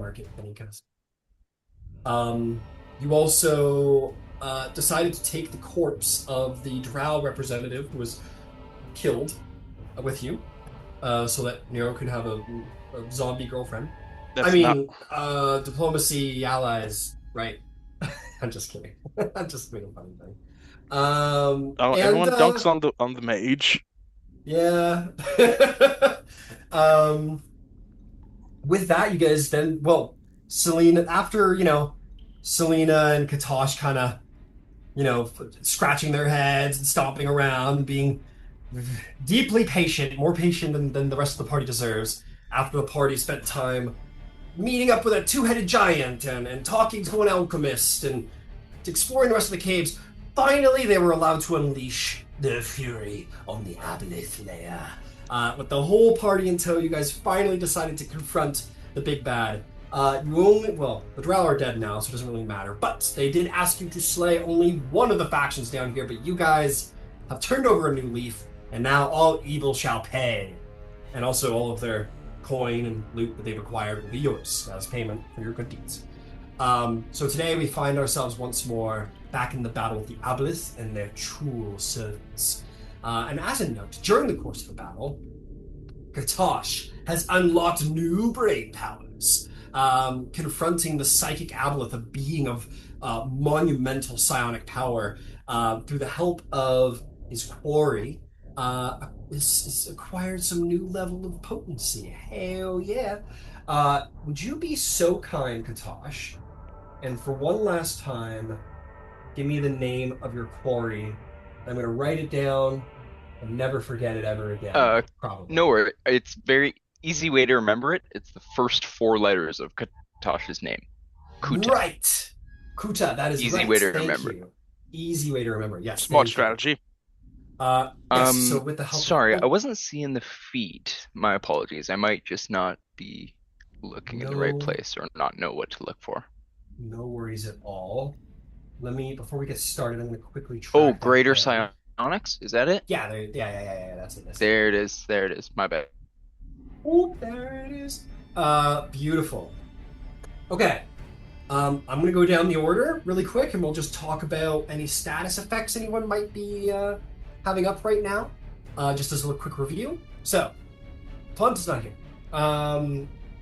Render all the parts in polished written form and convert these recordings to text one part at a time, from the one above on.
market in Ecos. You also decided to take the corpse of the Drow representative who was killed with you, so that Nero could have a zombie girlfriend. I That's not. mean, diplomacy allies, right? I'm just kidding. I'm just making a funny thing. Oh, And everyone dunks on the mage. yeah. um, with that, you guys then, well, Selena, after, Selena and Katosh kind of, scratching their heads and stomping around, being deeply patient, more patient than the rest of the party deserves, after the party spent time meeting up with a two-headed giant and talking to an alchemist and exploring the rest of the caves. Finally, they were allowed to unleash their fury on the Aboleth lair. With the whole party until you guys finally decided to confront the big bad. The Drow are dead now, so it doesn't really matter. But they did ask you to slay only one of the factions down here, but you guys have turned over a new leaf, and now all evil shall pay. And also all of their coin and loot that they've acquired will be yours as payment for your good deeds. So today we find ourselves once more back in the battle with the Aboleth and their cruel servants. And as a note, during the course of the battle, Katosh has unlocked new brain powers, confronting the psychic Aboleth, a being of monumental psionic power, through the help of his quarry. Has acquired some new level of potency. Hell yeah. Would you be so kind, Katosh, and for one last time, give me the name of your quarry? I'm going to write it down and never forget it ever again. Uh, Probably. no worry. It's very easy way to remember it. It's the first four letters of Katash's name. Kuta. Right. Kuta, that is Easy right. way to Thank remember it. you. Easy way to remember. Yes, Smart thank you. strategy. Yes, so with the help of... Sorry, I Oh, wasn't seeing the feed. My apologies. I might just not be looking in the right no, place or not know what to look for. no worries at all. Before we get started, I'm going to quickly Oh, track that greater down. psionics? Is that it? Yeah, that's it. That's it. There it is. There it is. My bad. Oh, there it is. Beautiful. Okay. I'm gonna go down the order really quick, and we'll just talk about any status effects anyone might be having up right now. Just as a quick review. So, Plunt is not here.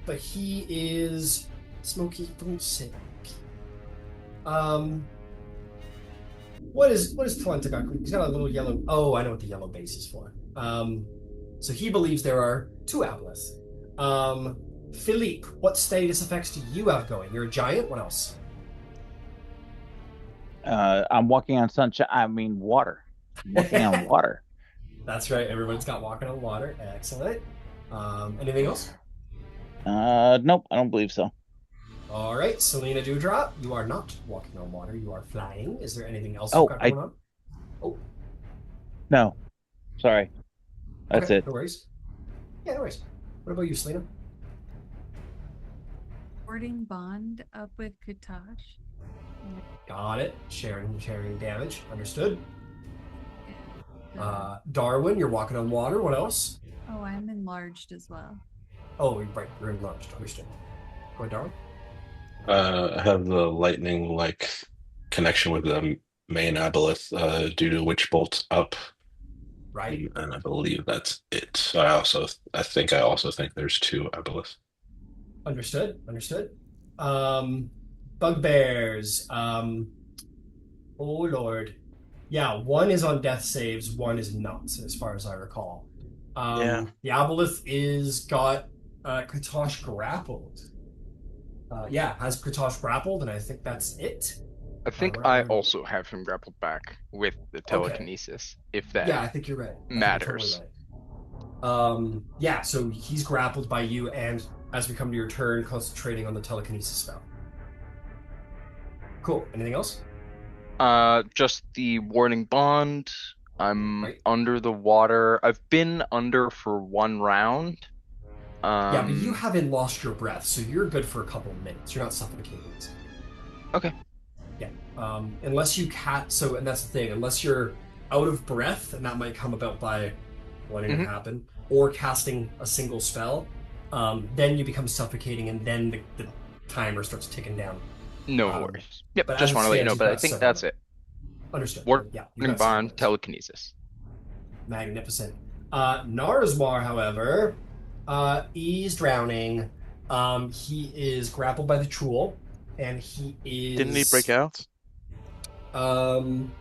But he is Smoky. Don't say. Um, what is Plunt got? He's got a little yellow. Oh, I know what the yellow base is for. So he believes there are two Aboleths. Philippe, what status effects do you have going? You're a giant. What else? I'm walking on sunshine. I mean, water. I'm walking on water. That's right. Everyone's got walking on water. Excellent. Anything else? Nope, I don't believe so. All right, Selena Dewdrop, you are not walking on water. You are flying. Is there anything else you've Oh, got I going on? Oh, no. Sorry. That's okay. it. No worries. Yeah, no worries. What about you, Selena? Boarding bond up with Katash. Got it. Sharing damage. Understood. Darwin, you're walking on water. What else? Oh, I'm enlarged as well. Oh, right. You're enlarged. Understood. Go ahead, Darwin. I have the lightning-like connection with the main Aboleth due to Witch Bolt up, Right. and I believe that's it. So I also think there's two Aboleth. Understood. Bugbears. Oh Lord. Yeah, one is on death saves, one is not, as far as I recall. Yeah. The Aboleth is got Katosh grappled. Has Katosh grappled, and I think that's it. I think I also have him grappled back with the telekinesis, if that Yeah, I think you're right. matters. So he's grappled by you, and as we come to your turn, concentrating on the telekinesis spell. Cool. Anything else? Just the warning bond. I'm Right. under the water. I've been under for one round. Yeah, but you haven't lost your breath, so you're good for a couple of minutes. You're not suffocating. Okay. Yeah. Unless you and that's the thing. Unless you're out of breath, and that might come about by letting it happen, or casting a single spell, then you become suffocating, and then timer starts ticking down. No Um, worries. Yep, but as just it want to let you stands, know, you've but I got think several that's minutes. it. Understood. Yeah, you've Warning got several bond, minutes. telekinesis. Magnificent. Narzmar, however, he's drowning. He is grappled by the Chul, and he Didn't he break is out? um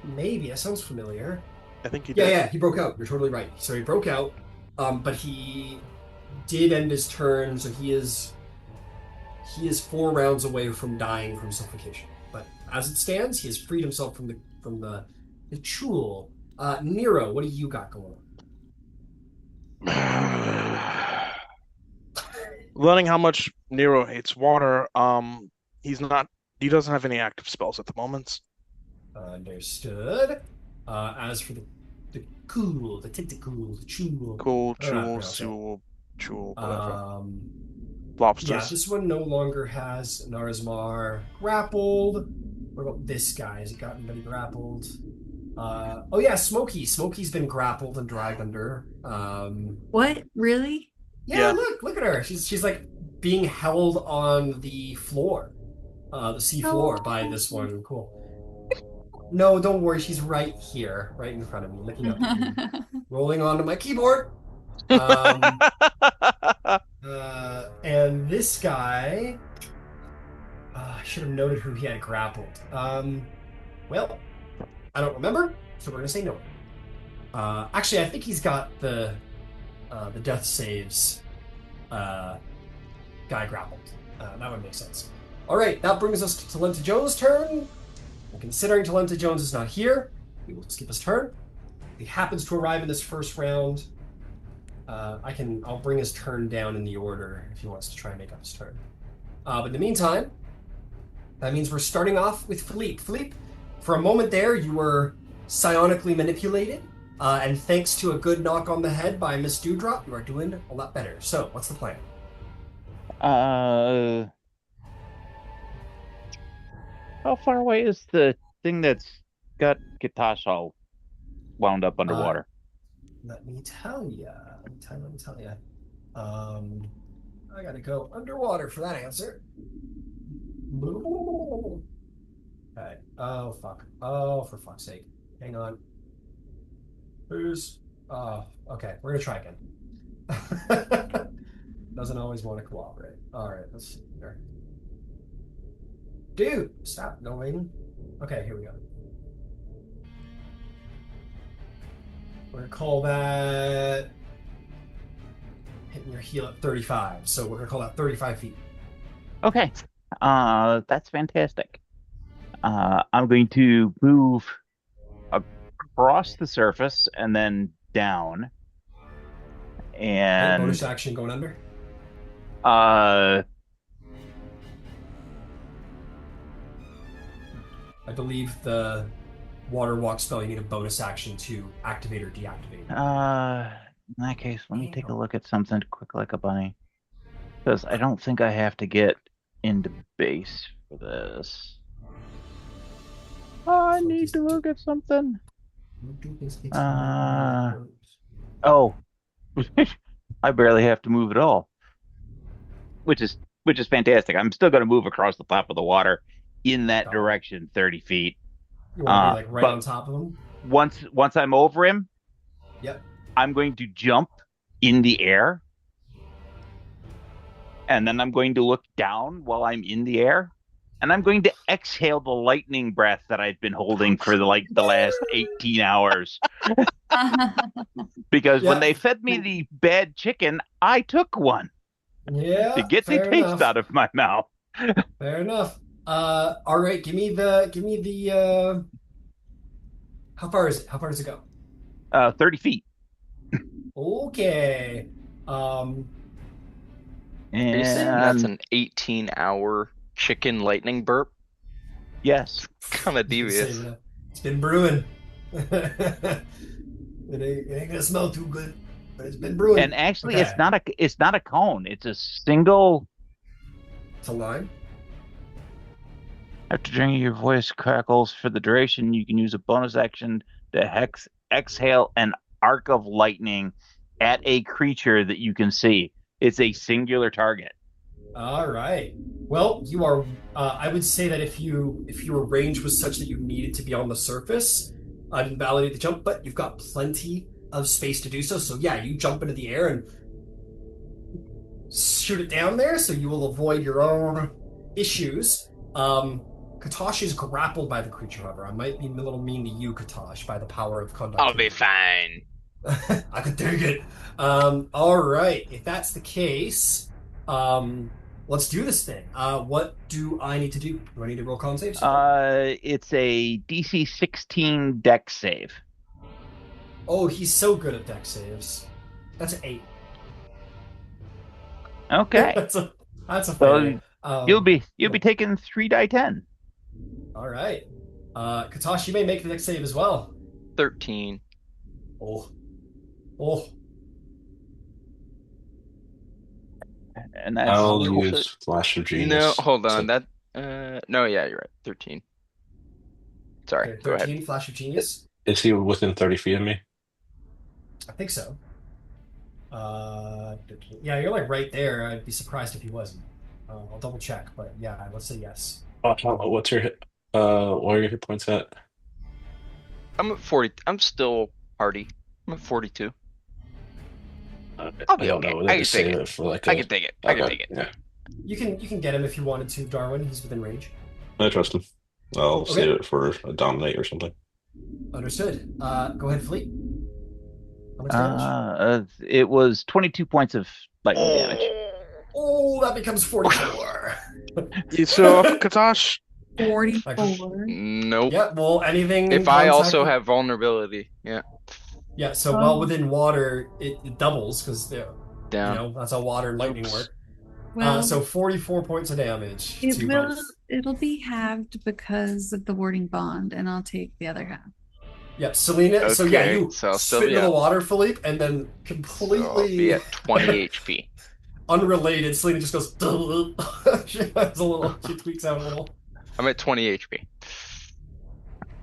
maybe that sounds familiar. I think he Yeah, did. yeah, he broke out. You're totally right. So he broke out, but he did end his turn, so he is 4 rounds away from dying from suffocation. But as it stands, he has freed himself from the Chul. Nero, what do you got going on? Learning how much Nero hates water, he doesn't have any active spells at the moment. Understood. As for the tentacle, the chul, Cool, I don't know how to chul, pronounce it. chul, whatever. Um, yeah, Lobsters. this one no longer has Narzmar grappled. What about this guy? Has he got anybody grappled? Oh yeah, Smokey. Smokey's been grappled and dragged under. What? Really? Yeah, Yeah. look at her. She's like being held on the floor, the sea floor by this one. Cool. No, don't worry. She's right here, right in front of me, looking up at me, rolling onto my keyboard. Um, and this guy, I should have noted who he had grappled. Well, I don't remember, so we're gonna say no. Actually, I think he's got the death saves guy grappled. That would make sense. All right, that brings us to Talenta Jones' turn. And considering Talenta Jones is not here, we will skip his turn. If he happens to arrive in this first round, I'll bring his turn down in the order if he wants to try and make up his turn. But in the meantime, that means we're starting off with Philippe. Philippe, for a moment there, you were psionically manipulated, and thanks to a good knock on the head by Miss Dewdrop, you are doing a lot better. So, what's the plan? How far away is the thing that's got Katash all wound up underwater? Let me tell you. Let me tell you. I gotta go underwater for that answer. Okay. Oh fuck. Oh, for fuck's sake. Hang on. Who's? Oh, okay. We're gonna try again. Doesn't always want to cooperate. All right. Let's see here. Dude, stop going. Okay, here we go. We're gonna call that hitting your heel at 35. So we're gonna call that 35 feet. Okay. That's fantastic. I'm going to move across the surface and then down. And bonus action going under. I believe the water walk spell, you need a bonus action to activate or deactivate. in that case, let me take a look at something quick like a bunny. Because I don't think I have to get into base for this. I need to look at something. Oh, I barely have to move at all, which is fantastic. I'm still going to move across the top of the water in that direction, 30 feet. You want to be like right on top of him? Once I'm over him, yep, I'm going to jump in the air, and then I'm going to look down while I'm in the air. And I'm going to exhale the lightning breath that I've been holding for the last 18 hours. Because when they fed me the bad chicken, I took one. Yeah. To get the taste out of my mouth. Fair enough. All right, give me the how far is it? How far does it go? 30 feet. Okay. And that's an 18-hour chicken lightning burp. Yes. Kind of devious. It's been brewing. it ain't gonna smell too good, but it's been brewing. And actually, it's not a cone. It's a single. It's a line. After drinking, your voice crackles for the duration. You can use a bonus action to exhale an arc of lightning at a creature that you can see. It's a singular target. All right. Well, you are. I would say that if your range was such that you needed to be on the surface, I'd invalidate the jump. But you've got plenty of space to do so. So yeah, you jump into the air and shoot it down there, so you will avoid your own issues. Katosh is grappled by the creature, however. I might be a little mean to you, Katosh, by the power of I'll be conductivity. fine. I could take it. All right. If that's the case, let's do this thing. What do I need to do? Do I need to roll con saves? It's a DC 16 dex save. Oh, he's so good at dex saves. That's an 8. Okay. That's a So fail. you'll be cool. taking 3 die 10. All right. Katosh, you may make the dex save as well. 13. Oh. Oh. And that's I'll Cool. use Flash of No, Genius. hold on. to- No, yeah, you're right. 13. Sorry, Okay, go ahead. 13, Flash of Genius. Is he within 30 feet of me? I think so. Yeah, you're like right there. I'd be surprised if he wasn't. I'll double check, but yeah, let's say yes. What's your hit? What are your hit points at? I'm at 40. I'm still hardy. I'm at 42. I I'll be don't okay. know. I They can just take save it. it for like I a. can take it. I can Okay, take it. yeah, You can get him if you wanted to, Darwin. He's within range. I trust him. I'll Okay. save it for a dominate or something. Understood. Go ahead, Fleet. How much damage? It was 22 points of lightning damage. Oh, that becomes 44. So Katash, 44. Nope. Yeah, well, anything in If I contact also with- have vulnerability, yeah, Yeah, so while within water, it doubles because down. that's how water and lightning Oops. work. Well, So 44 points of damage it to will. both. It'll be halved because of the warding bond, and I'll take the other half. Yeah, Selena. So yeah, Okay, you so I'll still spit be into the up. water, Philippe, and then So I'll be completely at 20 HP. unrelated, Selena just goes. She has a little. She tweaks out a little. I'm at 20 HP.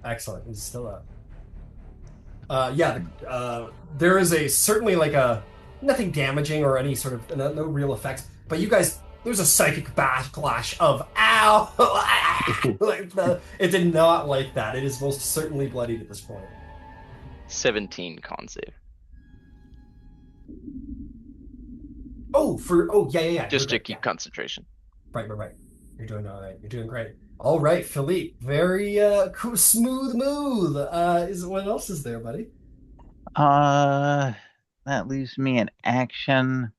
Excellent. He's still up. There is certainly like a nothing damaging or any sort of no real effects, but you guys, there's a psychic backlash of ow, it did not like that. It is most certainly bloodied at this point. 17 con save. Yeah. Just you're to good, keep yeah. concentration. Right. You're doing all right. You're doing great. All right, Philippe. Very cool, smooth move. What else is there, buddy? That leaves me an action.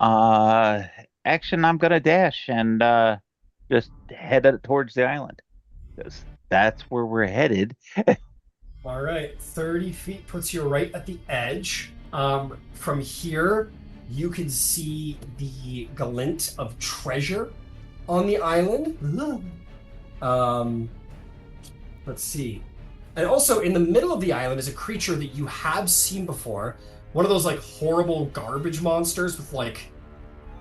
Action, I'm gonna dash and just head towards the island. Because that's where we're headed. All right, 30 feet puts you right at the edge. From here, you can see the glint of treasure on the island. Let's see. And also in the middle of the island is a creature that you have seen before. One of those like horrible garbage monsters with like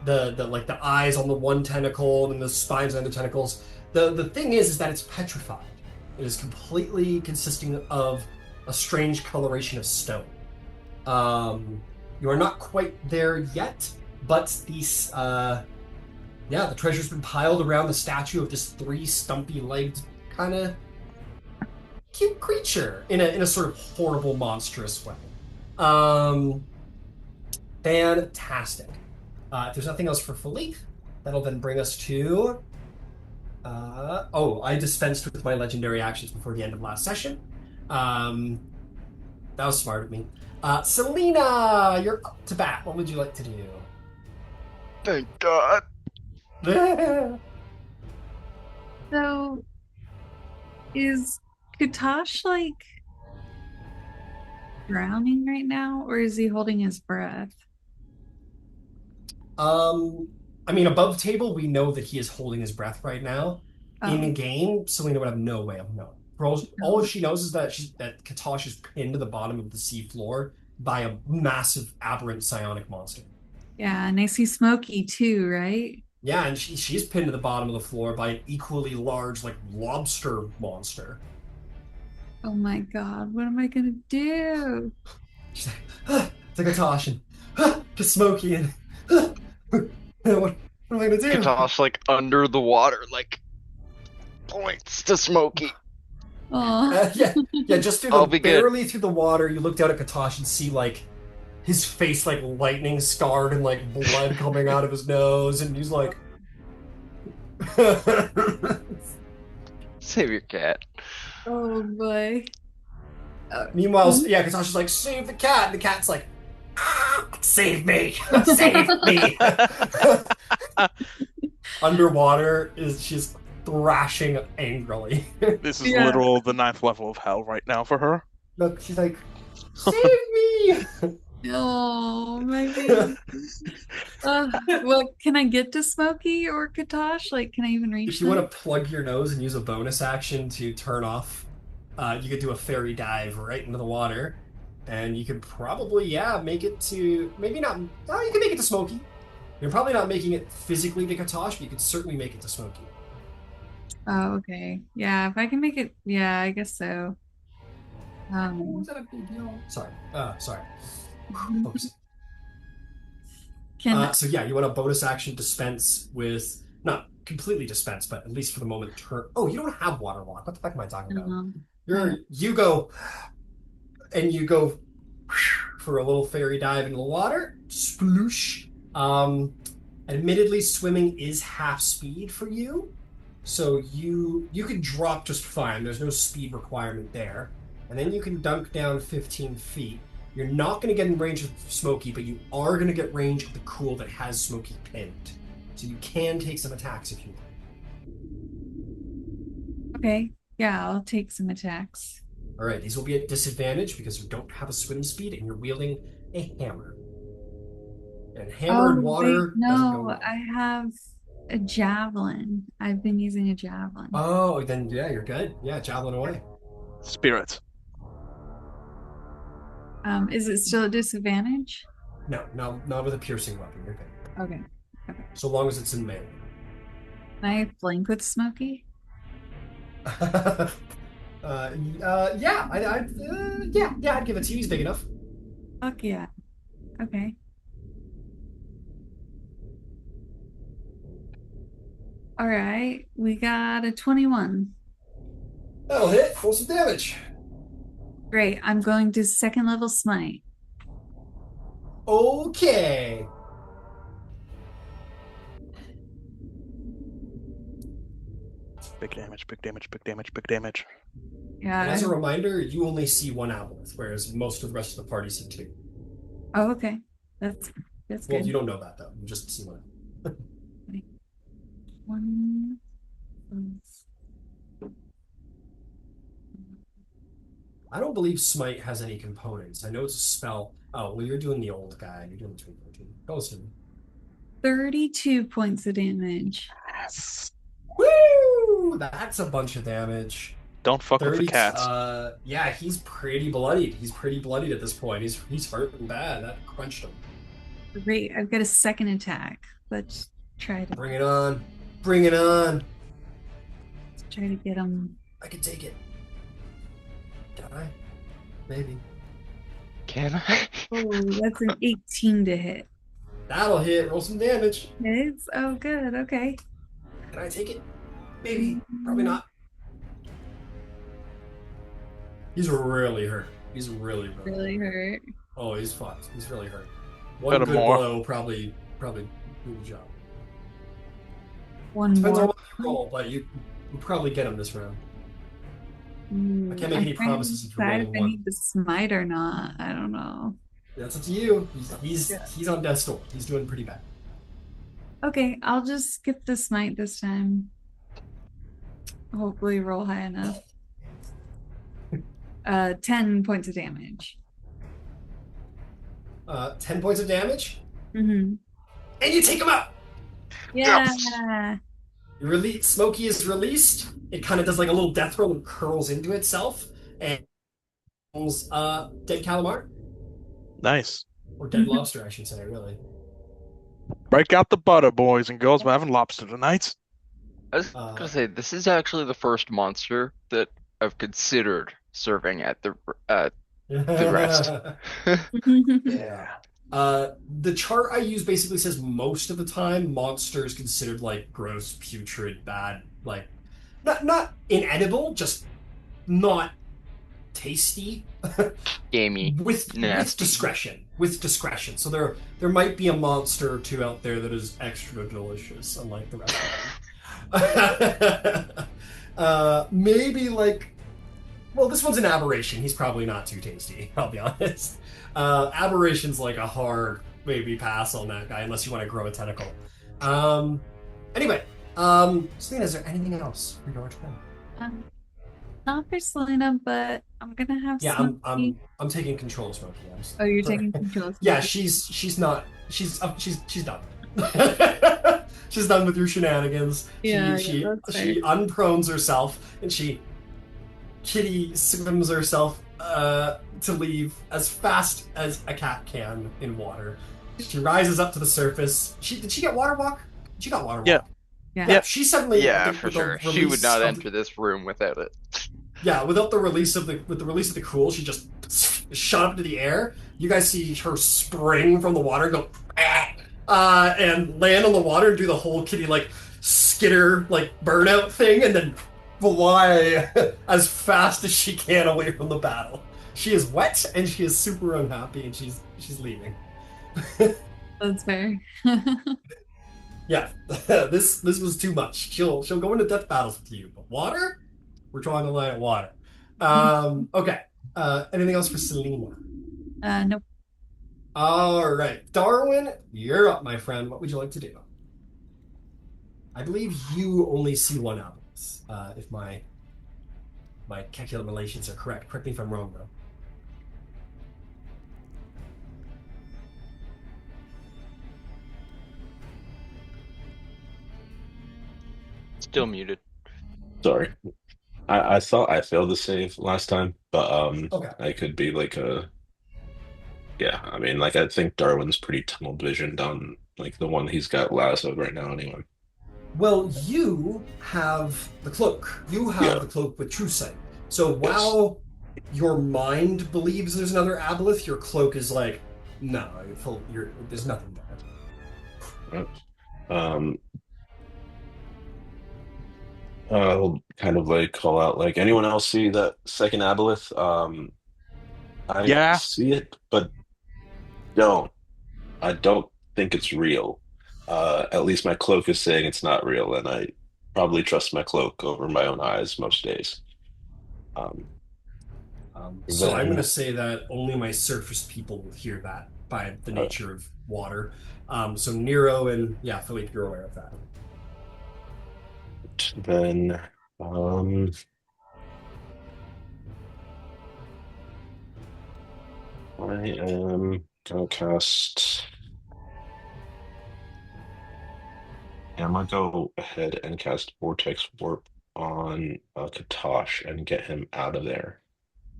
the eyes on the one tentacle and the spines on the tentacles. The thing is that it's petrified. It is completely consisting of a strange coloration of stone. You are not quite there yet, but the treasure's been piled around the statue of this 3 stumpy-legged kind of cute creature in a sort of horrible, monstrous way. Fantastic. If there's nothing else for Philippe, that'll then bring us to. I dispensed with my legendary actions before the end of last session. That was smart of me. Selena, you're up to bat. What would you like to do? Thank God. So, is Katash like drowning right now, or is he holding his breath? I mean, above table, we know that he is holding his breath right now. In Oh, game, Selena would have no way of knowing. All she knows is that Katosh is pinned to the bottom of the sea floor by a massive aberrant psionic monster. yeah, and I see Smokey too, right? Yeah, and she's pinned to the bottom of the floor by an equally large, like, lobster monster. Oh my God, what am I gonna do? She's like, to Katosh and to Smokey and what What am I gonna do? Katosh, like, under the water, like, points to Smokey. Oh, Yeah. Just through I'll the be good. barely through the water, you look down at Katosh and see like his face like lightning scarred and like blood coming out of his nose, and he's like, Save your cat. oh boy. Meanwhile, yeah, Katosh is like, save the cat, and the cat's like, "Ah, save me, save me. Underwater is she's thrashing angrily. This is Yeah. literal the 9th level of hell right now for her. Look, she's like, save me. Oh my baby. Well, can I get to Smokey or Katosh? Like, can I even reach If you them? want to plug your nose and use a bonus action to turn off, you could do a fairy dive right into the water, and you could probably, yeah, make it to maybe not. No, you can make it to Smokey. You're probably not making it physically to Katosh, but you could certainly make it to Smokey. Oh, okay. Yeah, if I can make it, yeah, I guess so. Was that a big deal? Sorry. Sorry. Focusing. Can So yeah, you want a bonus action dispense with not completely dispense, but at least for the moment turn. Oh, you don't have water walk. What the fuck am I talking about? You go and you go for a little fairy dive into the water. Sploosh. Admittedly, swimming is half speed for you, so you could drop just fine. There's no speed requirement there, and then you can dunk down 15 feet. You're not going to get in range of Smokey, but you are going to get range of the cool that has Smokey pinned. So you can take some attacks if you want. Okay, yeah, I'll take some attacks. All right, these will be at disadvantage because you don't have a swim speed and you're wielding a hammer. And hammer in water wait, doesn't go no, well. I have a javelin. I've been using a javelin. Oh, then yeah, you're good. Yeah, javelin away. Spirit. Is it still a disadvantage? No, not with a piercing weapon. You're good. Okay. So long as it's in melee. Can I flank with Smokey? Yeah, I'd give it to you. He's big enough. Fuck yeah. Okay. All right, we got a 21. That'll hit. Roll some damage. Great. I'm going to second level smite. Okay. Big damage, big damage, big damage, big damage. Yeah. And as a reminder, you only see one Aboleth, whereas most of the rest of the party see two. Oh, okay. That's Well, good. you don't know that though. You just see one. One. I don't believe Smite has any components. I know it's a spell. Oh, well, you're doing the old guy. You're doing the 2014. Go listen. 32 points of damage. Yes. Woo! That's a bunch of damage. Don't fuck with the cats. Yeah, he's pretty bloodied. He's pretty bloodied at this point. He's hurting bad. That crunched him. Great. I've got a second attack. Let's try to Bring it on. Bring it on. get him. I can take it. Can I? Maybe. Can I? Oh, that's an 18 to hit. That'll hit. Roll some damage. It's oh good. Okay. Can I take it? Maybe. Probably not. He's really hurt. He's really Really hurt. Oh, he's fucked. He's really hurt. One Better good more. blow probably do the job. One Depends on more. what you roll, but you probably get him this round. I can't make I'm any trying to promises if you're decide rolling if I one. need to smite or not. I don't know. That's up to you. He's on death's door. He's doing pretty bad. Okay, I'll just skip the smite this time. Hopefully roll high enough. 10 points of damage. 10 points of damage, Mm-hmm. and you take him out. Yeah. You release. Smokey is released. It kind of does like a little death roll and curls into itself, and dead calamar Nice. or dead lobster, I should say. Really. Break out the butter, boys and girls. We're having lobster tonight. I was gonna say, this is actually the first monster that I've considered serving at the rest. Yeah. The chart I use basically says most of the time monster is considered like gross, putrid, bad, like not inedible, just not tasty. Gamey, With nasty. discretion. With discretion. So there might be a monster or two out there that is extra delicious, unlike the rest of them. Maybe like well, this one's an aberration. He's probably not too tasty, I'll be honest. Aberration's like a hard maybe pass on that guy unless you want to grow a tentacle. Um, anyway, Selena, is there anything else for your turn? Um, Not for Selena, but I'm gonna have Yeah, Smokey. I'm taking control of Smokey. Oh, you're taking control of Yeah, Smokey. she's not she's done. She's done with your shenanigans. Yeah, she that's she fair. unprones herself and she kitty swims herself to leave as fast as a cat can in water. She rises up to the surface. Did she get water walk? She got water walk. Yeah. Yeah. Yeah, she suddenly Yeah, with for the sure. She release would not of enter this room without it. yeah, without the release of the cool, she just shot up into the air. You guys see her spring from the water, go and land on the water and do the whole kitty like skitter like burnout thing, and then fly as fast as she can away from the battle. She is wet and she is super unhappy, and she's leaving. That's fair. Yeah, this was too much. She'll go into death battles with you, but water, we're drawing the line at water. Okay. Anything else for Selena? Nope. All right, Darwin, you're up, my friend. What would you like to do? I believe you only see one Aboleth, if my calculations are correct. Correct me if I'm wrong, though. Still muted. Sorry. I thought I failed the save last time, but Okay. I could be like a yeah, I mean like I think Darwin's pretty tunnel visioned on like the one he's got lassoed right now anyway. Well, you have the cloak. You have Yeah. the cloak with true sight. So Yes. while your mind believes there's another Aboleth, your cloak is like, no, there's nothing there. Um I'll kind of like call out like anyone else see that second Aboleth? I Yeah. see it, but I don't think it's real. At least my cloak is saying it's not real, and I probably trust my cloak over my own eyes most days. Um, So I'm then going to say that only my surface people will hear that by the nature of water. So Nero and yeah, Philippe, you're aware of that. then I am gonna cast. I'm gonna go ahead and cast Vortex Warp on Katosh and get him out of there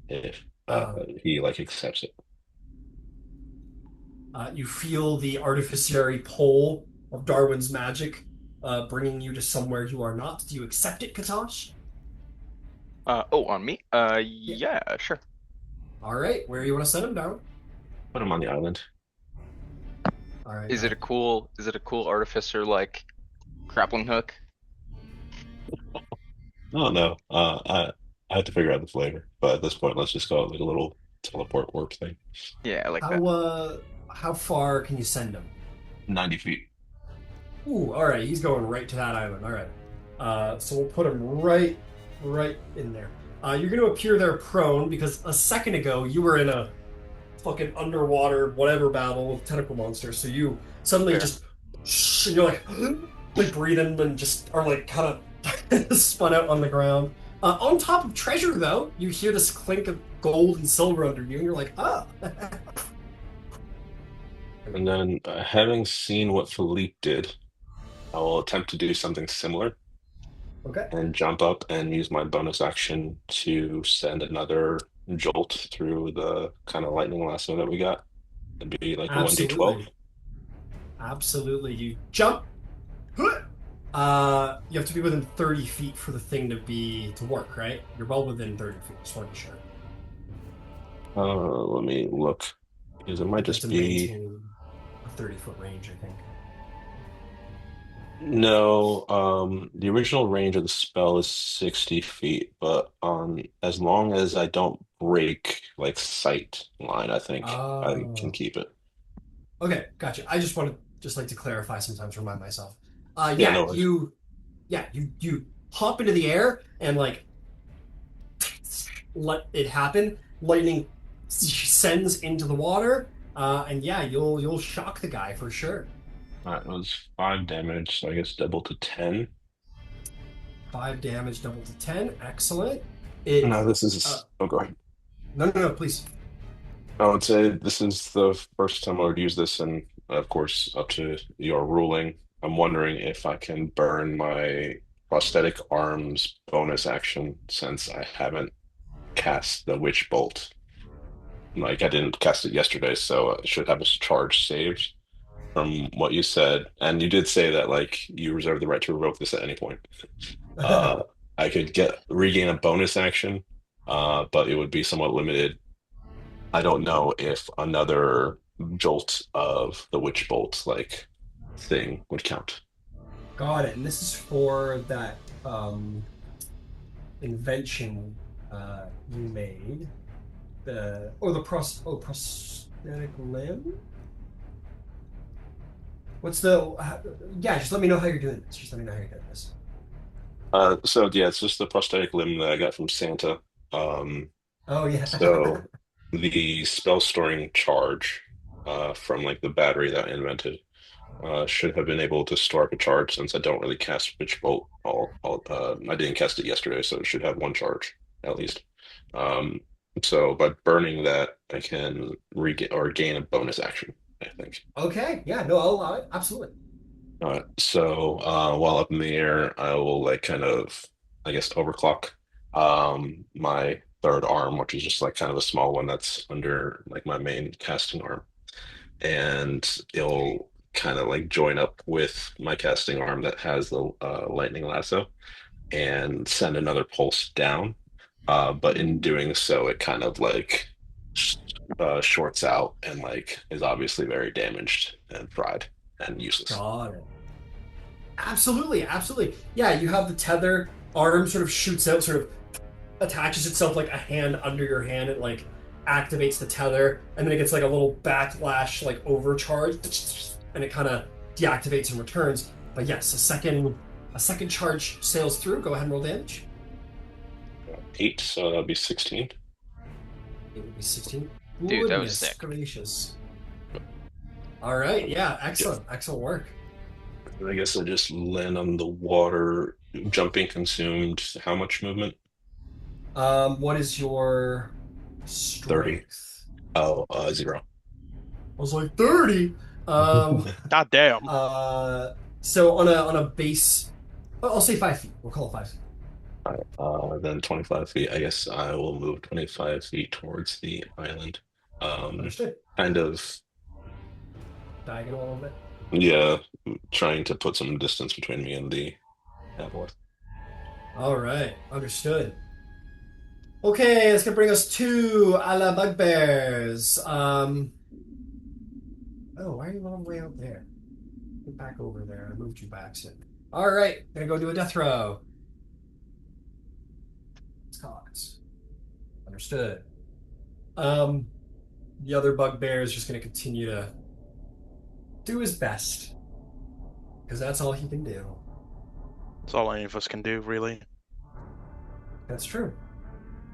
if he like accepts it. You feel the artificiary pull of Darwin's magic bringing you to somewhere you are not. Do you accept it, Katosh? On me? Yeah, sure. All right, where do you want to send him, Darwin? Put him on the island. All right. Is it a cool artificer like grappling hook? Oh no, I have to figure out the flavor, but at this point, let's just call it like a little teleport warp thing. Yeah, I like that. How far can you send him? 90 feet. Ooh, all right, he's going right to that island. All right. So we'll put him right in there. You're going to appear there prone because a second ago you were in a fucking underwater whatever battle with tentacle monsters. So you suddenly Fair. just you're like breathing and just are like kind of spun out on the ground. On top of treasure though, you hear this clink of gold and silver under you, and you're like, ah. And then, having seen what Philippe did, I will attempt to do something similar Okay. and jump up and use my bonus action to send another jolt through the kind of lightning lasso that we got. It'd be like a 1d12. Absolutely. You jump. You have to be within 30 feet for the thing to work, right? You're well within 30 feet. Just want to be sure. Let me look Because it might You have to just be maintain a 30-foot range, I think. no. The original range of the spell is 60 feet, but as long as I don't break like sight line, I think I can Oh, keep it. okay, gotcha. I just want to just like to clarify sometimes, remind myself. Yeah, no worries. You hop into the air and like let it happen. Lightning sends into the water, and yeah, you'll shock the guy for sure. It was 5 damage, so I guess double to 10. 5 damage, double to 10. Excellent. It. No, this Uh, is. Oh, go ahead. no, no, no, please. I would say this is the first time I would use this, and of course, up to your ruling. I'm wondering if I can burn my prosthetic arms bonus action since I haven't cast the Witch Bolt. Like, I didn't cast it yesterday, so I should have a charge saved from what you said. And you did say that, like, you reserve the right to revoke this at any point. Uh, I could regain a bonus action, but it would be somewhat limited. I don't know if another jolt of the witch bolt like thing would count. Got it. And this is for that invention you made. Prosthetic limb? What's yeah, just let me know how you're doing this. Just let me know how you're doing this. So yeah, it's just the prosthetic limb that I got from Santa. Um, Oh yeah. so the spell storing charge from like the battery that I invented should have been able to store up a charge since I don't really cast Witch Bolt. I didn't cast it yesterday, so it should have one charge at least. Um, so by burning that, I can regain or gain a bonus action, I think. Okay, yeah, no, I'll allow it. Absolutely. All right. So while up in the air, I will like kind of, I guess, overclock my third arm, which is just like kind of a small one that's under like my main casting arm, and it'll kind of like join up with my casting arm that has the lightning lasso and send another pulse down. But in doing so, it kind of like shorts out and like is obviously very damaged and fried and useless. Got it. Absolutely, absolutely. Yeah, you have the tether arm sort of shoots out, sort of attaches itself like a hand under your hand. It like activates the tether, and then it gets like a little backlash, like overcharge, and it kind of deactivates and returns. But yes, a second charge sails through. Go ahead and roll damage. 8, so that'd be 16. It would be 16. Dude, that was Goodness sick. gracious. All right, yeah, excellent, excellent work. I guess I just land on the water. Jumping consumed how much movement? What is your 30. strength? Oh, 0. I was like 30. God damn. So on a base, I'll say 5 feet. We'll call it 5 feet. Then 25 feet. I guess I will move 25 feet towards the island. Understood. Kind of, Diagonal a little bit. yeah, trying to put some distance between me and the Aboleth. All right, understood. Okay, that's gonna bring us to a la bugbears. Oh, why are you all the way out there? Get back over there. I moved you back soon. All right, gonna go do a death throw. It's cocked. Understood. Um, the other bugbear is just gonna continue to do his best because that's all he can do. That's all any of us can do, really. That's true.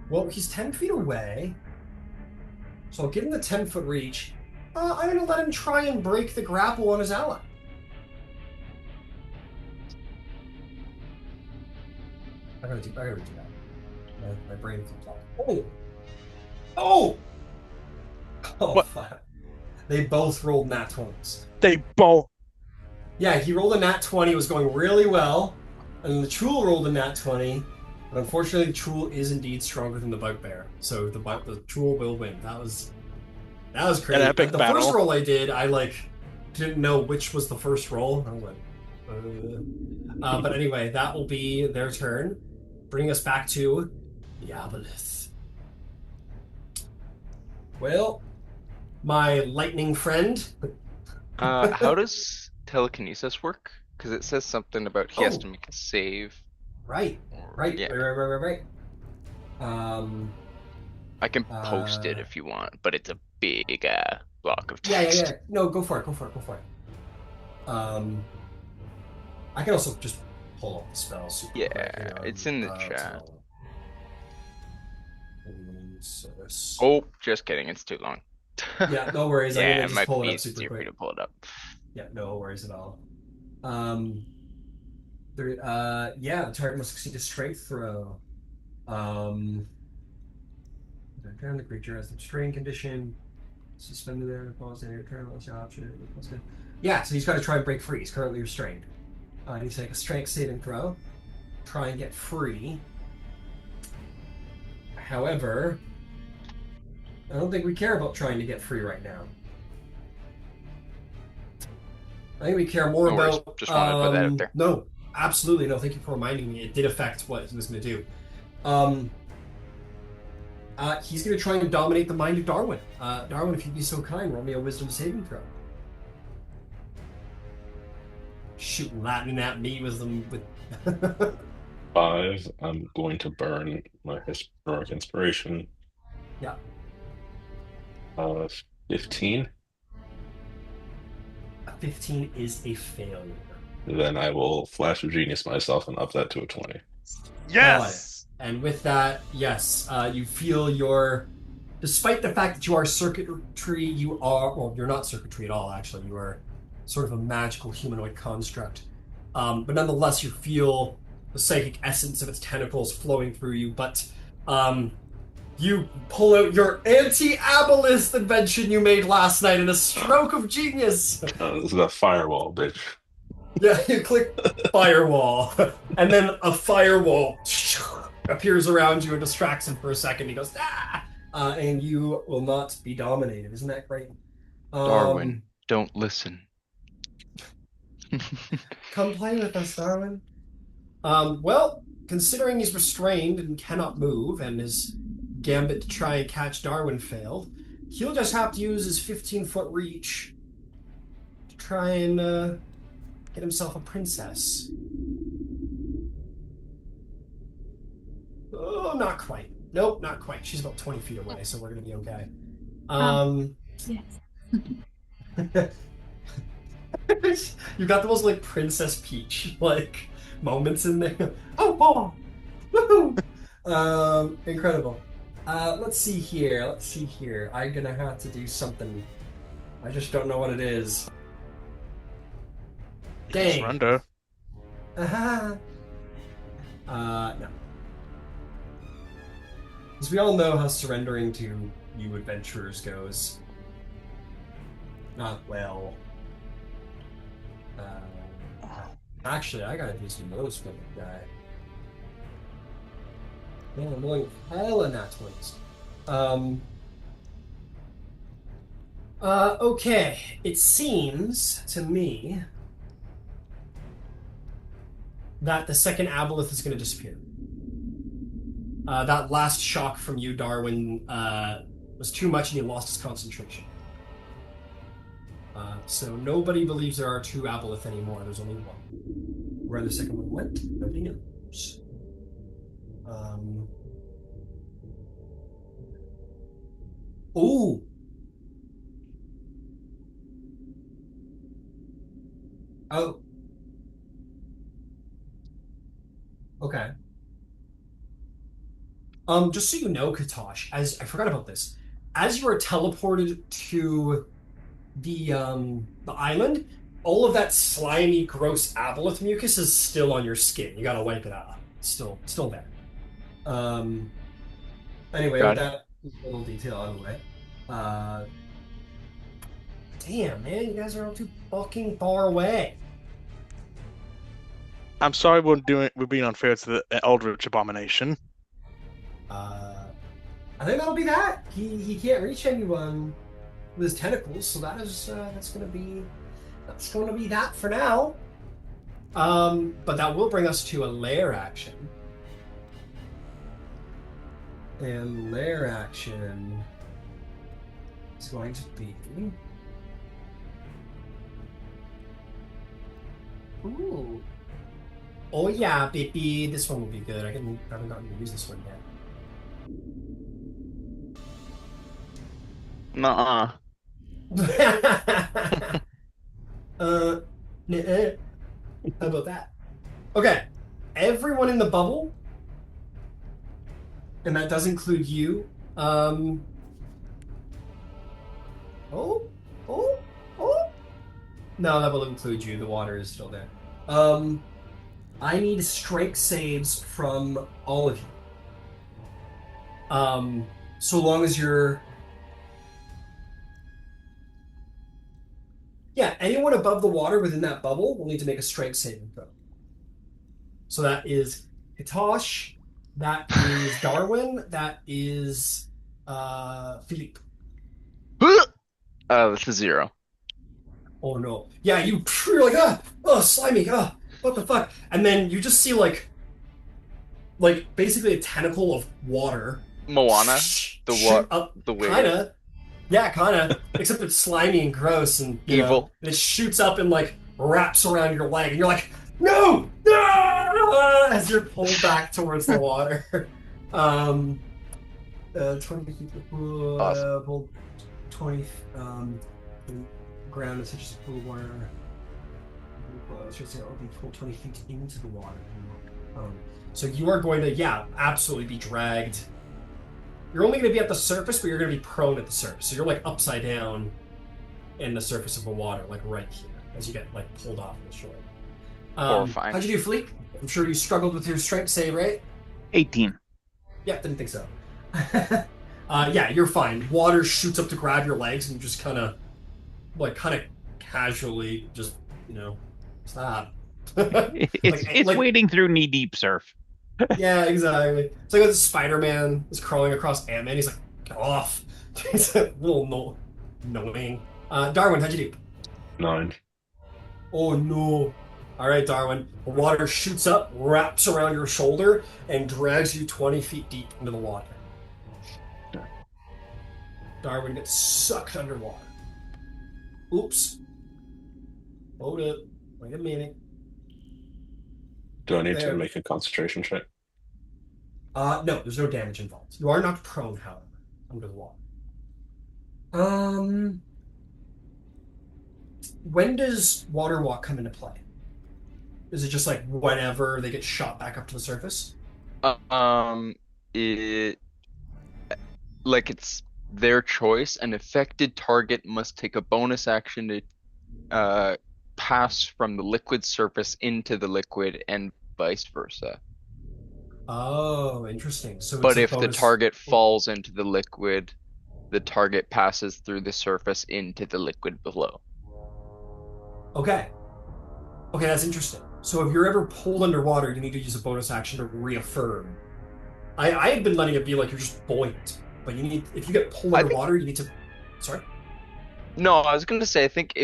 Well, he's 10 feet away, so I'll give him the 10-foot reach. I'm going to let him try and break the grapple on his ally. I gotta do that. My brain keeps talking. Oh! Oh! Oh, What? fuck. They both rolled nat 20s. They both. Yeah, he rolled a nat 20, it was going really well, and the Trool rolled a nat 20, but unfortunately the Trool is indeed stronger than the Bugbear, so the Trool will win. That was crazy. An epic the battle. first roll I did, I like didn't know which was the first roll. I went, but anyway, that will be their turn, bringing us back to the Aboleth. Well, my lightning friend. How does telekinesis work? Because it says something about he has Oh, to make a save. right, right, Yeah, right, right, right, right, right. I can post it Uh, if you want, but it's a big block of yeah, yeah, text. yeah. No, go for it, go for it, go for it. Um, I can also just pull up the spell super Yeah, quick. Hang it's on. in the chat. So, Oh, just kidding. It's too long. yeah, no worries. I'm Yeah, gonna it just might pull it be up super easier for you to quick. pull it up. Yeah, no worries at all. Yeah, the target must succeed a strength throw. Um, the creature has the strain condition. Suspended there, pause there, turn on the option. Yeah, so he's got to try and break free. He's currently restrained. He needs to make a strength saving throw. Try and get free. However, I don't think we care about trying to get free right now. I think we care more No worries. about. Just wanted to put that out there. No, absolutely no. Thank you for reminding me. It did affect what he was going to do. He's going to try and dominate the mind of Darwin. Darwin, if you'd be so kind, roll me a wisdom saving throw. Shooting lightning at me with them with 5. I'm going to burn my historic inspiration. Yeah. 15. A 15 is a failure. Then I will flash of genius myself and up that to a 20. Yes. And with that, yes, you feel your. Despite the fact that you are circuitry, you are. Well, you're not circuitry at all, actually. You are sort of a magical humanoid construct. But nonetheless, you feel the psychic essence of its tentacles flowing through you. But you pull out your anti-Aboleth invention you made last night in a stroke of genius. This is a firewall, bitch. Yeah, you click firewall, and then a firewall appears around you and distracts him for a second. He goes, ah! And you will not be dominated. Isn't that great? Darwin, don't listen. Come play with us, Darwin. Well, considering he's restrained and cannot move, and his gambit to try and catch Darwin failed, he'll just have to use his 15-foot reach to try and get himself a princess. Oh, not quite. Nope, not quite. She's about 20 feet away, so we're gonna be okay. Yes. You got the most like Princess Peach like moments in there. Oh, ball! Woohoo! Incredible. Let's see here. Let's see here. I'm gonna have to do something. I just don't know what it is. Dang. Surrender. Uh-huh. No. Because we all know how surrendering to you adventurers goes. Not well. Actually, I gotta do some moves for the guy. Man, I'm rolling hella nat 20s. Okay. It seems to me that the second Aboleth is going to disappear. That last shock from you, Darwin, was too much and he lost his concentration. So nobody believes there are two Aboleth anymore. There's only one. Where the second one went, nobody knows. Ooh. Oh. Okay. Just so you know, Katosh, as I forgot about this, as you are teleported to the island, all of that slimy, gross Aboleth mucus is still on your skin. You gotta wipe it out. It's still there. Anyway, Got with it. that little detail out of the way. Damn, man, you guys are all too fucking far away. I'm sorry we're being unfair to the Eldritch Abomination. I think that'll be that. He can't reach anyone with his tentacles, so that's gonna be that for now. But that will bring us to a lair action. And lair action is going to be... Ooh. Oh yeah, baby. This one will be good. I haven't gotten to use this one yet. Nuh-uh. Nuh-uh. How about that? Okay. Everyone in the bubble, and that does include you. Oh, oh, oh. No, that will include you. The water is still there. I need strike saves from all of you. So long as you're... Yeah, anyone above the water within that bubble will need to make a strike saving throw. So that is Hitosh, that is Darwin, that is Philippe. This is 0. Oh no. Yeah, you're like, oh, slimy, what the fuck? And then you just see like basically a tentacle of water. Moana, the what? The wig. Kinda. Yeah, kinda. Except it's slimy and gross and evil. And it shoots up and like wraps around your leg, and you're like, no! As you're pulled back towards the water. 20 feet Awesome. pulled 20 the ground is such as a pool of water. It'll be pulled 20 feet into the water. So you are going to, absolutely be dragged. You're only going to be at the surface, but you're going to be prone at the surface. So you're like upside down in the surface of the water, like right here, as you get like pulled off the shore. Horrifying. How'd you do, Fleek? I'm sure you struggled with your strength save, right? 18. Yeah, didn't think so. You're fine. Water shoots up to grab your legs, and you just kind of casually just, stop. It's wading through knee-deep surf. Yeah, exactly. It's like this Spider-Man is crawling across Ant-Man. He's like, get off. He's a little annoying. Darwin, how'd you do? 9. Oh, no. All right, Darwin. The water shoots up, wraps around your shoulder, and drags you 20 feet deep into the water. Darwin gets sucked underwater. Oops. Hold up. Wait a minute. Do I need to make a concentration check? No, there's no damage involved. You are not prone, however, under the water. When does water walk come into play? Is it just like whenever they get shot back up to the surface? It's their choice. An affected target must take a bonus action to pass from the liquid surface into the liquid and vice versa. Oh, interesting. So but if the target falls into the liquid, the target passes through the surface into the liquid below. Okay, that's interesting. So if you're ever pulled underwater, you need to use a bonus action to reaffirm. I had been letting it be like you're just buoyant, but if you get pulled underwater, you need to... Sorry? No, I was going to say, I think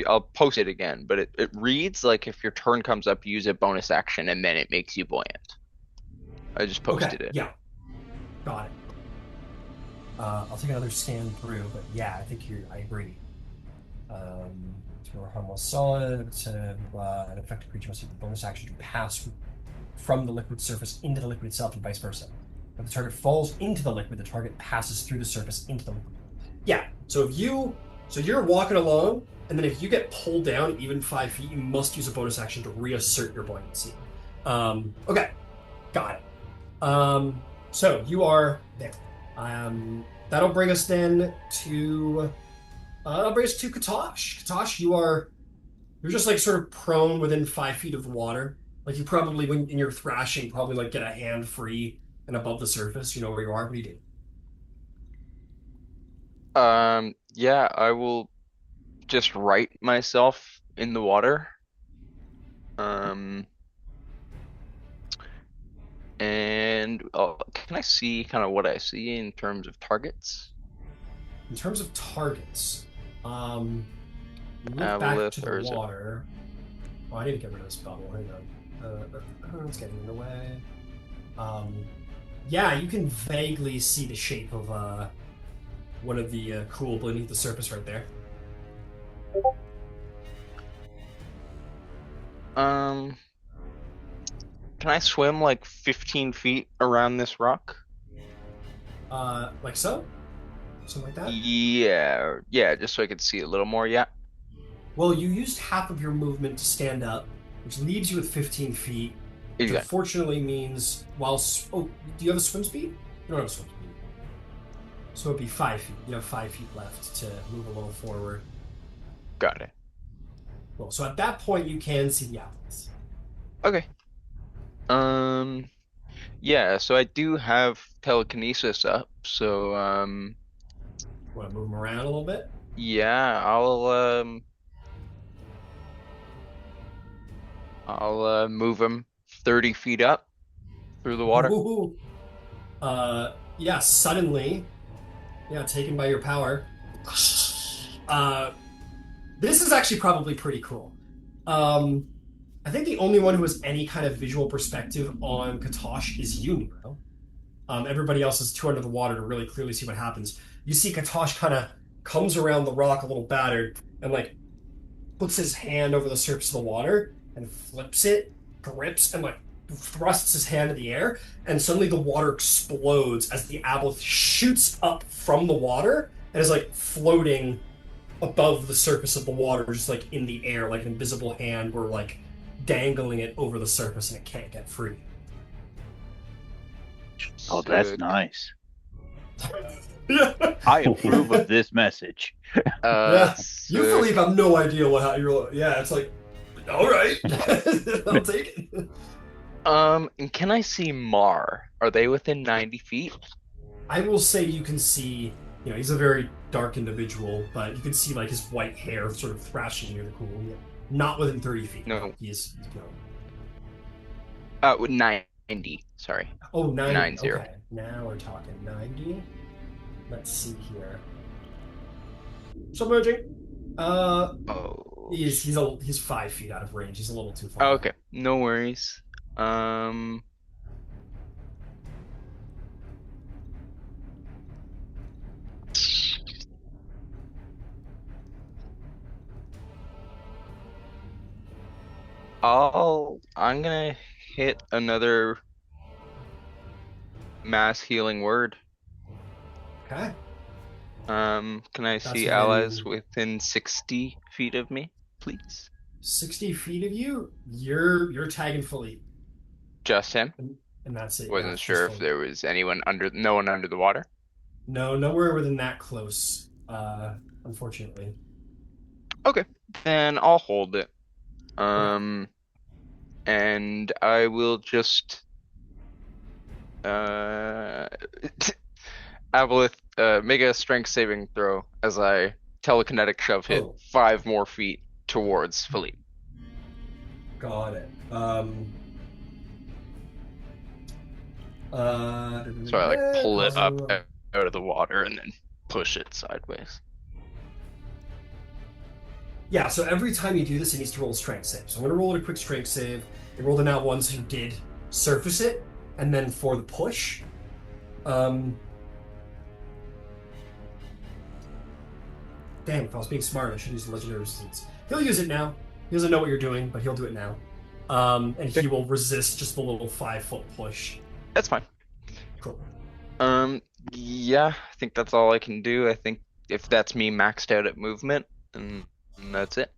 I'll post it again, but it reads like if your turn comes up, you use a bonus action, and then it makes you buoyant. I just posted it. Yeah. Got it. I'll take another scan through, but yeah, I agree. To a harmless solid, an affected creature must use a bonus action to pass from the liquid surface into the liquid itself and vice versa. If the target falls into the liquid, the target passes through the surface into the liquid. Yeah, so you're walking along, and then if you get pulled down even 5 feet, you must use a bonus action to reassert your buoyancy. Okay, got it. So you are there. That'll bring us then to... that'll bring us to Katosh. Katosh, you're just like sort of prone within 5 feet of the water. Like you probably, when in your thrashing, probably like get a hand free and above the surface. You know where you are. What do you do? Yeah, I will just right myself in the water. And can I see kind of what I see in terms of targets? In terms of targets, you look back Aboleth, to the water. Oh, I need to get rid of this bubble. Hang on. It's getting in the way. Yeah, you can vaguely see the shape of one of the cool beneath the surface right there. Um, can I swim like 15 feet around this rock? Like so? Something like that? Yeah, just so I could see a little more. Yeah, Well, you used half of your movement to stand up, which leaves you with 15 feet, which exactly. unfortunately means oh, do you have a swim speed? You don't have a swim speed. So it'd be 5 feet. You have 5 feet left to move a little forward. Got it. Well, so at that point, you can see the apples. Okay. Um, yeah, so I do have telekinesis up, so Want to move them around a little bit? yeah, I'll move him 30 feet up through the water. Ooh. Yeah, suddenly, yeah, taken by your power. This is actually probably pretty cool. I think the only one who has any kind of visual perspective on Katosh is you, Nero. Everybody else is too under the water to really clearly see what happens. You see Katosh kind of comes around the rock a little battered and like puts his hand over the surface of the water and flips it, grips, and like thrusts his hand in the air, and suddenly the water explodes as the Aboleth shoots up from the water and is like floating above the surface of the water, just like in the air, like an invisible hand were like dangling it over the surface and it can't get free. Oh, that's Sick. nice. Yeah. I approve of this message. Yeah. You, Sick. Philippe, have no idea what you're. Yeah, it's like, all right, I'll take it. And can I see Mar? Are they within 90 feet? I will say you can see, he's a very dark individual, but you can see like his white hair sort of thrashing near the pool. Yeah. Not within 30 feet. No. He's going. With 90, sorry. Oh, 90. 90. Okay, now we're talking 90. Let's see here. Submerging. Oh. He's 5 feet out of range. He's a little too far. Oh, okay, no worries. I'm gonna hit another mass healing word. Okay. Can I see within- allies within 60 feet of me, please? 60 feet of you, you're tagging Philippe, Just him? and that's it. Wasn't That's sure just if there was no one under the water. No, nowhere within that close. Unfortunately. Okay, then I'll hold it. And I will just Aboleth, make a strength saving throw as I telekinetic shove hit Oh. 5 more feet towards Philippe. Got it. So I like pull it up out of the water and then push it sideways. Yeah, so every time you do this, it needs to roll a strength save. So I'm going to roll it a quick strength save. It rolled a nat 1, so you did surface it. And then for the push, damn, if I was being smart, I should use the legendary resistance. He'll use it now. He doesn't know what you're doing, but he'll do it now. And he will resist just the little 5-foot push. That's fine. Cool. Yeah, I think that's all I can do. I think if that's me maxed out at movement, and that's it.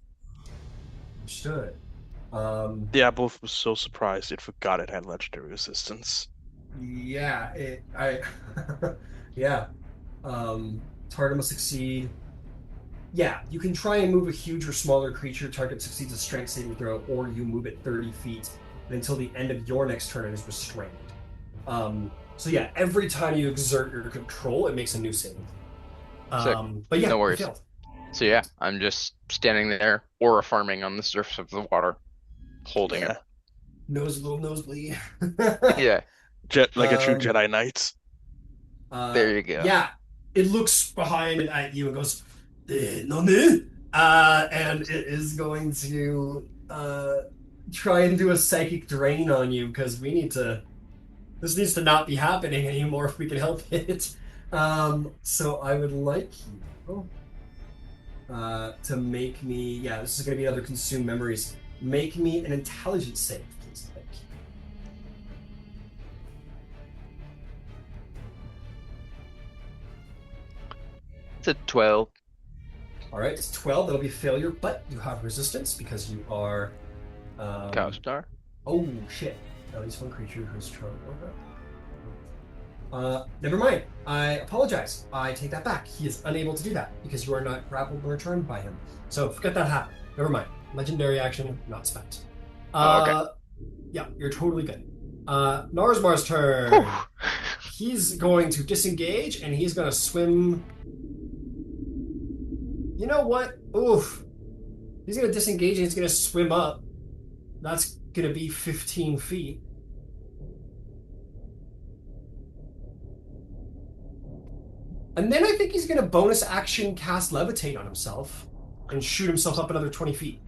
Understood. The Aboleth was so surprised it forgot it had legendary resistance. Yeah, yeah. Target must succeed. Yeah, you can try and move a huge or smaller creature. Target succeeds a strength saving throw, or you move it 30 feet until the end of your next turn. It is restrained. So yeah, every time you exert your control, it makes a new save. Sick. But yeah, No you worries. failed. So yeah, I'm just standing there, aura farming on the surface of the water, holding it. Nosebleed. Yeah, Like a true Um, Jedi Knight. there you go. Yeah, it looks behind at you and goes, "Nani?" And it is going to try and do a psychic drain on you because this needs to not be happening anymore if we can help it. So I would like you to make me. Yeah, this is going to be another consume memories. Make me an intelligence save, please. Thank you. It's a 12. All right, it's 12. That'll be a failure, but you have resistance because you are. Cow star. Oh shit! At least one creature who's charged. Never mind. I apologize. I take that back. He is unable to do that because you are not grappled nor charmed by him. So forget that happened. Never mind. Legendary action not spent. Okay. Yeah, you're totally good. Narsmar's turn. Whew. He's going to disengage and he's going to swim. You know what? Oof. He's going to disengage and he's going to swim up. That's going to be 15 feet. And then I think he's going to bonus action cast Levitate on himself and shoot himself up another 20 feet.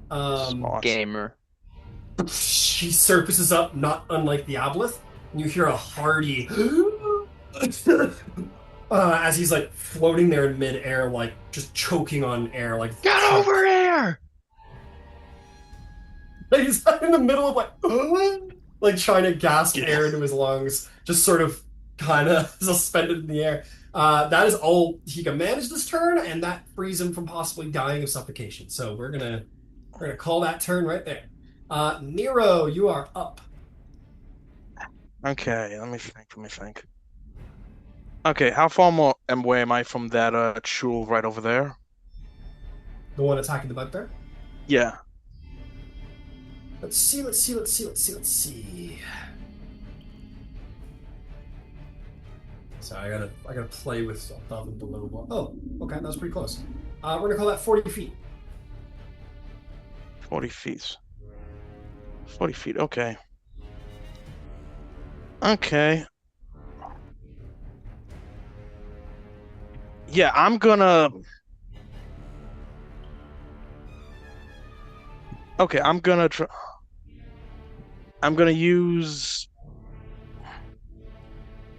Smart. Gamer. He surfaces up, not unlike the Aboleth, and you hear a hearty as he's like floating there in midair, like just choking on air, like Get over here! he's in the middle of like trying to gasp air into his lungs, just sort of kind of suspended in the air. That is all he can manage this turn, and that frees him from possibly dying of suffocation. So we're gonna call that turn right there. Nero, you are up. Okay, let me think. Okay, how far more away am I from that Chul right over there? The one attacking the bugbear. Yeah. Let's see. So I gotta play with above and below. Oh, okay, that was pretty close. We're gonna call that 40 feet. 40 feet. 40 feet, okay. Okay. Yeah, I'm gonna... Okay, I'm gonna use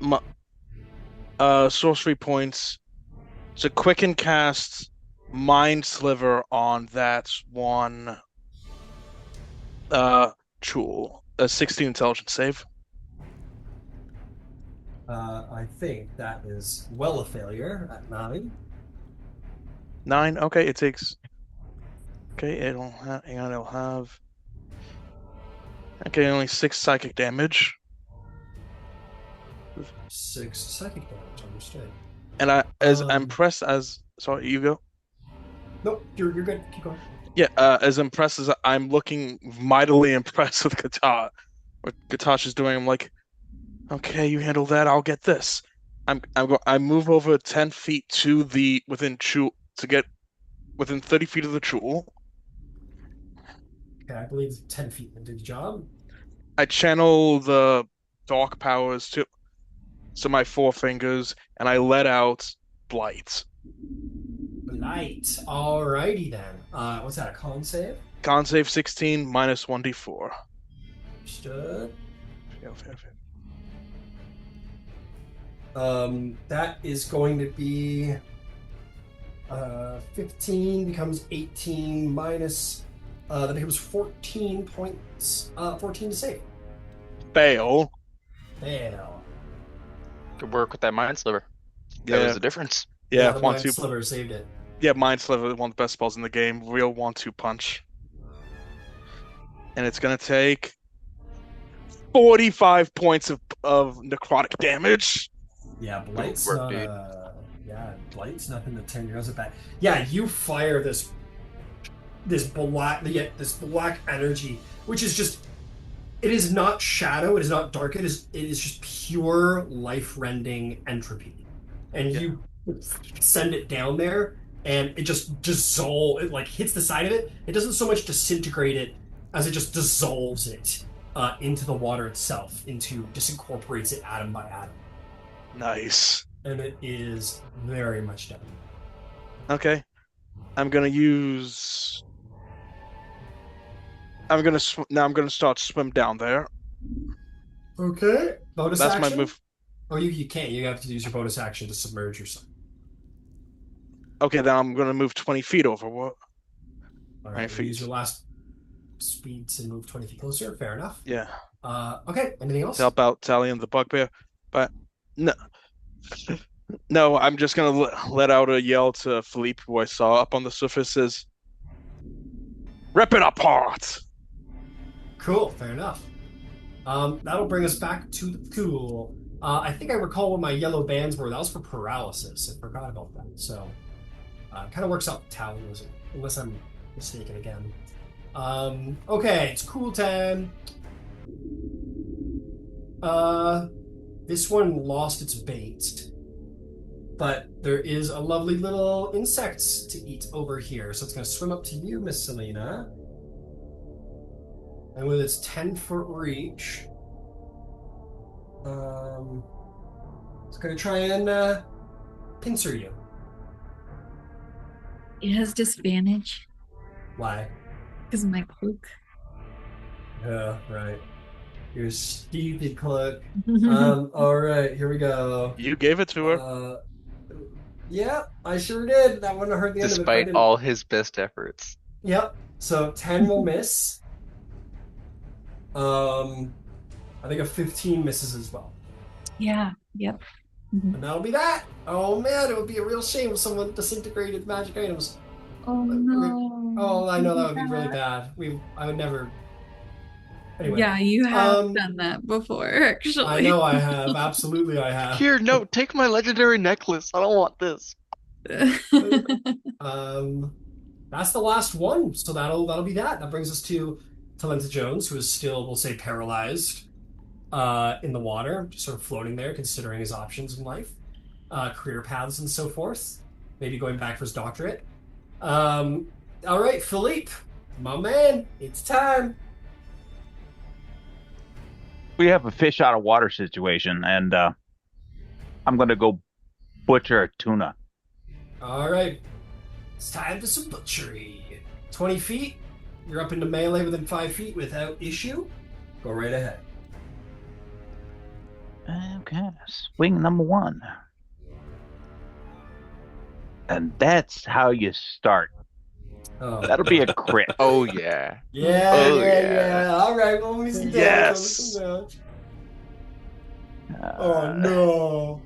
my sorcery points to quicken cast Mind Sliver on that one Chul. A 16 intelligence save. I think that is well a failure at 9. 9. Okay, it takes. Okay, it'll have. Hang on, it'll have. Okay, only 6 psychic damage. 6 psychic damage, understood. And I'm pressed as. Sorry, you go. Nope, you're good. Keep going. Yeah, as impressed as I'm looking mightily impressed with Qatar. What Katash is doing, I'm like, okay, you handle that, I'll get this. I move over 10 feet to the within Chul to get within 30 feet of the Chul. Okay, I believe 10 feet will do the job. I channel the dark powers to my 4 fingers, and I let out Blight. Blight. Alrighty then. What's that, a con save? Con save 16 minus 1d4. Understood. Fail. That is going to be 15 becomes 18 minus then it was 14 points 14 to save. Fail. Fail. Good work with that mind sliver. That was the difference. Yeah, the 1-2 sliver saved it. Yeah, Mind Sliver, one of the best spells in the game. Real 1-2 punch. And it's going to take 45 points of necrotic damage. Yeah, Blight's Work, not dude. Blight's nothing to turn your nose at that. Yeah, you fire this black energy, which is just, it is not shadow, it is not dark, it is just pure life-rending entropy. And you send it down there, and it just dissolves, it like hits the side of it. It doesn't so much disintegrate it as it just dissolves it into the water itself, disincorporates it atom by atom. Nice. And it is very much done. Okay. I'm gonna start swim down there. Okay. Bonus That's action. my move. Oh, you can't. You have to use your bonus action to submerge yourself. Okay, then I'm gonna move 20 feet over. What? All 20 right, you use feet. your last speed to move 20 feet closer. Fair enough. Yeah. Okay. Anything To else? help out Tally and the bugbear. But no, no, I'm just gonna let out a yell to Philippe, who I saw up on the surface. Says, "Rip it apart!" Cool. Fair enough. That'll bring us back to the pool. I think I recall what my yellow bands were. That was for paralysis. I forgot about that. So, kind of works out with Talon, unless I'm mistaken again. Okay, it's cool time. This one lost its bait, but there is a lovely little insect to eat over here. So it's going to swim up to you, Miss Selena. And with its 10-foot reach, it's going to try and pincer you. It has disadvantage Why? because of my cloak. Yeah, right. Your stupid cloak. All right, here we go. You gave it to her. Yeah, I sure did. That wouldn't have hurt the end of it. If I Despite didn't. all his best efforts. Yep. So 10 will miss. I think a 15 misses as well. Yeah. Yep. Mhm. And that'll be that. Oh man, it would be a real shame if someone disintegrated magic items. Oh no. Oh, I know that would be really bad. I would never. Anyway. Yeah, you have done that before, actually. I know I have. Absolutely, I have. Here, no, take my legendary necklace. I don't want this. That's the last one. So that'll be that. That brings us to Talenta Jones, who is still, we'll say, paralyzed in the water, just sort of floating there, considering his options in life, career paths and so forth. Maybe going back for his doctorate. All right, Philippe, my man, it's time. We have a fish out of water situation, and I'm going to go butcher a tuna. All right, it's time for some butchery. 20 feet. You're up into melee within 5 feet without issue. Go right ahead. Okay, swing number 1. And that's how you start. Oh. That'll be a crit. Oh, yeah. Yeah, Oh, yeah, yeah. yeah. All right, well, let me see damage. Yes. Let me see damage. Oh, no.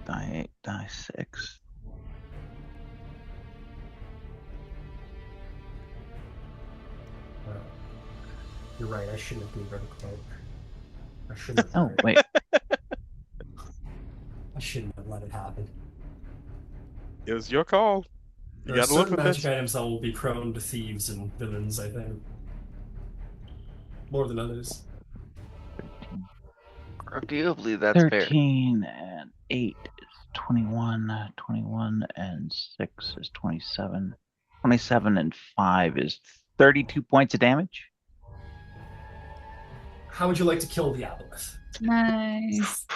Die 8, die 6. You're right, I shouldn't have moved the cloak. I shouldn't have. Oh, wait. I shouldn't have let it happen. It was your call. You There are gotta live certain with magic this. items that will be prone to thieves and villains, I think. More than others. Arguably, that's fair. 13 and 8 is 21. 21 and 6 is 27. 27 and 5 is 32 points of damage. How would you like to kill the Aboleth? Nice.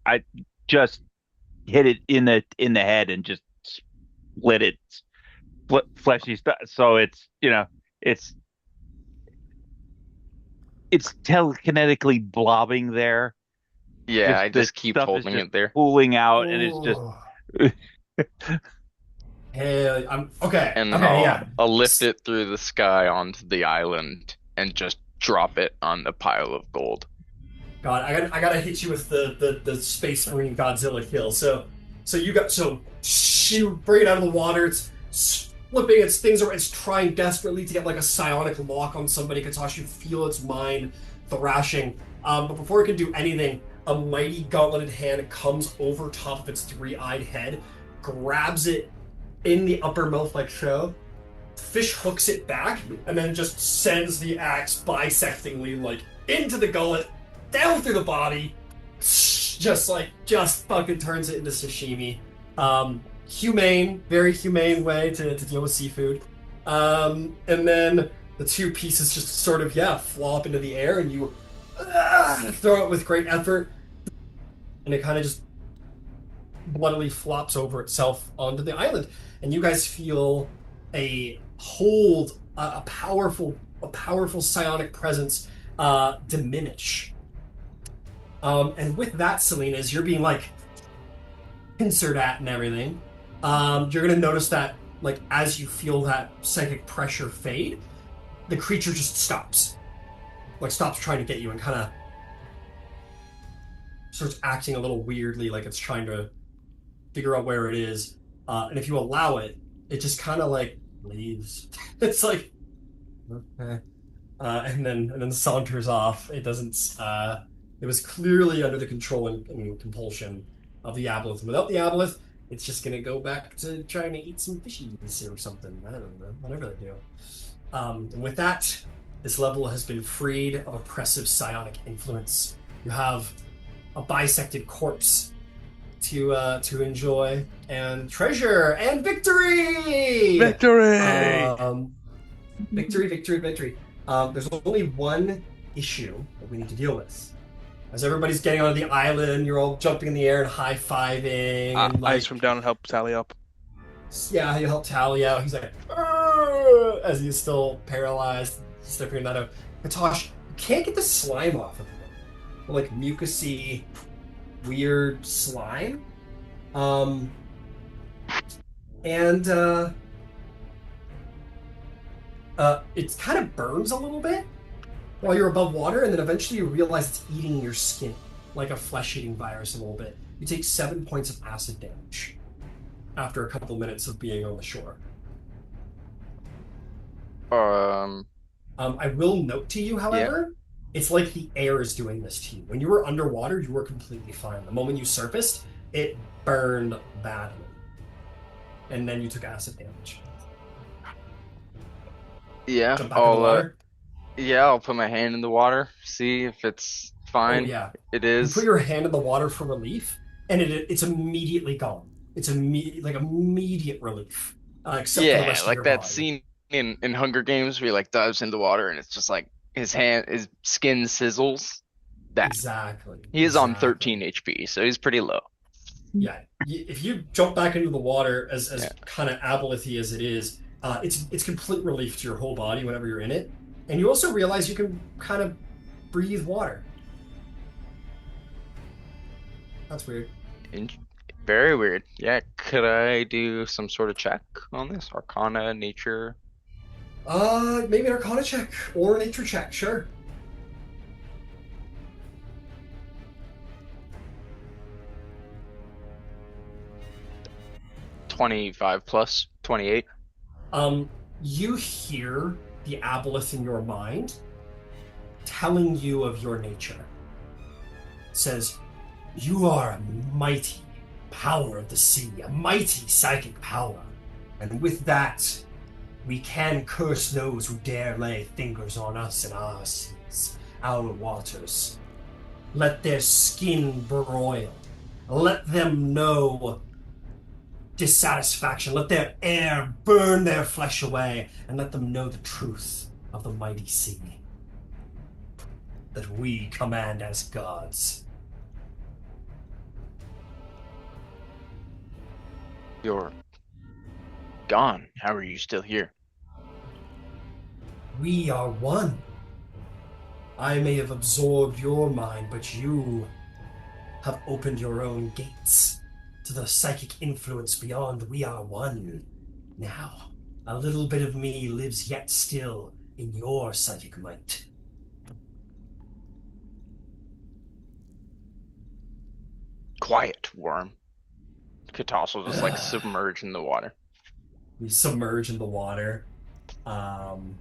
I just hit it in the head and just split it, fleshy stuff. So it's it's telekinetically blobbing there. Yeah, I the just keep stuff is holding just it there. pooling out, and it's just Hey, I'm okay. And Okay, yeah. I'll lift it through the sky onto the island and just drop it on the pile of gold. God, I gotta hit you with the Space Marine Godzilla kill. So you bring it out of the water. It's flipping its things around. It's trying desperately to get like a psionic lock on somebody. Katash, you feel its mind thrashing. But before it can do anything, a mighty gauntleted hand comes over top of its three-eyed head, grabs it in the upper mouth like so. Fish hooks it back and then just sends the axe bisectingly like into the gullet, down through the body, just fucking turns it into sashimi. Humane, very humane way to deal with seafood. And then the two pieces just sort of flop into the air, and you throw it with great effort, and it kind of just bloodily flops over itself onto the island, and you guys feel a hold, a powerful psionic presence diminish. And with that, Selena, as you're being like pincered at and everything, you're gonna notice that like as you feel that psychic pressure fade, the creature just stops, like stops trying to get you and kind of starts acting a little weirdly, like it's trying to figure out where it is. And if you allow it, it just kind of like leaves. It's like okay. And then saunters off. It doesn't. It was clearly under the control and compulsion of the Aboleth. And without the Aboleth, it's just gonna go back to trying to eat some fishies or something. I don't know, whatever they do. And with that, this level has been freed of oppressive psionic influence. You have a bisected corpse to enjoy, and treasure and victory. Victory! Victory, victory, victory. There's only one issue that we need to deal with. As everybody's getting onto the island, you're all jumping in the air and high-fiving. And I like, swim down and help Tally up. yeah, you help Tally out. He's like, "Arr!" As he's still paralyzed, still figuring that out. Katosh, you can't get the slime off of him. Like mucusy, weird slime. And it kind of burns a little bit while you're above water, and then eventually you realize it's eating your skin like a flesh-eating virus a little bit. You take 7 points of acid damage after a couple minutes of being on the shore. I will note to you, however, it's like the air is doing this to you. When you were underwater, you were completely fine. The moment you surfaced, it burned badly. And then you took acid damage. Yeah, Jump back in the water. I'll put my hand in the water, see if it's fine. Oh, yeah. It You is. put your hand in the water for relief, and it's immediately gone. It's immediate relief. Except for the Yeah, rest of like your that body. scene in Hunger Games where he like dives into water and it's just like his skin sizzles. That Exactly. he is on Exactly. 13 HP, so he's pretty low. Yeah. If you jump back into the water, as Yeah. kind of aboleth-y as it is, it's complete relief to your whole body whenever you're in it. And you also realize you can kind of breathe water. That's weird. Very weird. Yeah, could I do some sort of check on this? Arcana, nature? Maybe an Arcana check or a nature check, sure. 25 plus 28. You hear the Aboleth in your mind telling you of your nature. It says, you are a mighty power of the sea, a mighty psychic power. And with that, we can curse those who dare lay fingers on us and our seas, our waters. Let their skin broil. Let them know dissatisfaction. Let their air burn their flesh away, and let them know the truth of the mighty sea. That we command as gods. You're gone. How are you still here? We are one. I may have absorbed your mind, but you have opened your own gates to the psychic influence beyond. We are one. Now, a little bit of me lives yet still in your psychic might. Quiet, worm. Katas will just like submerge in the water. You submerge in the water. And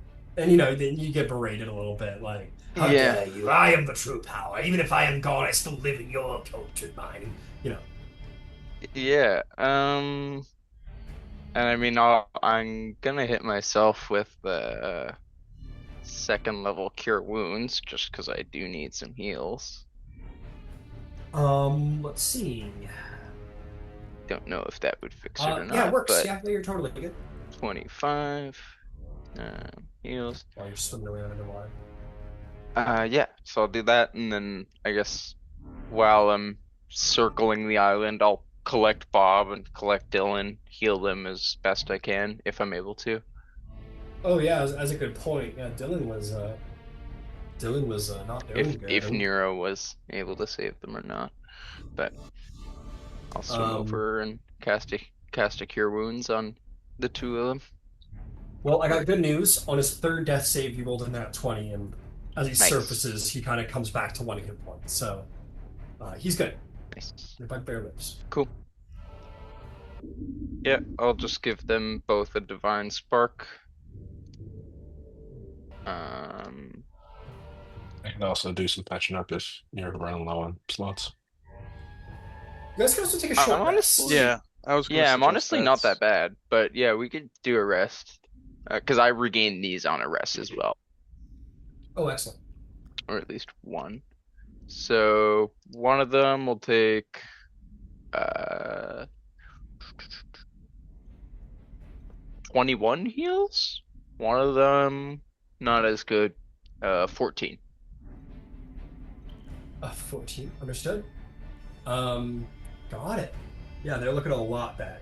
you know, then you get berated a little bit, like, how dare you? I am the true power. Even if I am gone, I still live in your cultured mind. You know. Yeah, and I mean, I'm gonna hit myself with the second level cure wounds, just because I do need some heals. Let's see. Don't know if that would fix it or not. Yeah, it works. But Yeah, you're totally good. 25 heals. While you're swimming around underwater. Yeah, so I'll do that, and then I guess while I'm circling the island, I'll collect Bob and collect Dylan, heal them as best I can if I'm able to. Oh yeah, as a good point. Yeah, Dylan was not doing if good. Nero was able to save them or not. But I'll swim over and cast a cure wounds on the two of them. Well, I got good news. On his third death save, he rolled a nat 20, and as he Nice. surfaces, he kind of comes back to 1 hit point. So he's good. Nice. The bugbear lives. Cool. Yeah, I'll just give them both a divine spark. I can also do some patching up if you're running low on slots. You guys can also take a short I'm rest. honestly- Yeah, I was. Gonna Yeah, I'm suggest honestly not that bad, but yeah, we could do a rest. Because I regained these on a rest as well, Oh, excellent. or at least one. So one of them will take 21 heals. One of them not as good. 14. 14. Understood. Got it. Yeah, they're looking a lot better.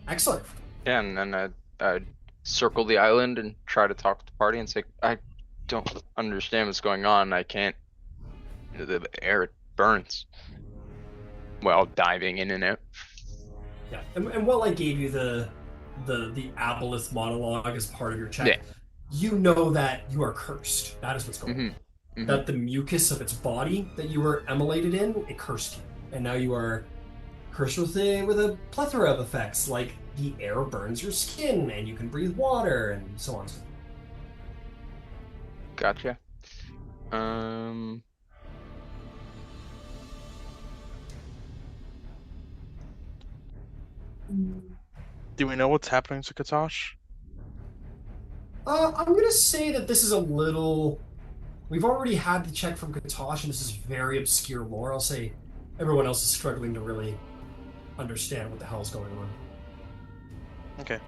Excellent. Yeah, and then I'd circle the island and try to talk to the party and say, I don't understand what's going on. I can't. The air burns while diving in and out. Yeah, and while I gave you the Aboleth monologue as part of your check, Yeah. you know that you are cursed. That is what's going on. Mhm. That the mucus of its body that you were immolated in, it cursed you, and now you are cursed with a plethora of effects, like the air burns your skin, and you can breathe water, and so on. Gotcha. Do we know what's happening to Katosh? I'm gonna say that this is a little. We've already had the check from Katosh, and this is very obscure lore. I'll say everyone else is struggling to really understand what the hell is going on. Okay.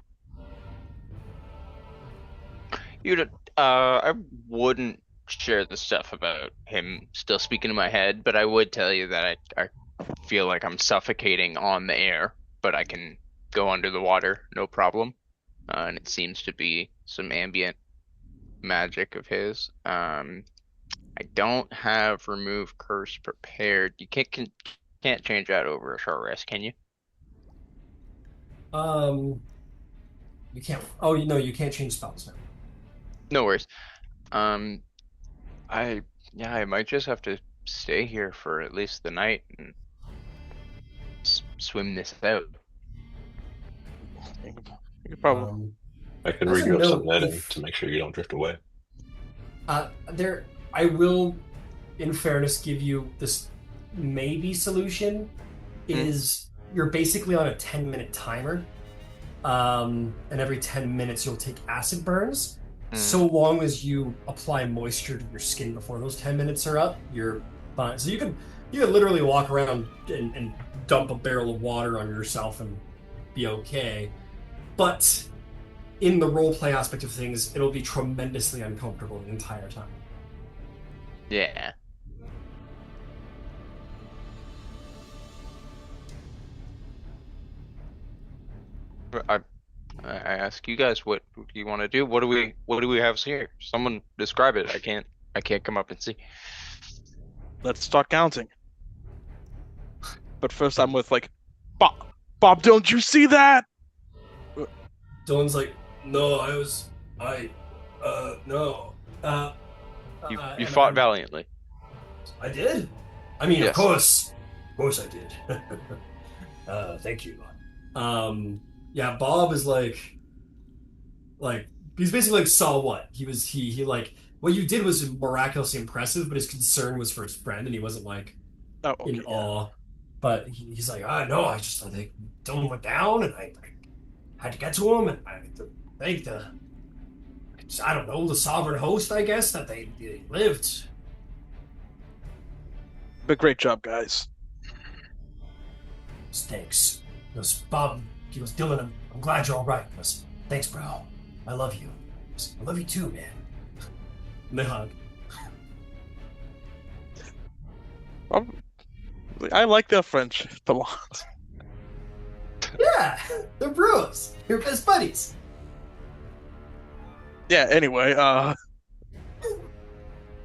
I wouldn't share the stuff about him still speaking in my head, but I would tell you that I feel like I'm suffocating on the air, but I can go under the water, no problem. And it seems to be some ambient magic of his. I don't have remove curse prepared. You can't change that over a short rest, can you? You can't. Oh, no, you can't change spells now. No worries. I might just have to stay here for at least the night and swim this out. You could probably. I can As read a you up some note, netting if- to make sure you don't drift away. I will, in fairness, give you this maybe solution. Is you're basically on a 10-minute timer, and every 10 minutes you'll take acid burns. So long as you apply moisture to your skin before those 10 minutes are up, you're fine. So you can literally walk around and dump a barrel of water on yourself and be okay. But in the roleplay aspect of things, it'll be tremendously uncomfortable the entire time. Yeah. I ask you guys what you want to do. What do we have here? Someone describe it. I can't come up and see. Let's start counting. But first, I'm with like, Bob, don't you see that? Dylan's like, no, no. You And fought I'm- valiantly. I did? I mean, Yes. Of course I did. Thank you. Yeah, Bob is like, he's basically like, saw what? He like, what you did was miraculously impressive, but his concern was for his friend, and he wasn't like Oh, okay. in awe. But he's like, no, I think Dylan went down, and I had to get to him, and I thank I don't know, the sovereign host, I guess, that they lived. But great job, guys. Thanks. He goes, Bob, he goes, Dylan, I'm glad you're all right. He goes, thanks, bro. I love you. He goes, I love you too, man. And they hug. I like their friendship a lot. Yeah, they're bros. They're best buddies. Yeah. Anyway.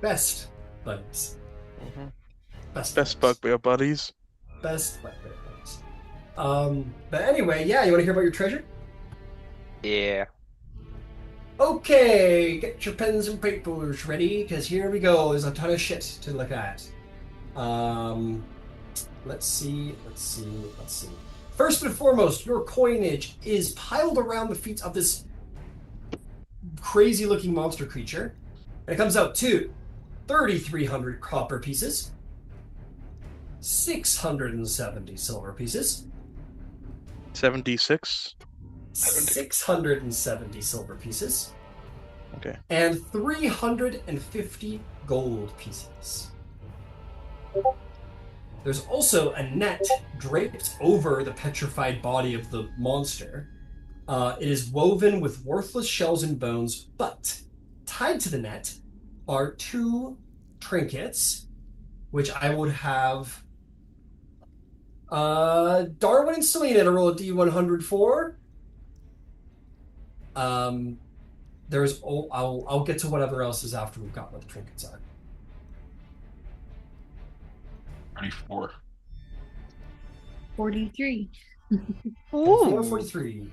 Best buddies. Mhm. Best Best buddies. bugbear buddies. Best bugbear buddies. But anyway, yeah, you want to hear about your treasure? Yeah. Okay, get your pens and papers ready, because here we go. There's a ton of shit to look at. Let's see. First and foremost, your coinage is piled around the feet of this crazy-looking monster creature. And it comes out to 3,300 copper pieces, 670 silver pieces, 76. 670 silver pieces, Okay. and 350 gold pieces. There's also a net draped over the petrified body of the monster. It is woven with worthless shells and bones, but tied to the net are 2 trinkets, which I would have Darwin and Selena to roll a D100 for. There's I'll get to whatever else is after we've got what the trinkets are. 24. 43. 43.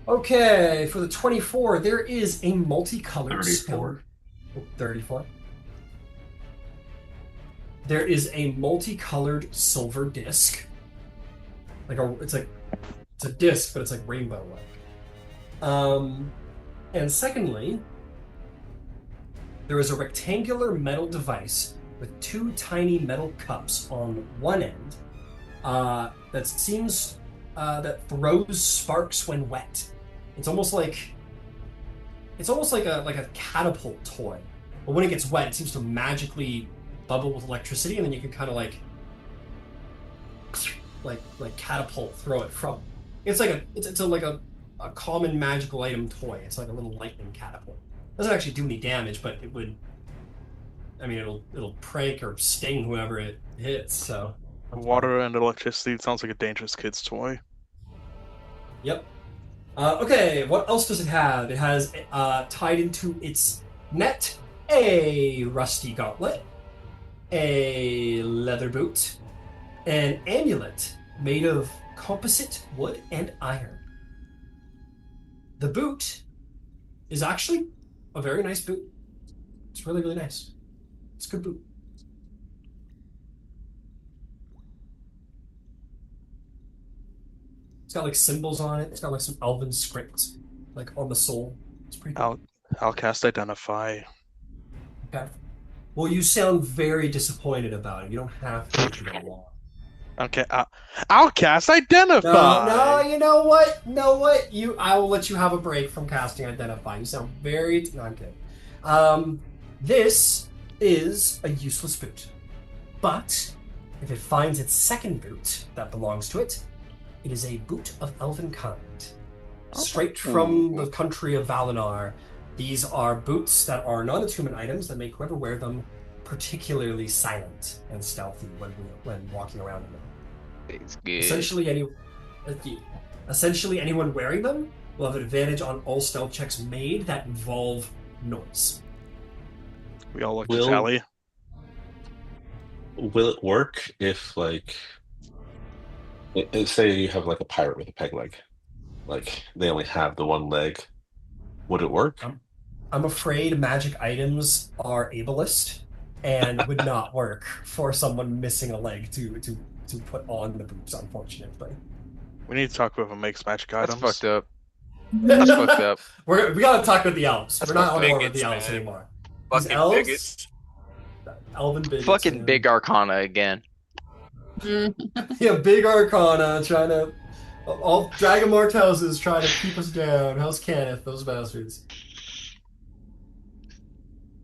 Okay, for the 24, there is a multicolored 34. 34. There is a multicolored silver disc. It's a disc, but it's like rainbow-like. And secondly, there is a rectangular metal device with 2 tiny metal cups on one end that seems that throws sparks when wet. It's almost like a catapult toy, but when it gets wet, it seems to magically bubble with electricity, and then you can kind of like catapult throw it from. It's like a common magical item toy. It's like a little lightning catapult. It doesn't actually do any damage, but it would. I mean, it'll prank or sting whoever it hits. So Water and electricity. It sounds like a dangerous kid's toy. Yep. Okay, what else does it have? It has tied into its net a rusty gauntlet, a leather boot, an amulet made of composite wood and iron. The boot is actually a very nice boot. It's really, really nice. It's a good boot. It's got like symbols on it. It's got like some elven script like on the sole. It's pretty cool. I'll cast Identify. Okay. Well, you sound very disappointed about it. You don't have to make it along. Okay, I'll cast Identify. No, you know what? I will let you have a break from casting Identify. You sound very... No, I'm kidding. This is a useless boot. But if it finds its second boot that belongs to it, it is a boot of elven kind. Straight from the country of Valinor. These are boots that are non-attunement items that make whoever wear them particularly silent and stealthy when walking around in them. It's good. Essentially, anyone wearing them will have an advantage on all stealth checks made that involve noise. We all look to tally. Will it work if, like, say you have like a pirate with a peg leg, like they only have the one leg? Would it work? I'm afraid magic items are ableist and would not work for someone missing a leg to put on the boots, unfortunately. We need to talk about who makes magic items. That's fucked up. That's fucked up. We gotta talk with the elves. That's We're not on board with bigots, the elves man. anymore. Fucking These elves, bigots. elven bigots. Fucking man. big arcana again. Yeah, big arcana trying to... All Dragon Martels is trying to keep us down. How's Kenneth? Those bastards.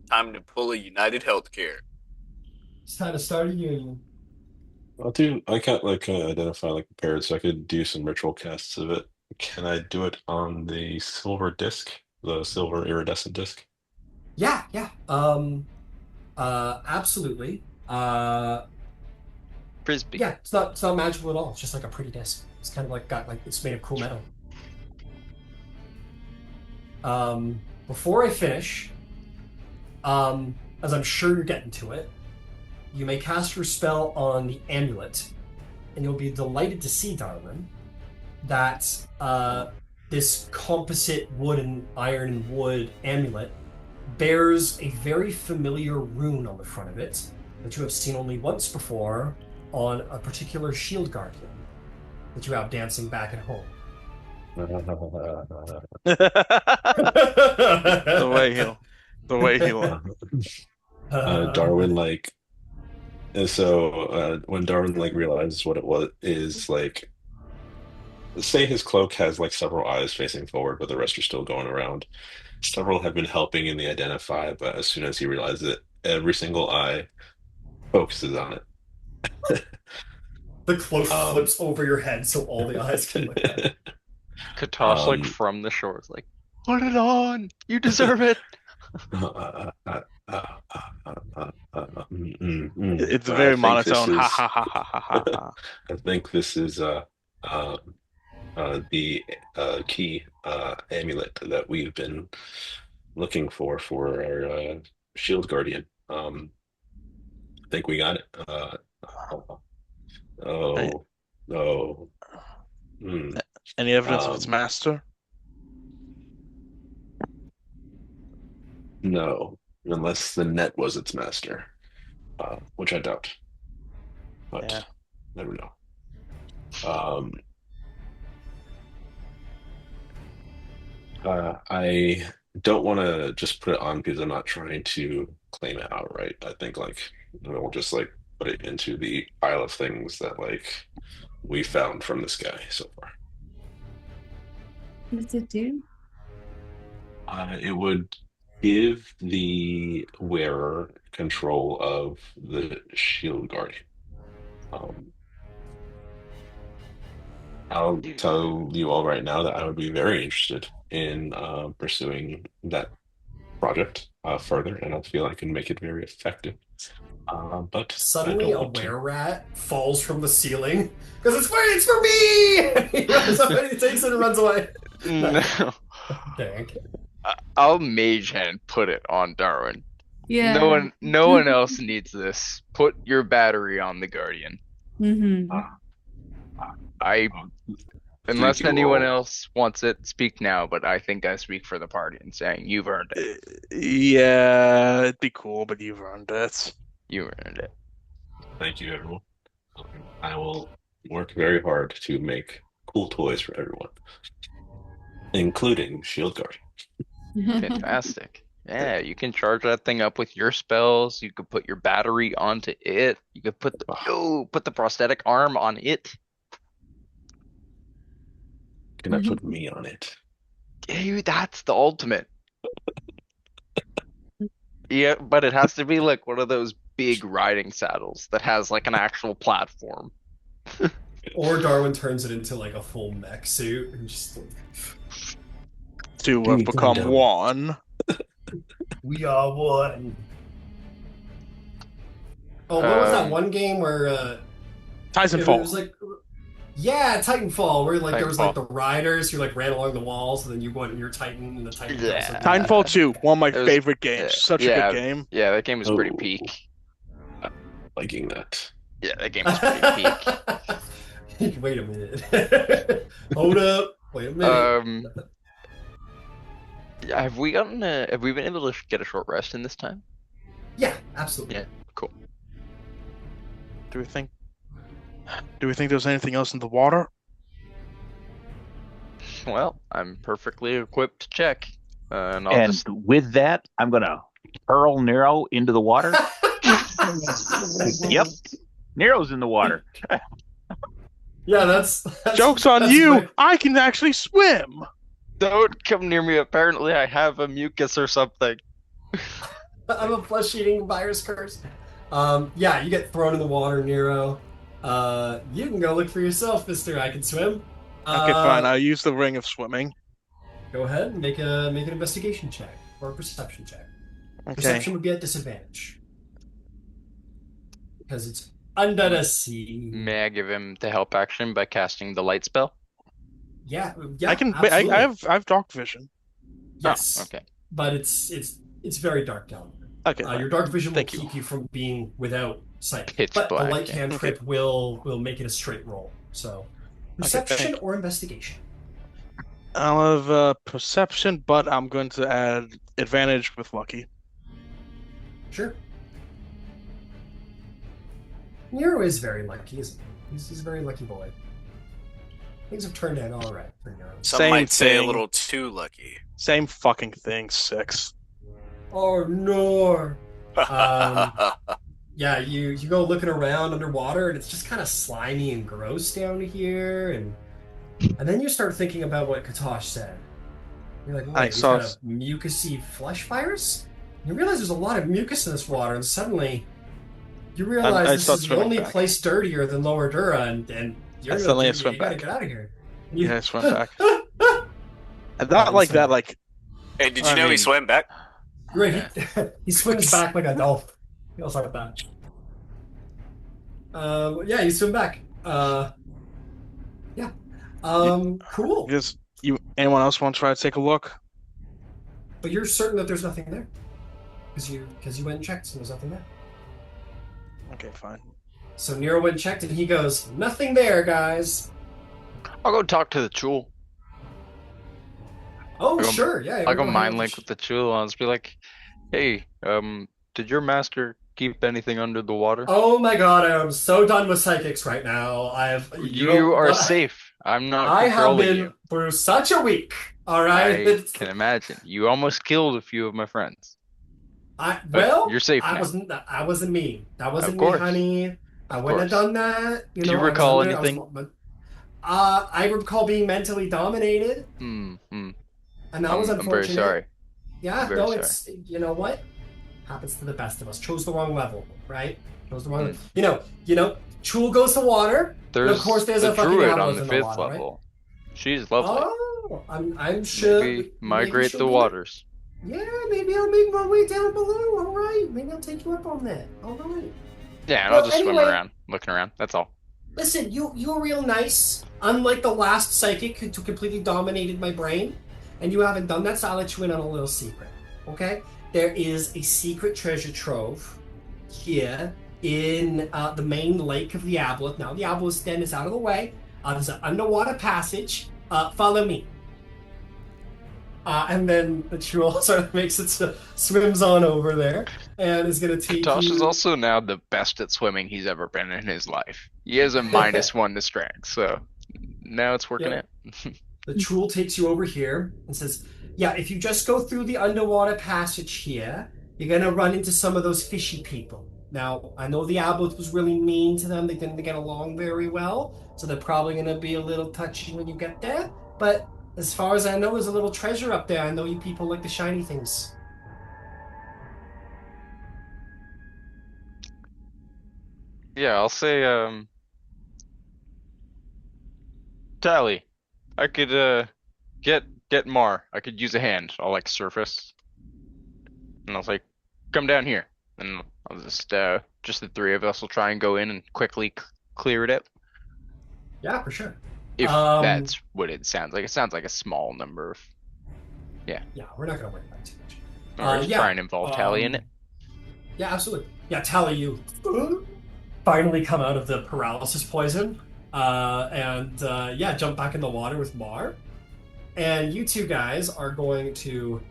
Time to pull a United Healthcare. It's time to start a union. I can't like identify like prepared, so I could do some ritual casts of it. Can I do it on the silver disc, the silver iridescent disc? Yeah. Absolutely. Frisbee. Yeah, it's not magical at all. It's just like a pretty disc. It's kind of like it's made of cool metal. Before I finish, as I'm sure you're getting to it, you may cast your spell on the amulet, and you'll be delighted to see, Darwin, that this composite wood and iron and wood amulet bears a very familiar rune on the front of it that you have seen only once before on a particular shield guardian that you have dancing back at home. The way he'll. Darwin and so when Darwin realizes what it was is say his cloak has several eyes facing forward, but the rest are still going around. Several have been helping in the identify, but as soon as he realizes it, every single eye focuses on it. The cloak flips over your head so all the eyes can look at it. Katosh, from the shore, is like, put it on! You deserve it! It's very monotone. Ha ha ha ha ha ha. I think this is the key amulet that we've been looking for our shield guardian. I think we got it. No. Any evidence of its master? No, unless the net was its master, which I doubt. But Yeah. never know. I don't want to just put it on because I'm not trying to claim it outright. I think we'll just put it into the pile of things that we found from this guy so far. What does it do? It would give the wearer control of the shield guardian. I'll tell you all right now that I would be very interested in pursuing that project further, and I feel I can make it very effective. But Suddenly, I a don't want to. were-rat falls from the ceiling because it's for me. He runs up and he takes it and runs away. No. Dang. I'll mage hand put it on Darwin. Yeah. No one else needs this. Put your battery on the Guardian. Mm-hmm. Unless you anyone all. else wants it, speak now, but I think I speak for the party in saying you've earned it. Yeah, it'd be cool, but you've earned it. You earned it. Thank you, everyone. I will work very hard to make cool toys for everyone, including Shield Guardian. Fantastic. Yeah, you can charge that thing up with your spells. You could put your battery onto it. You could put the prosthetic arm on it. Can I put me on it? Yeah, that's the ultimate. Yeah, but it has to be one of those big riding saddles that has an actual platform. Or Darwin turns it into a full mech suit and just To Give me become Darwin. one. we are one. Oh, what was that one game where it Titanfall. was yeah, Titanfall, where there was Titanfall. the riders who ran along the walls, and then you went in your Titan, and the Titan. Yeah. Titanfall 2, one of my It was- favorite games. Such a yeah. good game. Yeah, that game was pretty Oh. peak. Liking that. Yeah, that game was pretty peak. Wait a minute. Hold up. Wait a minute. Have we been able to get a short rest in this time? Yeah, absolutely. Yeah. Cool. Do we think there's anything else in the water? Well, I'm perfectly equipped to check. And I'll And just with that, I'm gonna hurl Nero into the water. Yep, Nero's in the water. Yeah, that's Joke's on that's you! my- I can actually swim! don't come near me. Apparently, I have a mucus or something. I'm a flesh-eating virus curse. Yeah, you get thrown in the water, Nero. You can go look for yourself, Mister. I can swim. Okay, fine. I'll use the ring of swimming. Go ahead and make an investigation check or a perception check. Okay. Perception would be at disadvantage because it's under the sea. May I give him the help action by casting the light spell? Yeah, I can. absolutely. I have dark vision. Yes, okay. but it's very dark down there. Okay, Your dark vision will Thank you. keep you from being without sight, Pitch but the black, light yeah. cantrip will make it a straight roll. So, perception thank or investigation. I'll have perception, but I'm going to add advantage with lucky. Sure. Nero is very lucky, isn't he? He's a very lucky boy. Things have turned out all right for Nero. Some Same might say a thing. little too lucky. Same fucking thing. 6. Oh no! Yeah, you go looking around underwater, and it's just kind of slimy and gross down here, and then you start thinking about what Katosh said. You're like, I wait, he's saw- got a mucusy flesh virus? You realize there's a lot of mucus in this water, and suddenly you realize I this start is the swimming only back. place dirtier than Lower Dura, and you're suddenly I you swim gotta back. get out of here. Yeah, I swim back. And not like that, like Hey, did you I know he mean- swam back? Right, he swims back like a dolphin. He also like that. Yeah, you swim back. Yeah. Cool. just anyone else want to try to take a look? But you're certain that there's nothing there, because you went and checked, and there's nothing there. Okay, fine. So Nero went and checked, and he goes, "Nothing there, guys." I'll go talk to the Chul. Oh, I'll go- sure, yeah. I'll go hang mind out link with the Chul and I'll just be like, hey, did your master keep anything under the water? Oh my god, I'm so done with psychics right now. You are safe. I'm not I have controlling been you. through such a week. All right. I can imagine. You almost killed a few of my friends. Well, you're safe I now. wasn't me. That wasn't Of me, course. honey. I wouldn't have course. done that. Do you I was recall under- I was- anything? I recall being mentally dominated, and that was I'm unfortunate. very sorry. Yeah, I'm very no, it's you know what happens to the best of us. Chose the wrong level, right? Chose the wrong. You know. Chul goes to water. There's of course, there's a a fucking druid Aboleth on the in 5th water, right? level. She's lovely. Oh, I'm sure. Maybe migrate she'll the be- waters. Yeah, maybe I'll make my way down below. All right, maybe I'll take you up on that. All right. Yeah, and Well, I'll just swim anyway. around, looking around. That's all. Listen, you're real nice. Unlike the last psychic who completely dominated my brain, and you haven't done that, so I'll let you in on a little secret. Okay? There is a secret treasure trove here in the main lake of the Aboleth. Now the Aboleth den is out of the way. There's an underwater passage. Follow me. And then the Chul sort of makes it swims on over there and is going to take Tosh you. is also now the best at swimming he's ever been in his life. He has a -1 to strength, so now it's working Yeah. out. The Chul takes you over here and says, yeah, if you just go through the underwater passage here, you're going to run into some of those fishy people. Now, I know the Aboleth was really mean to them. They didn't get along very well, so they're probably going to be a little touchy when you get there. But as far as I know, there's a little treasure up there. I know you people like the shiny things. Yeah, I'll say, Tally, I could, get Mar. I could use a hand. I'll, like, surface. And I was like, come down here. And I'll just the three of us will try and go in and quickly clear it out. Yeah, for sure. If that's what it sounds like. It sounds like a small number of... Yeah, we're not going to worry about it too much. Or just yeah, try and involve Tally in it. Yeah, absolutely. Yeah, Tally, you finally come out of the paralysis poison, and jump back in the water with Mar. And you two guys are going to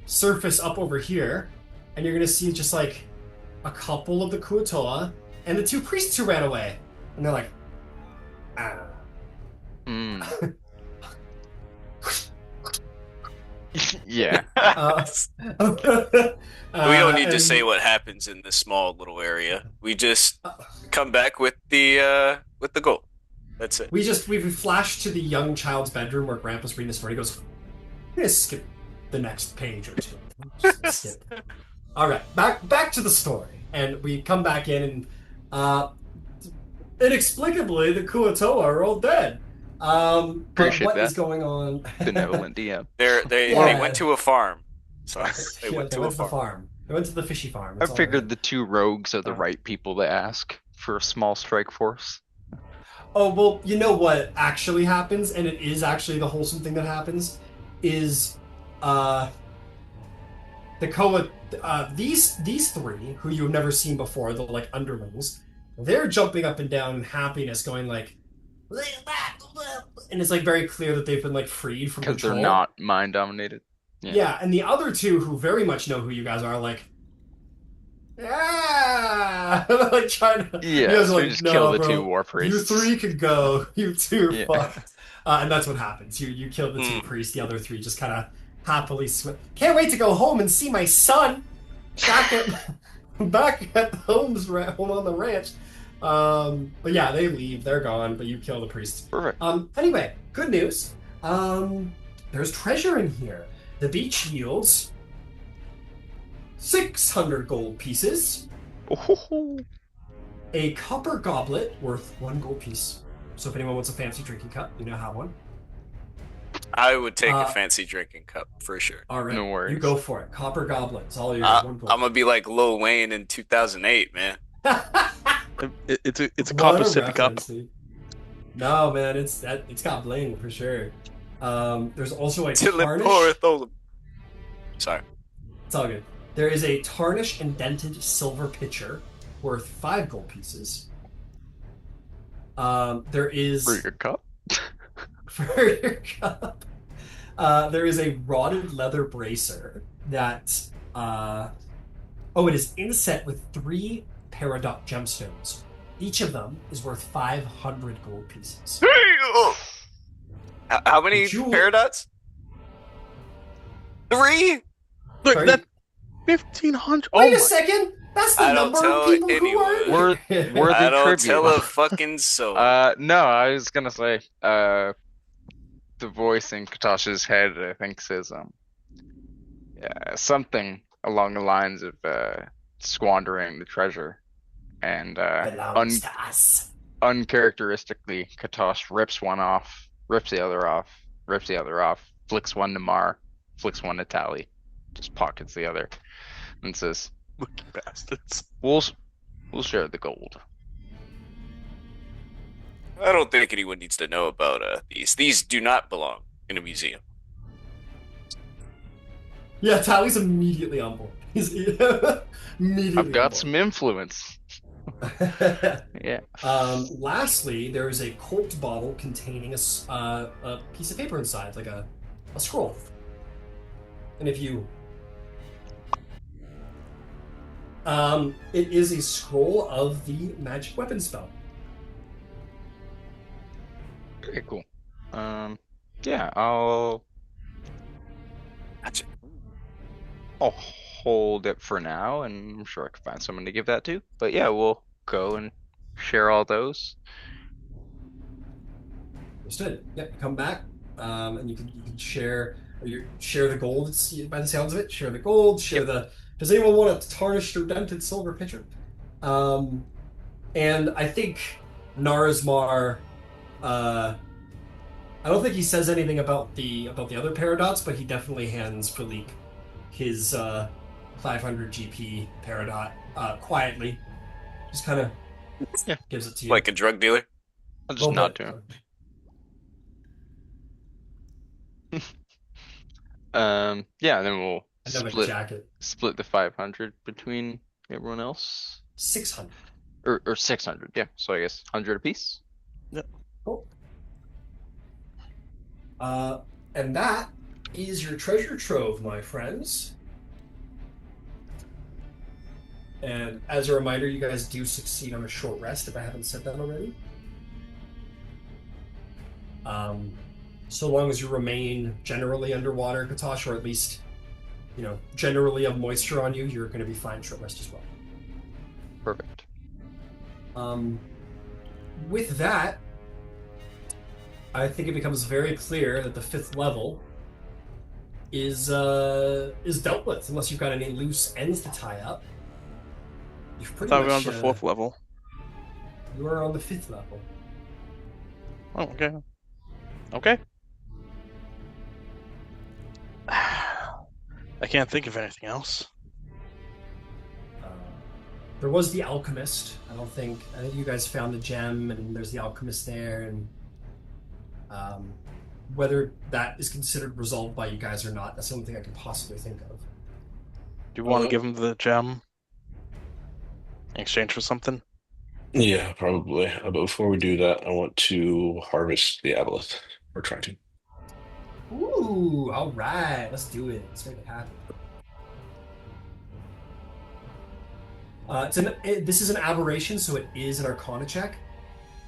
surface up over here, and you're going to see just like a couple of the Kuatoa and the two priests who ran away. And they're like, ah. Yeah. We don't need to and- say what happens in this small little area. We just come back with the goal. That's it. We flash to the young child's bedroom where Grandpa's reading a story. He goes, I'm gonna skip the next page or two. Just skip. All right, back to the story, and we come back in, and inexplicably the Kuatoa are all dead. But Appreciate what that. is going on? Benevolent DM. They Yeah. went to a farm. So they Yeah, went they to a went to the farm. farm. They went to the fishy farm. I It's all figured right. the two rogues are the right people to ask for a small strike force. Oh, well, you know what actually happens, and it is actually the wholesome thing that happens, is uh, these three who you have never seen before, the like underlings, they're jumping up and down in happiness, going like, and it's like very clear that they've been like freed from Because they're control. not mind dominated. Yeah, and the other two who very much know who you guys are, like, ah, like trying to. You Yeah, guys so are we like, just no, kill the bro, two war you priests. three could go. You two are Yeah. fucked. And that's what happens. You kill the two priests. The other three just kind of happily swim. Can't wait to go home and see my son back at home on the ranch. But yeah, they leave. They're gone. But you kill the priests. Perfect. Anyway, good news. There's treasure in here. The beach yields 600 gold pieces. Oh, A copper goblet worth 1 gold piece. So if anyone wants a fancy drinking cup, you now have one. I would take a fancy drinking cup for sure. All right, no worries. you go for it. Copper goblet. It's all yours. I'm gonna be like Lil Wayne in 2008, man. It's a What copper a sippy cup. reference, dude. No, man, it's got bling for sure. There's also a Till it tarnish. poureth over. Sorry. It's all good. There is a tarnished indented silver pitcher worth 5 gold pieces. There is for your cup? for your cup. There is a rotted leather bracer that it is inset with 3 peridot gemstones. Each of them is worth 500 gold pieces. How many Jewel- paradots? 3? Look, Sorry? that 1,500. Wait Oh a my! second! That's the I don't number of tell people who are in anyone. here. We're I the don't tribute. tell a fucking soul. No, I was gonna say, the voice in Katash's head, I think, says, something along the lines of, squandering the treasure. And, Belongs to us. uncharacteristically, Katash rips the other off, flicks one to Mar, flicks one to Tally, just pockets the other, and says, Lucky bastards. We'll share the gold. I don't think anyone needs to know about these. These do not belong in a museum. Yeah, Tally's immediately on board. He's immediately I've got on some influence. board. Yeah. Lastly, there is a corked bottle containing a piece of paper inside, like a scroll. And if you... it is a scroll of the magic weapon spell. Okay, cool. Yeah, I'll Gotcha. hold it for now, and I'm sure I can find someone to give that to. But yeah, we'll go and share all those. Understood. Yep, come back, and you can share the gold. By the sounds of it, share the gold. Share the. Does anyone want a tarnished or dented silver pitcher? And I think Narzmar. I don't think he says anything about the other paradots, but he definitely hands Philippe his 500 GP paradot quietly. Just kind of gives it to you. Like a drug dealer? I'll just nod to him. Yeah, then we'll Another jacket. split the 500 between everyone else. 600. Or 600, yeah. So I guess 100 apiece. Cool. And that is your treasure trove, my friends. And as a reminder, you guys do succeed on a short rest, if I haven't said that already. So long as you remain generally underwater, Katash, or at least, generally have moisture on you, you're going to be fine short rest as well. Perfect. With that, I think it becomes very clear that the 5th level is dealt with, unless you've got any loose ends to tie up. You've I pretty thought we were much, on the 4th level. You are on the 5th level. Oh, okay. Okay. I can't think of anything else. There was the alchemist. I think you guys found the gem, and there's the alchemist there, and whether that is considered resolved by you guys or not, that's the only thing I can possibly think of. Do you want to give him the gem in exchange for something? Yeah, probably. But before we do that, I want to harvest the Aboleth. Or try to. Ooh, all right, let's do it. Let's make it happen. This is an aberration, so it is an Arcana check,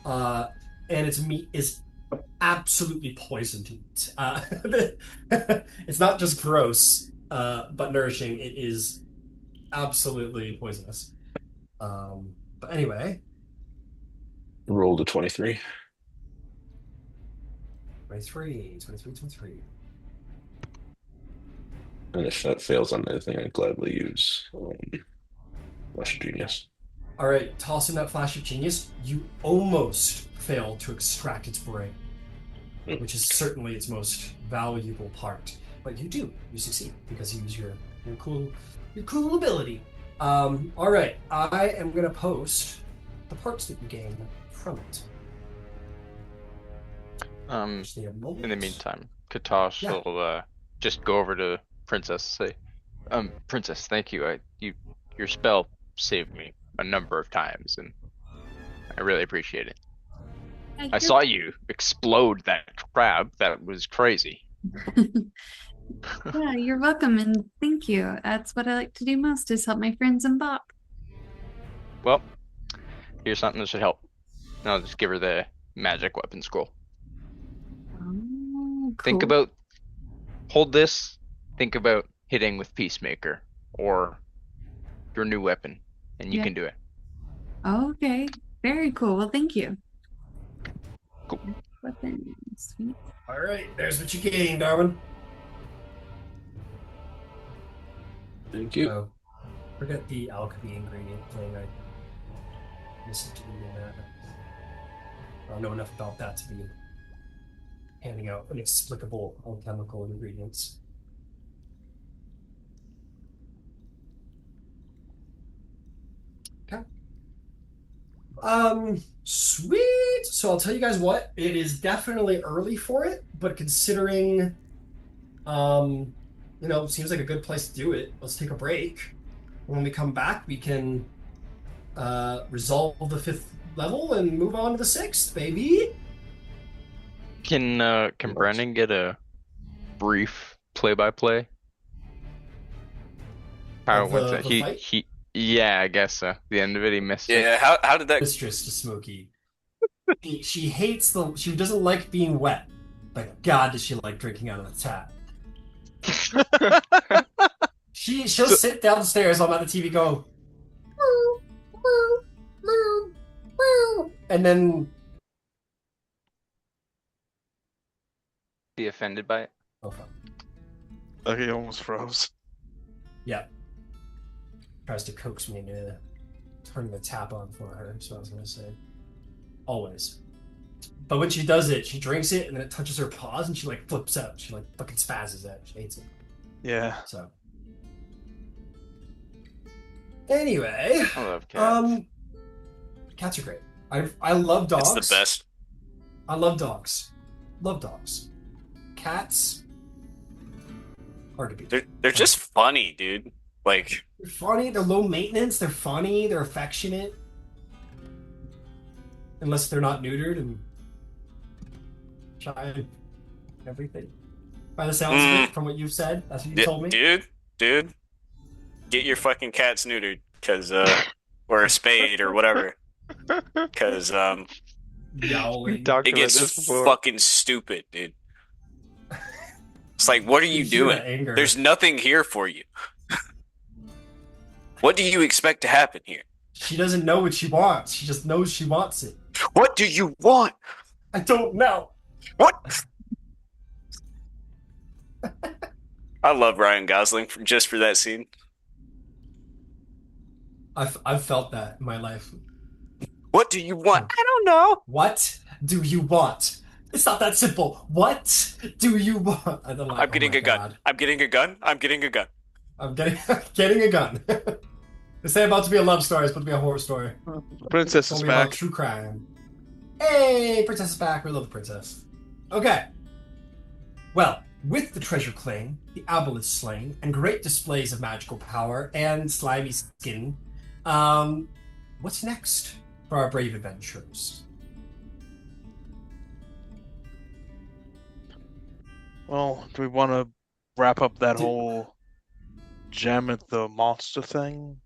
and its meat is absolutely poison to eat. It's not just gross, but nourishing. It is absolutely poisonous. But anyway, Rolled a 23. 23. And if that fails on anything, I'd gladly use Flash of Genius. All right, tossing that flash of genius, you almost failed to extract its brain, which is certainly its most valuable part. But you do, you succeed because you use your cool ability. All right, I am gonna post the parts that you gain from it. Just need a moment. In the meantime, Katosh will just go over to Princess and say, Princess, thank you. Your spell saved me a number of times, and I really appreciate it. I saw you explode that crab. That was crazy. Yeah, you're welcome, and thank you. That's what I like to do most, is help my friends and Bop. Well, here's something that should help. And I'll just give her the magic weapon scroll. Oh, Think cool. about, hold this, think about hitting with Peacemaker or your new weapon, and you can do it. Okay, very cool. Well, thank you. Cool. Weapon, sweet. All right, there's what you gained, Darwin. Thank you. Oh, forget the alchemy ingredient thing. I listened to reading that. I don't know enough about that to be handing out inexplicable alchemical ingredients. Okay. Sweet. So I'll tell you guys what, it is definitely early for it, but considering, seems like a good place to do it. Let's take a break. When we come back, we can resolve the 5th level and move on to the 6th, baby. Can Brennan get a brief play-by-play? How Of what's the it? fight? Yeah, I guess so. The end of it, he missed it. Yeah, how did that? Mistress to Smokey. She hates she doesn't like being wet, but God, does she like drinking out of the tap. She'll sit downstairs. I'm at the TV going, "Moo, moo, moo, moo," and then Be offended by it? oh fuck. Okay, he almost froze. Yeah. Tries to coax me into turning the tap on for her, so I was gonna say. Always. But when she does it, she drinks it and then it touches her paws and she like flips out. She like fucking spazzes out. She hates it. Yeah. So anyway. I love cats. Cats are great. I love dogs. It's the best. I love dogs. Love dogs. Cats, hard to beat. They're just funny, dude. Like, They're funny, they're low maintenance, they're funny, they're affectionate. Unless they're not neutered and shy and everything. By the sounds of it, from what you've said, that's what you told me. dude, get your fucking cats neutered, or a spade or whatever, because Yowling. We talked it about gets this before. fucking stupid, dude. It's like, what are you feel doing? that anger. There's nothing here for you. What do you expect to happen here? She doesn't know what she wants. She just knows she wants it. What do you want? I don't know. What? I love Ryan Gosling just for that scene. I've felt that in my life. What do you want? I don't know. What do you want? It's not that simple. What do you want? I don't like, I'm getting oh my a gun. God. I'm getting a gun. I'm getting a gun. I'm getting a gun. This ain't about to be a love story. It's about to be a horror story. Princess It's is gonna be about back. true crime. Hey, princess is back. We love the princess. Okay. Well, with the treasure claim, the Aboleth slain, and great displays of magical power and slimy skin, what's next for our brave adventurers? Well, do we want to wrap up that Do- whole gem at the monster thing?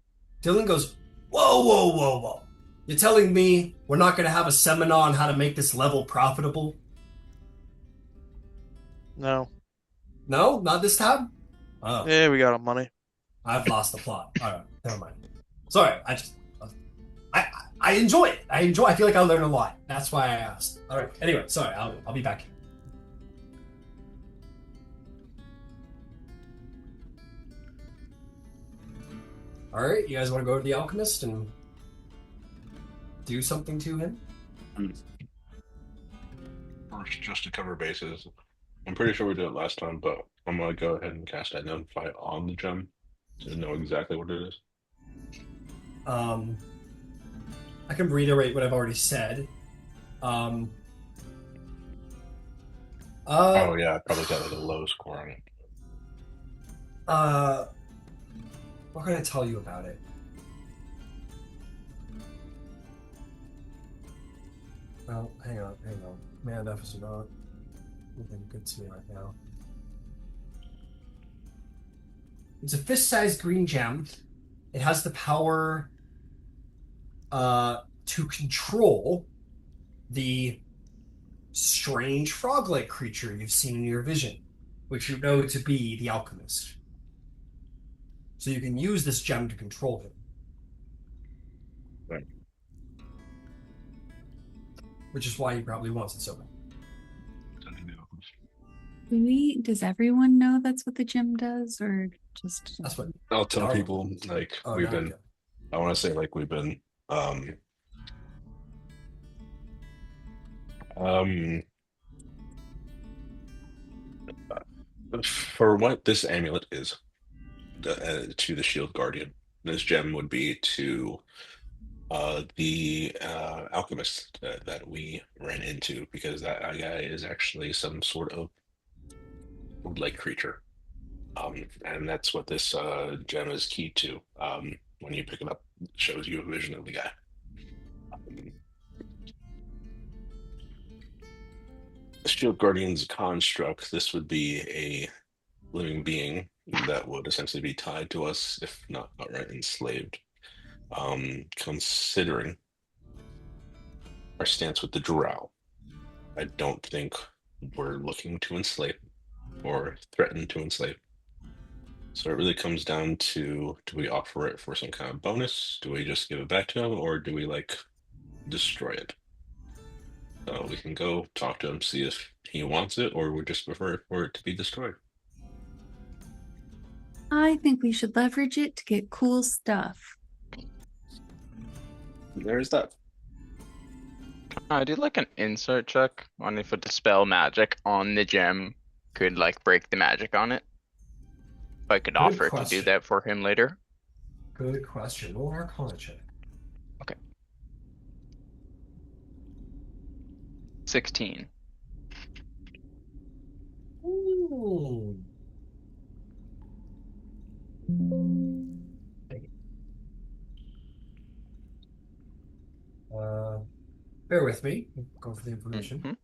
Dylan goes, whoa, whoa, whoa, whoa. You're telling me we're not going to have a seminar on how to make this level profitable? No. No? Not this time? Oh, Yeah, we got our money. I've lost the plot. All right, never mind. Sorry, I enjoy it. I feel like I learned a lot. That's why I asked. All right. Anyway, sorry. I'll be back. All right, you guys want to go to the alchemist and do something to him? First, just to cover bases, I'm pretty sure we did it last time, but I'm gonna go ahead and cast Identify on the gem to know exactly what it is. I can reiterate what I've already said. Oh yeah, I probably got like a low score on it. What can I tell you about it? Well, hang on. Man, that was not looking good to me right now. It's a fist-sized green gem. It has the power to control the strange frog-like creature you've seen in your vision, which you know to be the alchemist. So you can use this gem to control him. Right. Which is why he probably wants it so bad. Does everyone know that's what the gem does, or just That's what I'll tell Darwin. people like Oh, we've no, been. okay. I want to say like we've been. For what this amulet is, to the Shield Guardian, this gem would be to the alchemist that we ran into, because that guy is actually some sort of wood-like creature. And that's what this gem is key to. When you pick it up, it shows you a vision of the guy. The Shield Guardian's construct, this would be a living being that would essentially be tied to us, if not outright enslaved. Considering our stance with the Drow, I don't think we're looking to enslave or threaten to enslave. So it really comes down to, do we offer it for some kind of bonus? Do we just give it back to him, or do we like destroy it? So we can go talk to him, see if he wants it, or would just prefer for it to be destroyed. I think we should leverage it to get cool stuff. There's that. I do like an insight check on if a dispel magic on the gem could like break the magic on it. If I could Good offer to do question. that for him later. Good question. Roll Arcana check. 16. Ooh. Bear with me. Go for the information. Mhm.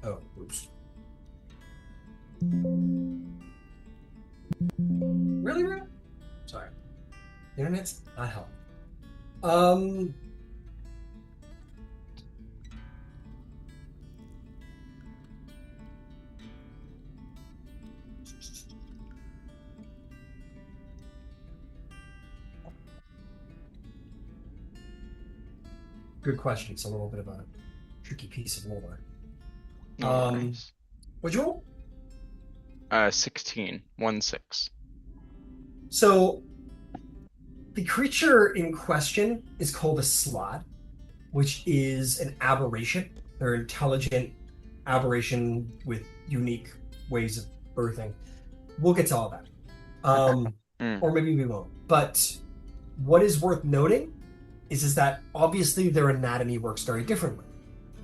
Oh, oops. Really, bro? Sorry. Internet's not helping. Good question. It's a little bit of a tricky piece of lore. No worries. What'd you roll? 16. 1-6. So, the creature in question is called a slod, which is an aberration. They're an intelligent aberration with unique ways of birthing. We'll get to all that. Or maybe we won't. But what is worth noting is that obviously their anatomy works very differently.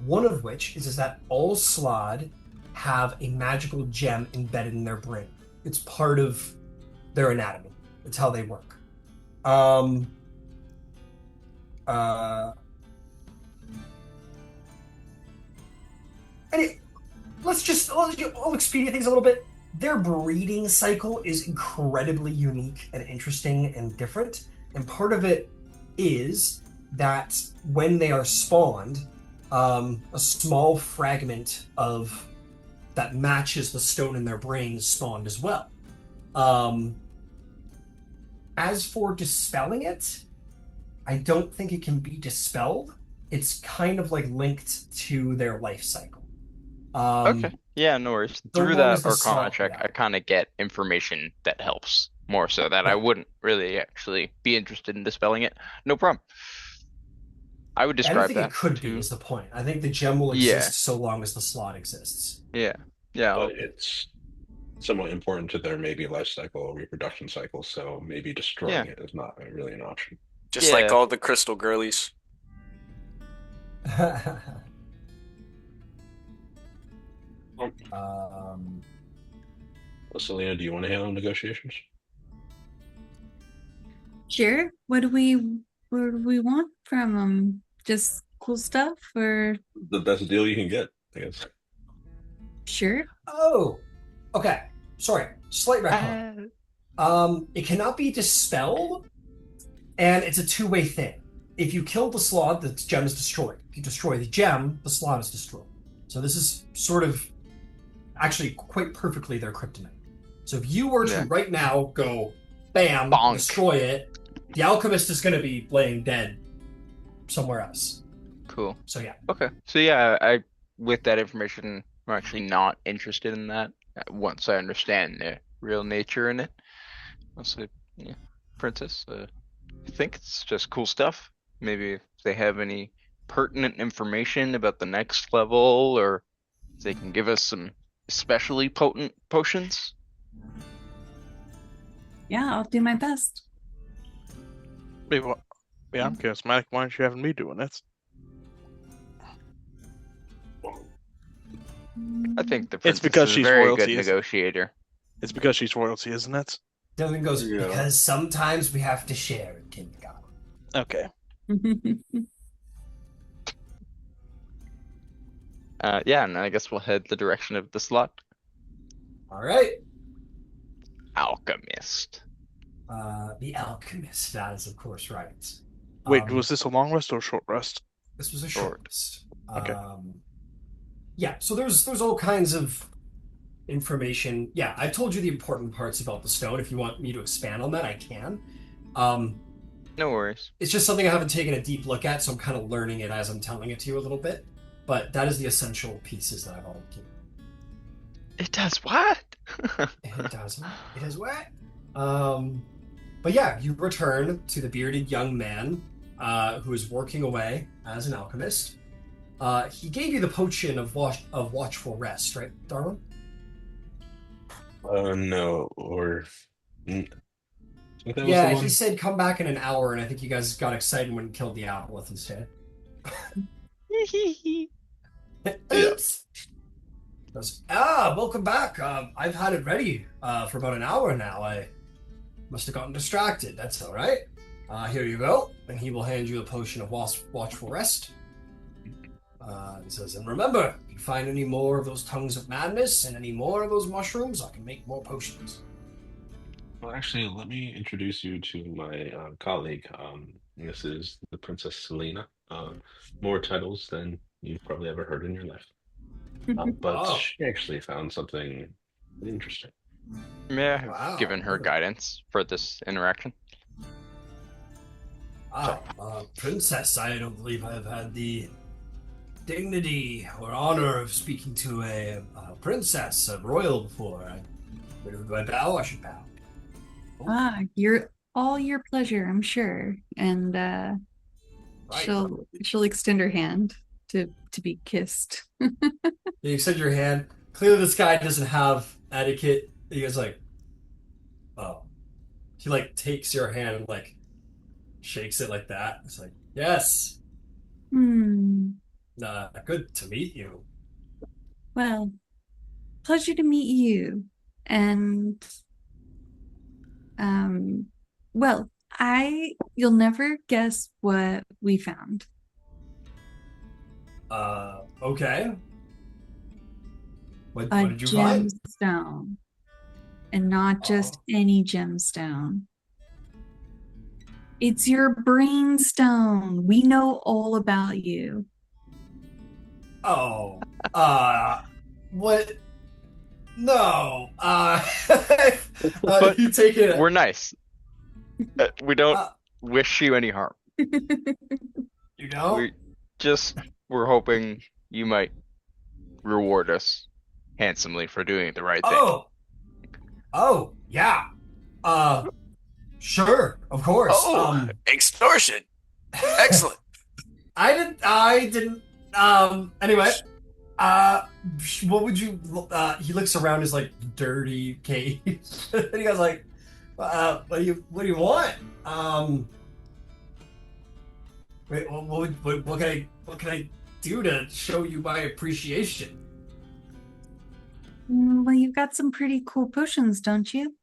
One of which is that all slod have a magical gem embedded in their brain. It's part of their anatomy. It's how they work. Um, uh, and I'll expedite things a little bit. Their breeding cycle is incredibly unique and interesting and different. And part of it is that when they are spawned, a small fragment of that matches the stone in their brain is spawned as well. Um, as for dispelling it, I don't think it can be dispelled. It's kind of like linked to their life cycle. Okay. Yeah, no worries. So Through long that as the Arcana slot, check, yeah. I kind of get information that helps more so that I Yeah. wouldn't really actually be interested in dispelling it. No problem. I would I don't describe think it that could be, to, is the point. I think the gem will yeah, exist so long as the slot exists. yeah, yeah. But it's somewhat important to their maybe life cycle or reproduction cycle, so maybe Yeah, destroying it is not really an option. Just like yeah. all the crystal girlies. um, Well, Selena, do you want to handle negotiations? Sure. What do we want from them? Just cool stuff or The best deal you can get, I guess. sure? oh, okay. Sorry, slight retcon. It cannot be dispelled, and it's a two-way thing. If you kill the slot, the gem is destroyed. If you destroy the gem, the slot is destroyed. So this is sort of actually quite perfectly their kryptonite. So if you were to Yeah. right now go, bam, Bonk. destroy it, the alchemist is going to be laying dead somewhere else. Cool. So yeah. Okay. So yeah, I with that information, I'm actually not interested in that once I understand the real nature in it. Also, yeah, Princess, I think it's just cool stuff. Maybe if they have any pertinent information about the next level, or if they can give us some especially potent potions. Yeah, I'll do my best. Wait, what? Yeah, I'm charismatic. Why aren't you having me doing it? I think the It's princess because is a she's very royalty, good isn't it? negotiator. It's because she's royalty, isn't it? Dylan goes, Yeah. because sometimes we have to share in kindergarten. Okay. Yeah, and I guess we'll head the direction of the slot. All right. Alchemist. The alchemist, that is of course right. Wait, was this a long rest or a short rest? This was a Short. short list. Okay. Yeah, so there's all kinds of information. Yeah, I've told you the important parts about the stone. If you want me to expand on that, I can. No worries. It's just something I haven't taken a deep look at, so I'm kind of learning it as I'm telling it to you a little bit. But that is the essential pieces that I've already given. It does what? It doesn't. It is what? But yeah, you return to the bearded young man who is working away as an alchemist. He gave you the potion of watchful rest, right, Darwin? No, or I think that was Yeah, the one. he said come back in an hour, and I think you guys got excited when he killed the Aboleth instead. Oops. Goes, welcome back. I've had it ready for about an hour now. I must have gotten distracted. That's all right. Here you go. And he will hand you a potion of watchful rest. He says, and remember, if you find any more of those tongues of madness and any more of those mushrooms, I can make more potions. Well, actually, let me introduce you to my colleague. This is the Princess Selena. More titles than you've probably ever heard in your life. But Oh. she actually found something interesting. May I have Wow. given her guidance for this interaction? Princess, I don't believe I've had the dignity or honor of speaking to a princess, a royal before. Do I bow? I should bow. You're all your pleasure, I'm sure. And Right. she'll extend her hand to be kissed. You extend your hand. Clearly, this guy doesn't have etiquette. He goes like, oh. He like takes your hand and like shakes it like that. It's like, yes. Hmm. Good to meet you. Well, pleasure to meet you. And well, you'll never guess what we found. Okay. A What did you find? gemstone. And not just any gemstone. It's your brainstone. We know all about you. Oh, what? No. But you take it. we're nice. We don't Uh, wish you any harm. you know? We're hoping you might reward us handsomely for doing the right thing. Oh, yeah. Sure, of course. Oh, extortion. Excellent. I didn't, anyway, what would you, he looks around his, like, dirty cage, and he goes, like, what do you want? Wait, what can I do to show you my appreciation? Well, you've got some pretty cool potions, don't you?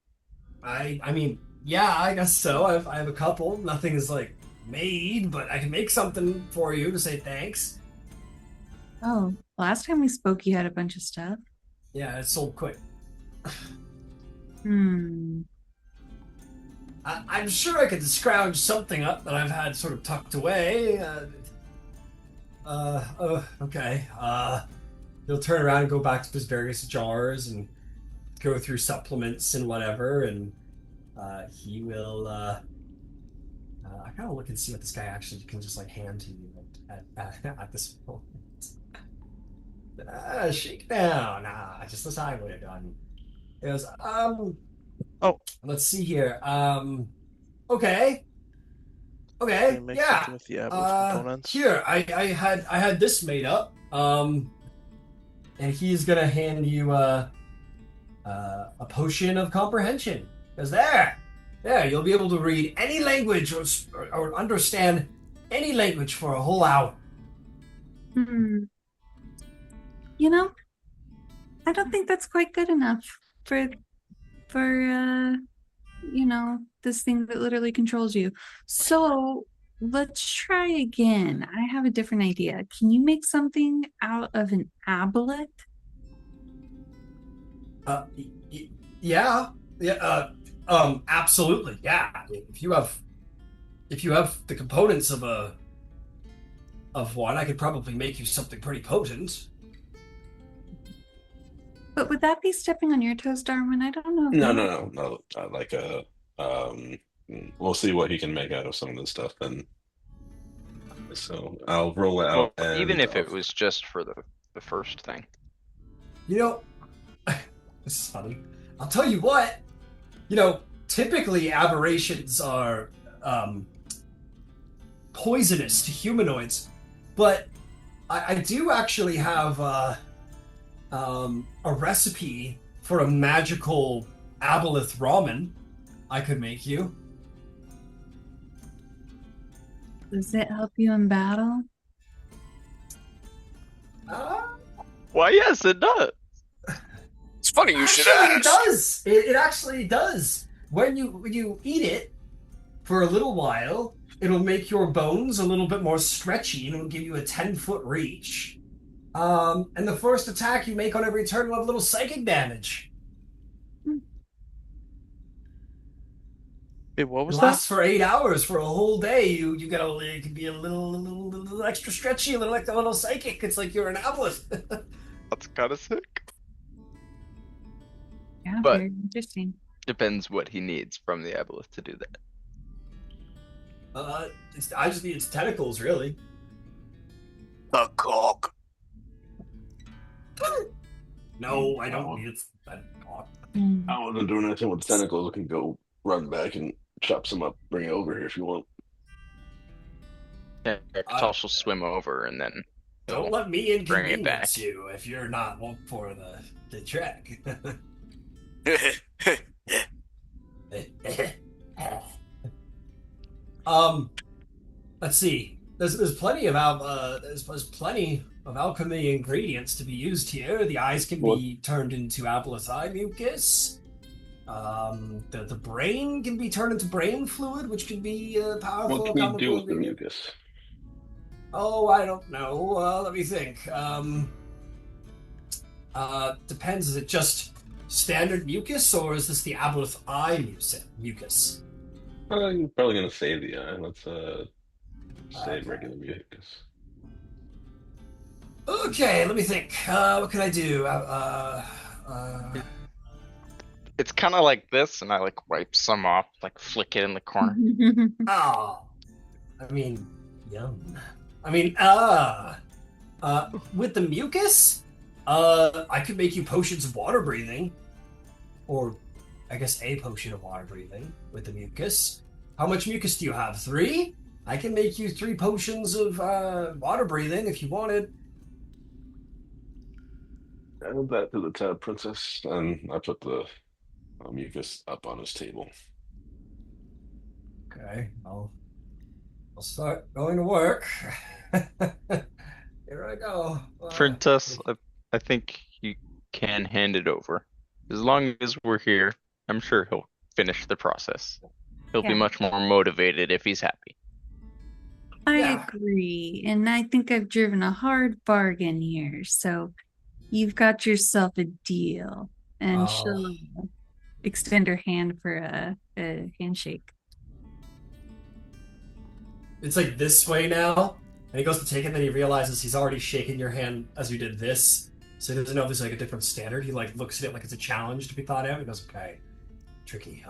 I mean, yeah, I guess so. I have a couple. Nothing is like made, but I can make something for you to say thanks. Oh, last time we spoke, you had a bunch of stuff. Yeah, it's sold quick. Hmm. I'm sure I could scrounge something up that I've had sort of tucked away. Okay. He'll turn around and go back to his various jars and go through supplements and whatever, and he will. I kind of look and see what this guy actually can just like hand to you at this moment. Shake down. Just as I would have done. It goes, Oh. Let's see here. Okay. Can Okay, you make yeah. something with the Aboleth components? Here, I had this made up. And he's gonna hand you a potion of comprehension. Because there, you'll be able to read any language or understand any language for a whole hour. Hmm. You know, I don't think that's quite good enough for this thing that literally controls you. So let's try again. I have a different idea. Can you make something out of an aboleth? Yeah, absolutely, yeah. If you have the components of one, I could probably make you something pretty potent. But would that be stepping on your toes, Darwin? I don't know. No. Like we'll see what he can make out of some of this stuff then. So I'll roll it out. Well, And even if it was just for the first thing. You know, this is funny. I'll tell you what. Typically aberrations are poisonous to humanoids, but I do actually have a recipe for a magical Aboleth ramen I could make you. Does it help you in battle? Why, yes, it does. It's funny you should Actually, ask. it does. It actually does. When you eat it for a little while, it'll make your bones a little bit more stretchy, and it'll give you a 10-foot reach. And the first attack you make on every turn will have a little psychic damage. Wait, what was It that? lasts for 8 hours for a whole day. You get it can be a little extra stretchy, a little psychic. It's like you're an Aboleth. That's kind of sick. Yeah, But- very interesting. Depends what he needs from the Aboleth to do that. I just need its tentacles, really. The cock. No, I don't need its Mm. I wasn't doing anything with tentacles. I can go run back and chop some up, bring it over here if you want. Yeah, Katosh will swim over and then Don't let me Bring it inconvenience back. you if you're not one for the trek. Let's see. There's plenty of there's plenty of alchemy ingredients to be used here. The eyes can be turned into Aboleth eye mucus. The brain can be turned into brain fluid, which can be powerful. What can you do alchemical with the ingredient. mucus? Oh, I don't know. Let me think. Depends. Is it just standard mucus, or is this the Aboleth eye mucus? I'm probably gonna save the eye. Let's save regular mucus. Okay, let me think. What can I do? It's kind of like this, and I like wipe some off, like flick it in the corner. Oh, I mean, yum. I mean, with the mucus, I could make you potions of water breathing, or I guess a potion of water breathing with the mucus. How much mucus do you have? 3? I can make you 3 potions of water breathing if you wanted. Add that to the tab, princess, and I put the mucus up on his table. Okay, I'll start going to work. Here I go. Princess, I think you can hand it over. As long as we're here, I'm sure he'll finish the process. He'll be Yeah. much more motivated if he's happy. I Yeah. agree. And I think I've driven a hard bargain here. So you've got yourself a deal. And Oh. she'll extend her hand for a handshake. It's like this way now, and he goes to take it, and then he realizes he's already shaken your hand as you did this, so he doesn't know if there's like a different standard. He like looks at it like it's a challenge to be thought out. He goes, okay, tricky.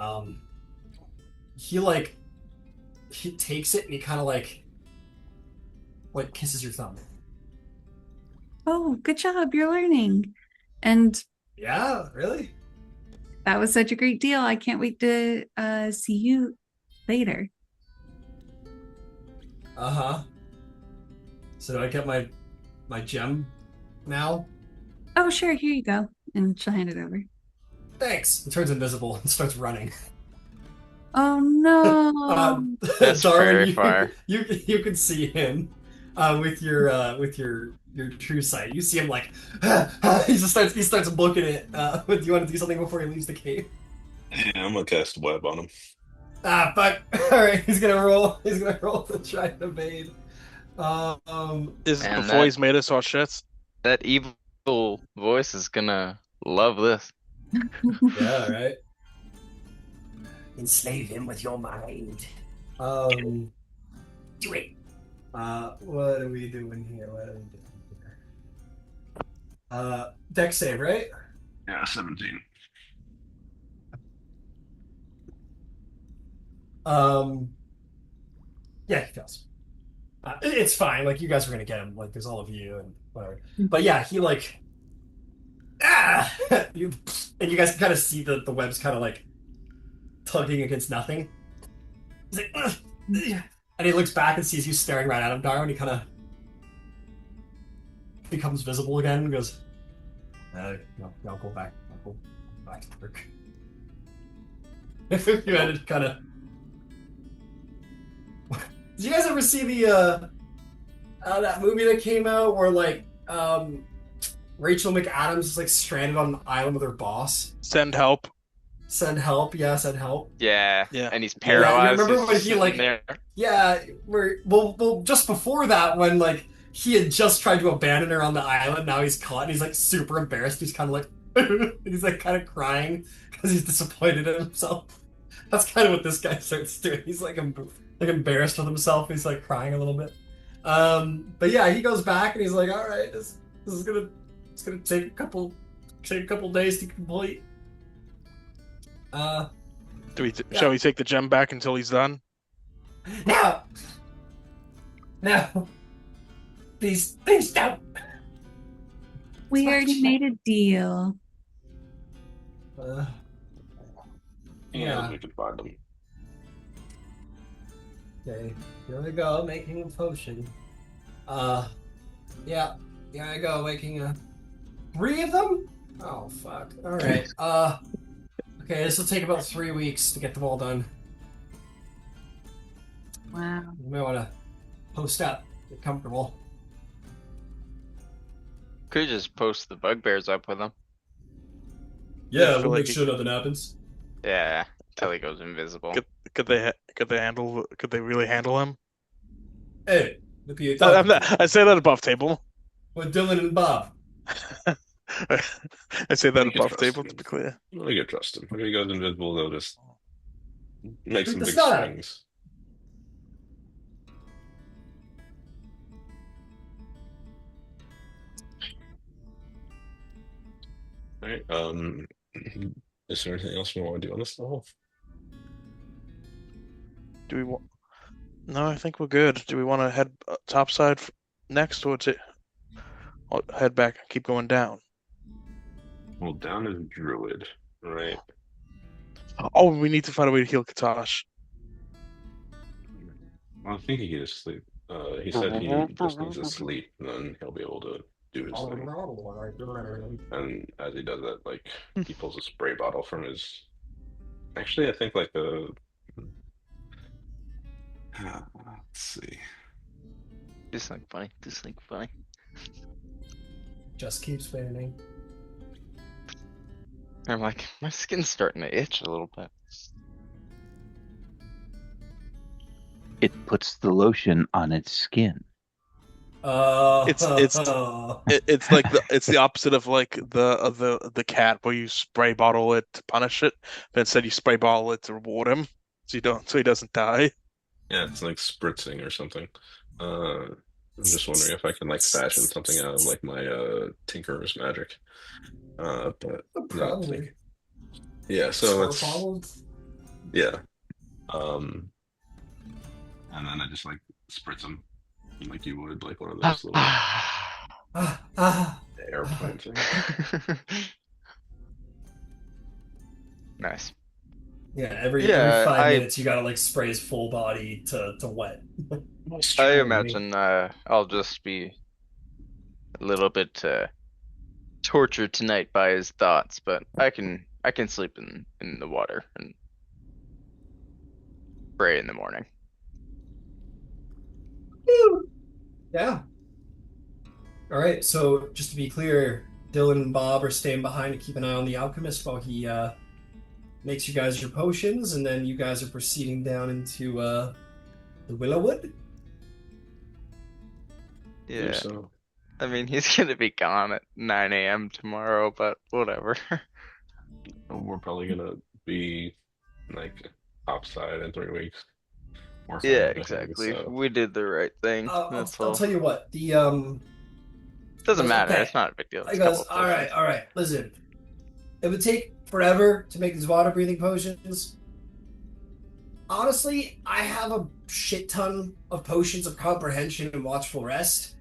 He takes it and he kind of like kisses your thumb. Oh, good job. You're learning. And Yeah, really? that was such a great deal. I can't wait to see you later. Uh-huh. So do I get my gem now? Oh, sure. Here you go. And she'll hand it over. Thanks. It turns invisible and starts running. Oh, no. That's Darwin, very far. You can see him with your true sight. You see him like he starts booking it. Do you want to do something before he leaves the cave? Yeah, I'm gonna cast web on him. Fuck. All right, he's gonna roll to try to evade. Is And before he's made us all shits? That evil voice is gonna love this. Yeah, right. Enslave him with your mind. Do it. What are we doing here? Dex save, right? Yeah, 17. Yeah, he fails. It's fine. Like, you guys are gonna get him. Like, there's all of you and whatever. But yeah, he like, and you guys kind of see the webs kind of like tugging against nothing. He's like, ugh, ugh. And he looks back and sees you staring right at him, Darwin. He kind of becomes visible again and goes, no, I'll go back. I'll go back to work. You had to kind of. Did you guys ever see the that movie that came out where like Rachel McAdams is like stranded on an island with her boss? Send help. Send help, yeah, send help. Yeah, Yeah. and he's paralyzed. remember he's when just he, sitting like- there. Yeah, well, just before that, when like he had just tried to abandon her on the island, now he's caught and he's like super embarrassed. He's kind of like, he's like kind of crying because he's disappointed in himself. That's kind of what this guy starts doing. He's like embarrassed with himself. He's like crying a little bit. But yeah, he goes back and he's like, all right, this is gonna take a couple days to complete. Shall we take the gem back until he's done? No, please don't. We It's already fine. made a deal. Yeah, we can find them. Okay, here we go, making a potion. Yeah, here I go, making a 3 of them? Oh, fuck. Alright, okay, this will take about 3 weeks to get them all done. Wow. You may want to post up, get comfortable. Could just post the bugbears up with him. Yeah, I we'll feel make like sure nothing happens. Yeah, until he goes invisible. could they handle? Could they really handle him? Hey, look at you talking to. I say that above table. With Dylan and Bob. I say that You can above trust table him. to be clear. I can trust him. If he goes invisible, they'll just make some The big snot. swings. All right. Is there anything else we want to do on this level? Do we want? No, I think we're good. Do we want to head topside next, or head back and keep going down? Well, down is Druid, right? Oh, we need to find a way to heal Katash. Well, I think he can just sleep. He said he just needs to sleep, and then he'll be able to do his thing. And as he does that, like, he pulls a spray bottle from his. Actually, I think like the. Let's see. Do something funny. Do something funny. Just keep spinning. I'm like, my skin's starting to itch a little bit. It puts the lotion on its skin. It's like it's the opposite of like the cat where you spray bottle it to punish it, but instead you spray bottle it to reward him, so he doesn't die. Yeah, it's like spritzing or something. I'm just wondering if I can like fashion something out of like my Tinkerer's magic. But Probably. yeah, so it's Followed. yeah. And then I just like spritz them like you would like one of those little airplane things. Nice. Yeah, every Yeah, 5 minutes you gotta like spray his full body to wet. I imagine I'll just be a little bit tortured tonight by his thoughts, but I can sleep in the water and pray in the morning. Yeah. All right. So just to be clear, Dylan and Bob are staying behind to keep an eye on the alchemist while he makes you guys your potions, and then you guys are proceeding down into the Wyllow Wood. Yeah. So I mean, he's gonna be gone at 9 a.m. tomorrow, but whatever. we're probably gonna be like topside in 3 weeks. Or Yeah, something, exactly. so. We did the right thing. I'll That's all. tell you what. The Doesn't matter. okay. It's not a big deal. I It's a goes, couple all right, potions. all right. Listen, it would take forever to make these water breathing potions. Honestly, I have a shit ton of potions of comprehension and watchful rest.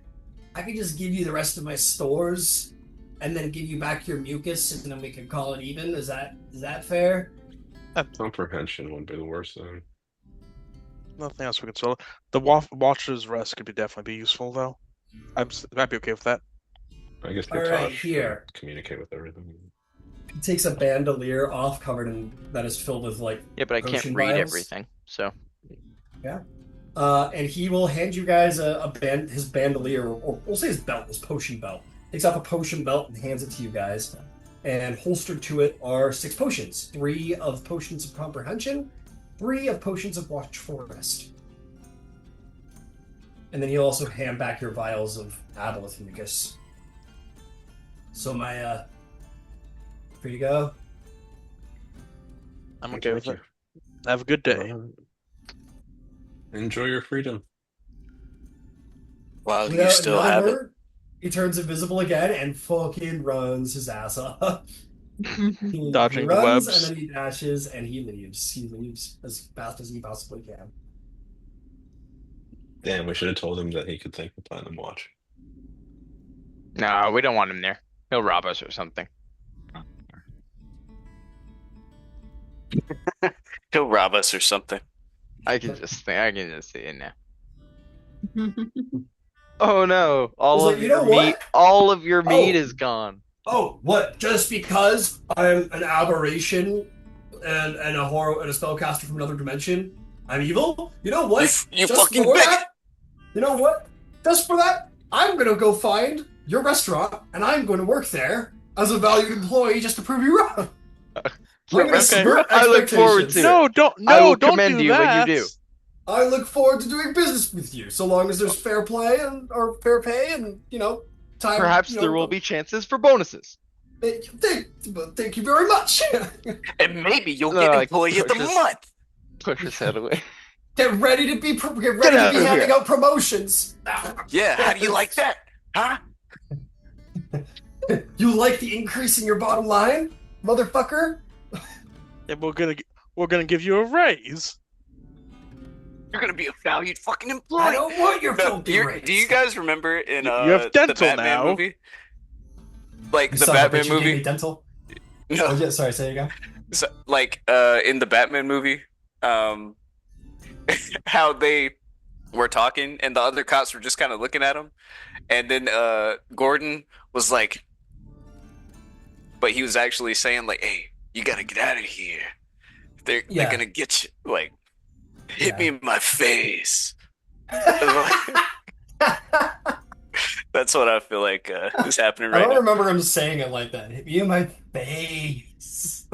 I could just give you the rest of my stores, and then give you back your mucus, and then we can call it even. Is that fair? Comprehension would be the worst thing. Nothing else we can solve. The Watcher's Rest could definitely be useful though. I'd be okay with that. I guess All right, Katash here. would communicate with everything. He takes a bandolier off, covered in that is filled with like Yeah, but I can't potion read vials. everything. So And he will hand you guys his bandolier, or we'll say his belt, his potion belt. Takes off a potion belt and hands it to you guys. And holstered to it are 6 potions: 3 of potions of comprehension, 3 of potions of watchful rest. And then he'll also hand back your vials of Aboleth mucus. So my here you go. I'm Thank okay with you. it. Have a good day. Enjoy your freedom. While you Without still another have it. word, he turns invisible again and fucking runs his ass off. He Dodging the runs webs. and then he dashes and he leaves. He leaves as fast as he possibly can. Damn, we should have told him that he could thank the Platinum Watch. no, we don't want him there. He'll rob us or something. He'll rob us or something. I can just see it now. Oh no! All like, of you know your what? meat, all of your meat Oh. is gone. Oh, what? Just because I'm an aberration and a horror and a spellcaster from another dimension, I'm evil? You know what? You Just fucking for bitch! that, you know what? Just for that, I'm gonna go find your restaurant, and I'm going to work there as a valued employee just to prove you wrong. I look forward to it. No, don't I will don't commend do you when you that. do. I look forward to doing business with you, so long as there's fair play or fair pay, and time. Perhaps there will be chances for bonuses. Thank you very much. And maybe you'll get employee of the month. Push his head away. Get ready to be handing out promotions. Yeah, how do you like that? Huh? You like the increase in your bottom line, motherfucker? Yeah, we're gonna give you a raise. You're gonna be a valued fucking employee. I don't want your filthy raise. Do you guys remember in You have dental the Batman now. movie? Like You the son of a Batman bitch, you gave movie? me dental? No. Oh, yeah, sorry, say it again. So, like in the Batman movie, how they were talking and the other cops were just kind of looking at him, and then Gordon was like, but he was actually saying like, "Hey, you gotta get out of here. They're gonna get you. Like, hit me in my face." That's what I feel like is happening right I don't now. remember him saying it like that. Hit me in my face.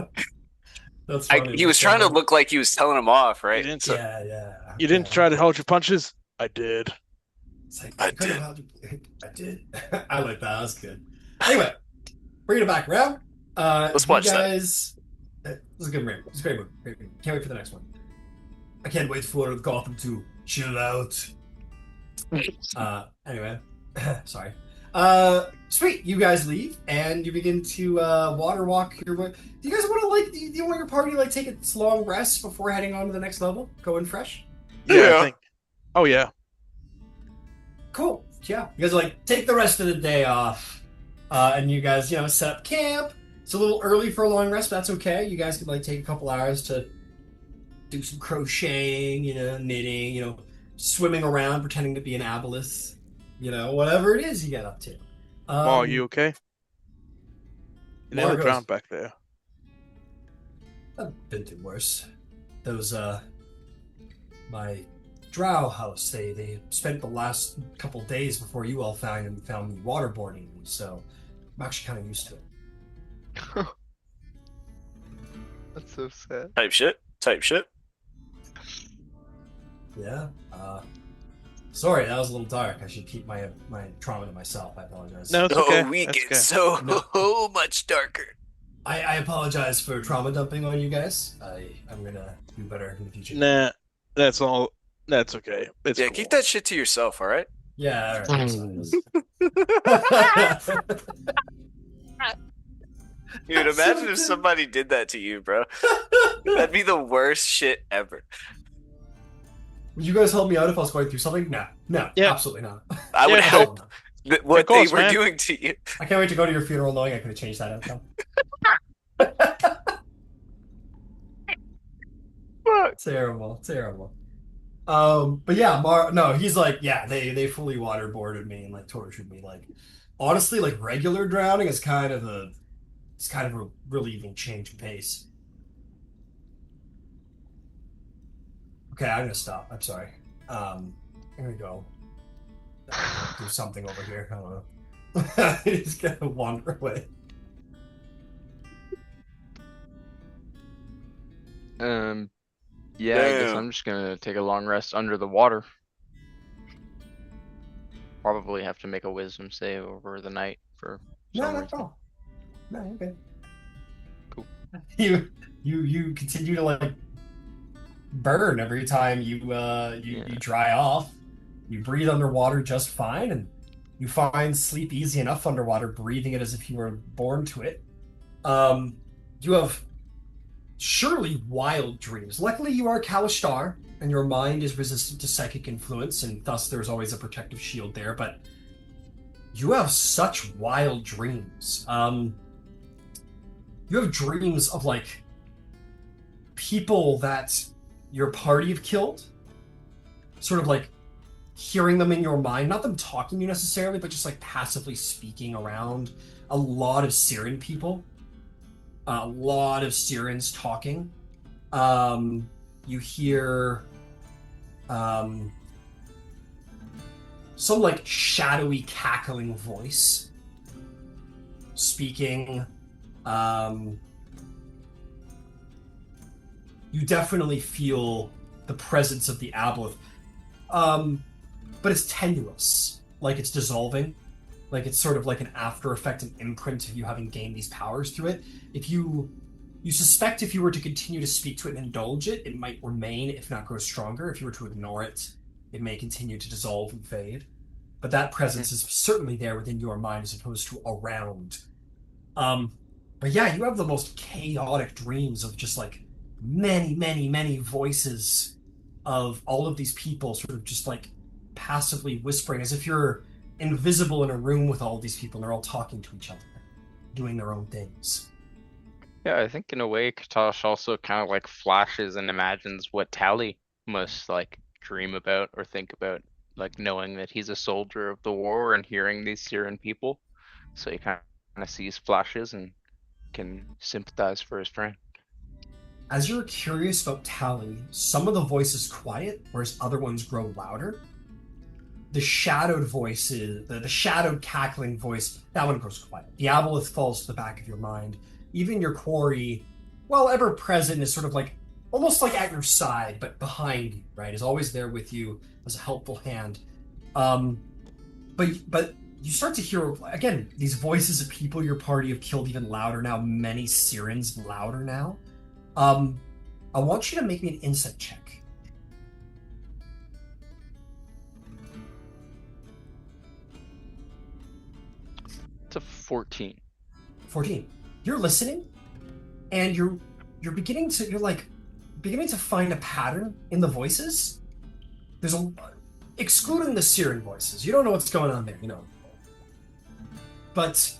That's funny. He was trying to look like he was telling him off, right? You didn't Yeah. try to hold your punches. I did. It's like, I I did. I like that. That was good. Anyway, bringing it back around. Let's watch that. This is a good movie. It's a great movie. Great movie. Can't wait for the next one. I can't wait for Gotham to chill out. Anyway, sorry. Sweet. You guys leave and you begin to water walk your way. Do you guys want to do you want your party to take its long rest before heading on to the next level? Going fresh? Yeah. I think. Oh yeah. Cool. Yeah. You guys take the rest of the day off. And you guys, set up camp. It's a little early for a long rest, but that's okay. You guys could take a couple hours to do some crocheting, knitting, swimming around, pretending to be an Aboleth, whatever it is you get up to. Are you okay? You never drowned back there. I've been through worse. Those, my drow house, they spent the last couple days before you all found me waterboarding me, so I'm actually kind of used to it. That's so sad. Type shit. Yeah. Sorry, that was a little dark. I should keep my trauma to myself. I apologize. No, it's okay. We That's get okay. so much darker. I apologize for trauma dumping on you guys. I'm gonna do better in the future. Nah, that's all. That's okay. It's cool. Keep that shit to yourself, all right? Yeah. All right. Dude, imagine if somebody did that to you, bro. That'd be the worst shit ever. Would you guys help me out if I was going through something? No, Yeah. absolutely not. I would help what Of course, they were man. doing to you. I can't wait to go to your funeral knowing I could have changed that outcome. Terrible. But yeah, no, he's they fully waterboarded me and tortured me. Honestly, regular drowning is kind of a relieving change of pace. Okay, I'm gonna stop. I'm sorry. I'm gonna go do something over here. I don't know. He's gonna wander away. Yeah, I guess I'm just gonna take a long rest under the water. Probably have to make a wisdom save over the night for No, some not at reason. all. No, you're good. Cool. You continue to burn every time you dry off. You breathe underwater just fine, and you find sleep easy enough underwater, breathing it as if you were born to it. You have surely wild dreams. Luckily, you are Kalishtar, and your mind is resistant to psychic influence, and thus there's always a protective shield there, but you have such wild dreams. You have dreams of people that your party have killed, sort of hearing them in your mind, not them talking to you necessarily, but just passively speaking around. A lot of Siren people, a lot of Sirens talking. You hear some like shadowy cackling voice speaking. Um, you definitely feel the presence of the Aboleth. But it's tenuous, like it's dissolving, like it's sort of like an after effect, an imprint of you having gained these powers through it. If you suspect if you were to continue to speak to it and indulge it, it might remain, if not grow stronger. If you were to ignore it, it may continue to dissolve and fade. But that presence is certainly there within your mind as opposed to around. Um, but yeah, you have the most chaotic dreams of just like many, many, many voices of all of these people sort of just like passively whispering as if you're invisible in a room with all of these people and they're all talking to each other, doing their own things. Yeah, I think in a way, Katosh also kind of like flashes and imagines what Tally must like dream about or think about, like knowing that he's a soldier of the war and hearing these Syrian people. So he kind of sees flashes and can sympathize for his friend. As you're curious about Tally, some of the voices quiet, whereas other ones grow louder. The shadowed voices, the shadowed cackling voice, that one grows quiet. The Aboleth falls to the back of your mind. Even your quarry, while ever present, is sort of like almost like at your side, but behind you, right? Is always there with you as a helpful hand. But you start to hear again these voices of people your party have killed even louder now. Many sirens louder now. I want you to make me an insight check. It's a 14. 14. You're listening, and you're beginning to find a pattern in the voices. There's a excluding the Siren voices. You don't know what's going on there, But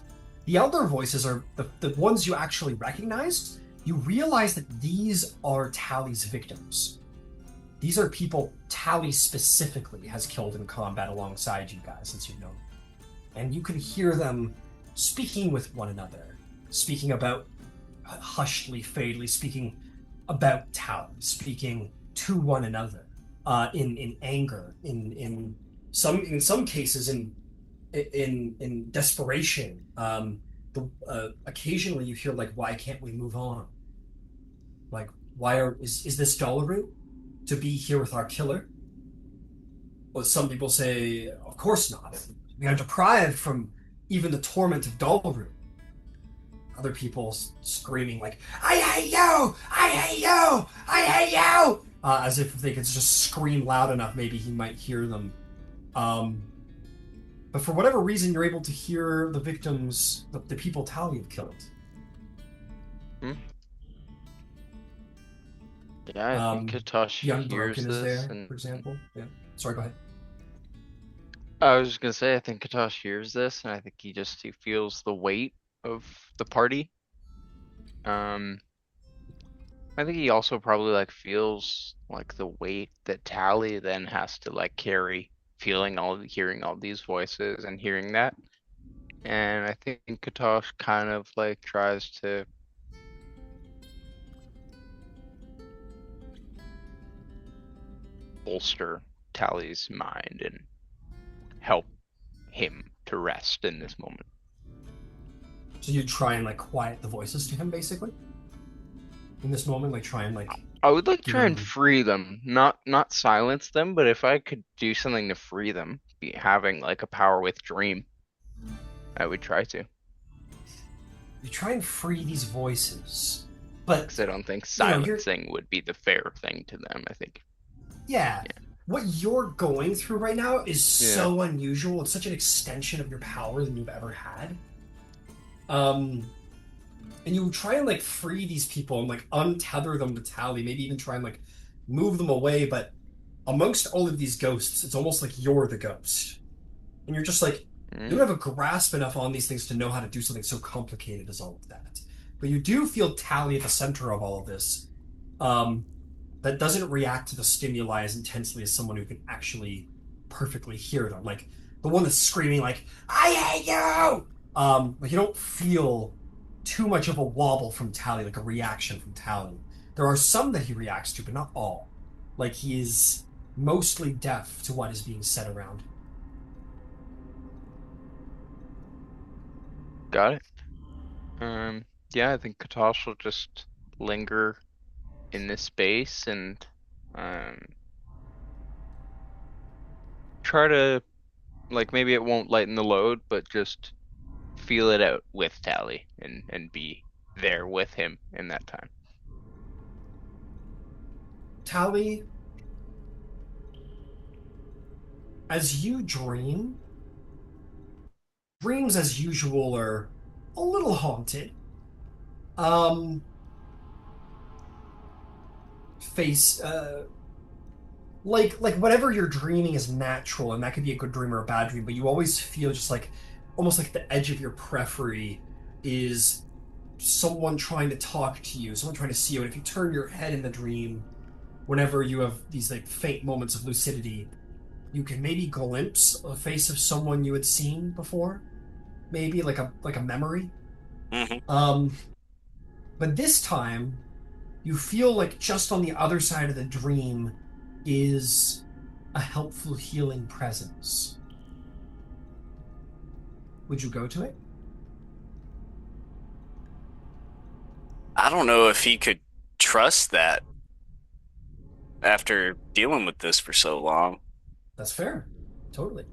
the other voices are the ones you actually recognized. You realize that these are Tally's victims. These are people Tally specifically has killed in combat alongside you guys since you've known. And you can hear them speaking with one another, speaking about hushedly, fadedly, speaking about Tally, speaking to one another, in anger, in some cases in desperation. Occasionally you hear like, "Why can't we move on? Like, is this Tal'Dorei to be here with our killer?" Well, some people say, "Of course not. We are deprived from even the torment of Tal'Dorei." Other people screaming like, "I hate you! I hate you! I hate you!" As if they could just scream loud enough, maybe he might hear them. But for whatever reason, you're able to hear the victims, the people Tally have killed. Yeah, I think Katosh The hears Unbroken is this, there, and for example. Yeah. Sorry, go ahead. I was just gonna say, I think Katosh hears this, and I think he feels the weight of the party. I think he also probably like feels like the weight that Tally then has to like carry, hearing all these voices and hearing that. And I think Katosh kind of like tries to bolster Tally's mind and help him to rest in this moment. So you try and like quiet the voices to him, basically, in this moment, like try and like. I would like try and him... free them, not silence them, but if I could do something to free them, having like a power with dream, I would try to. You try and free these voices, but because I don't think silencing would be the fair thing to them. I think. Yeah. What you're going through right now is so unusual. It's such an extension of your power than you've ever had. And you try and like free these people and like untether them to Tally, maybe even try and like move them away, but amongst all of these ghosts, it's almost like you're the ghost. And you're just like, you don't have a grasp enough on these things to know how to do something so complicated as all of that. But you do feel Tally at the center of all of this. That doesn't react to the stimuli as intensely as someone who can actually perfectly hear them. Like the one that's screaming like, "I hate you!" Like you don't feel too much of a wobble from Tally, like a reaction from Tally. There are some that he reacts to, but not all. Like he is mostly deaf to what is being said around him. Got it. Yeah, I think Katosh will just linger in this space and um try to like maybe it won't lighten the load, but just feel it out with Tally and be there with him in that time. Tally, as you dream, dreams as usual are a little haunted. Um, face like whatever you're dreaming is natural, and that could be a good dream or a bad dream, but you always feel just like almost like the edge of your periphery is someone trying to talk to you, someone trying to see you. And if you turn your head in the dream, whenever you have these like faint moments of lucidity, you can maybe glimpse a face of someone you had seen before, maybe like a memory. Mm-hmm. But this time, you feel like just on the other side of the dream is a helpful healing presence. Would you go to it? I don't know if he could trust that after dealing with this for so long. That's fair. Totally.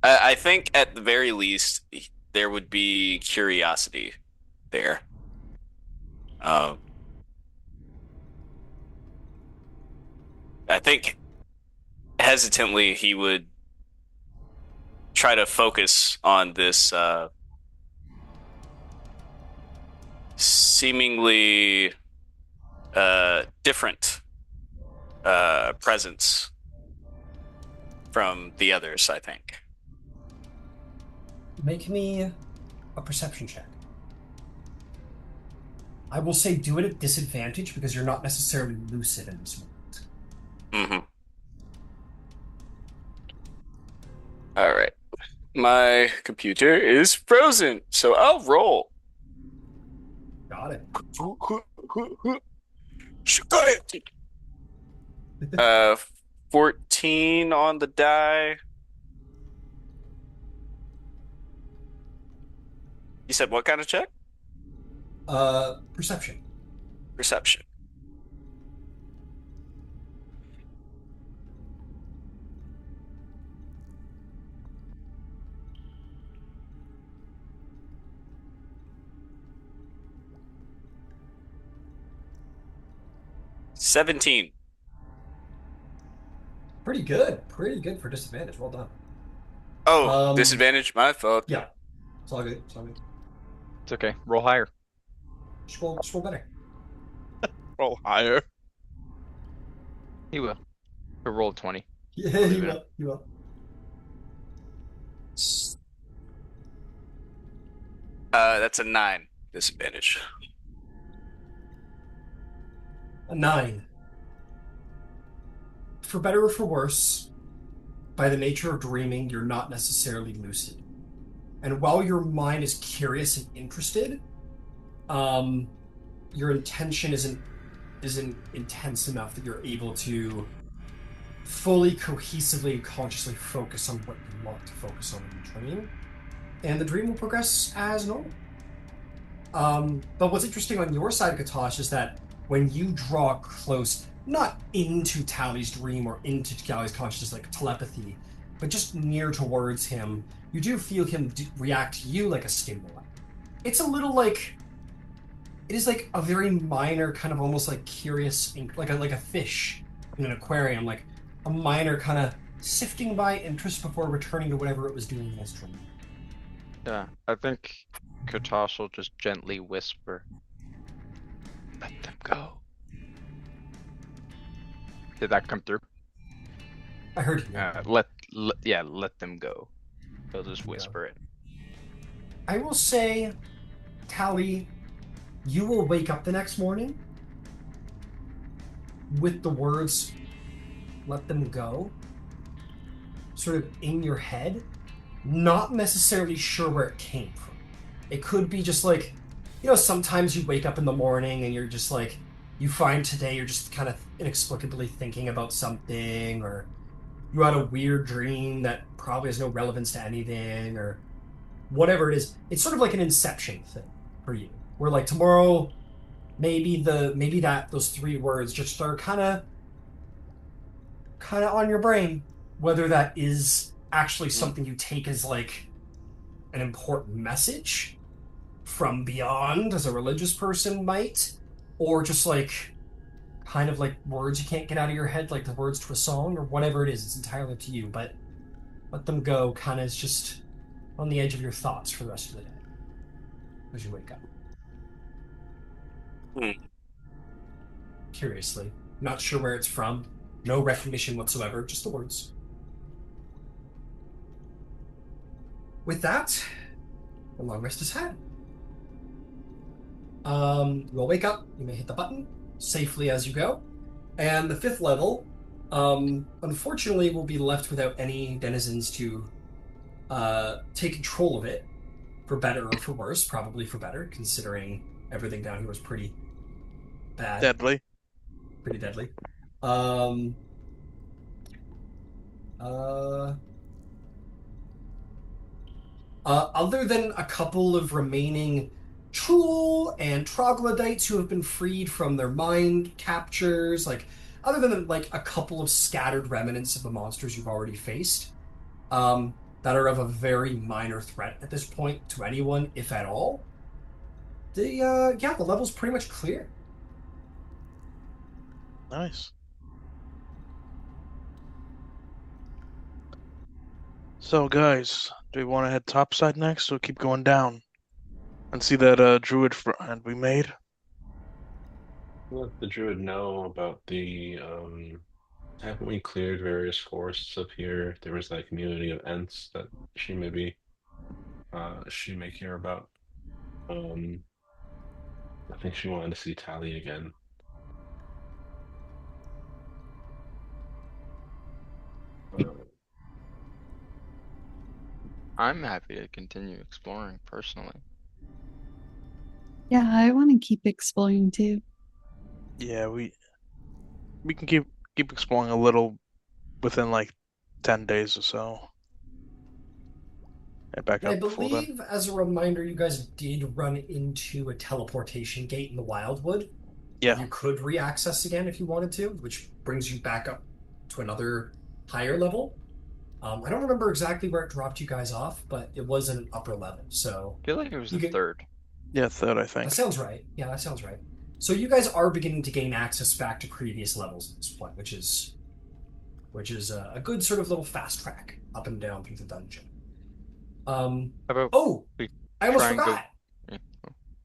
I think at the very least there would be curiosity there. Um, I think hesitantly he would try to focus on this seemingly different presence from the others, I think. Make me a perception check. I will say do it at disadvantage because you're not necessarily lucid in this moment. Mm-hmm. All right. My computer is frozen, so I'll roll. Got it. 14 on the die. You said what kind of check? Perception. Perception. $17. Pretty good. Pretty good for disadvantage. Well done. Oh, disadvantage? My fault. Yeah. It's all good. It's all good. It's okay. Roll higher. Scroll better. Roll higher. He will. He'll roll 20. Yeah, Believe you it. will. You will. That's a 9 disadvantage. A 9. For better or for worse, by the nature of dreaming, you're not necessarily lucid. And while your mind is curious and interested, your intention isn't intense enough that you're able to fully, cohesively, and consciously focus on what you want to focus on in the dream. And the dream will progress as normal. But what's interesting on your side, Katosh, is that when you draw close, not into Tally's dream or into Tally's consciousness like telepathy, but just near towards him, you do feel him react to you like a stimuli. It's a little like, it is like a very minor kind of almost like curious, like a fish in an aquarium, like a minor kind of sifting by interest before returning to whatever it was doing in its dream. Yeah, I think Katosh will just gently whisper, "Let them go." Did that come through? I heard you. Let them go. He'll just whisper it. I will say, Tally, you will wake up the next morning with the words, "Let them go," sort of in your head, not necessarily sure where it came from. It could be just like, sometimes you wake up in the morning and you're just like, you find today you're just kind of inexplicably thinking about something, or you had a weird dream that probably has no relevance to anything, or whatever it is, it's sort of like an inception thing for you, where like tomorrow, maybe that those three words just are kind of on your brain, whether that is actually Mm. something you take as like an important message from beyond as a religious person might, or just like kind of like words you can't get out of your head, like the words to a song or whatever it is. It's entirely up to you, but let them go kind of is just on the edge of your thoughts for the rest of the day as you wake up. Hmm. Curiously, not sure where it's from, no recognition whatsoever, just the words. With that, the long rest is had. You will wake up, you may hit the button safely as you go. And the fifth level, unfortunately, will be left without any denizens to take control of it, for better or for worse, probably for better, considering everything down here was pretty bad, Deadly. pretty deadly. Um, uh, other than a couple of remaining Troll and troglodytes who have been freed from their mind captures, like other than like a couple of scattered remnants of the monsters you've already faced, that are of a very minor threat at this point to anyone, if at all. The level's pretty much clear. Nice. So, guys, do we want to head topside next or keep going down and see that druid friend we made? Let the druid know about the haven't we cleared various forests up here? There was that community of Ents that she may care about. Um I think she wanted to see Tally again. Uh, I'm happy to continue exploring personally. Yeah, I want to keep exploring too. Yeah, we can keep exploring a little within like 10 days or so. Head back And I up before then. believe, as a reminder, you guys did run into a teleportation gate in the Wildwood that Yeah. you could re-access again if you wanted to, which brings you back up to another higher level. I don't remember exactly where it dropped you guys off, but it was an upper level. So I feel like it was you the get third. Yeah, third, I that think. sounds right. Yeah, that sounds right. So you guys are beginning to gain access back to previous levels at this point, which is a good sort of little fast track up and down through the dungeon. Um, How about oh, we I almost try and go? forgot. Yeah.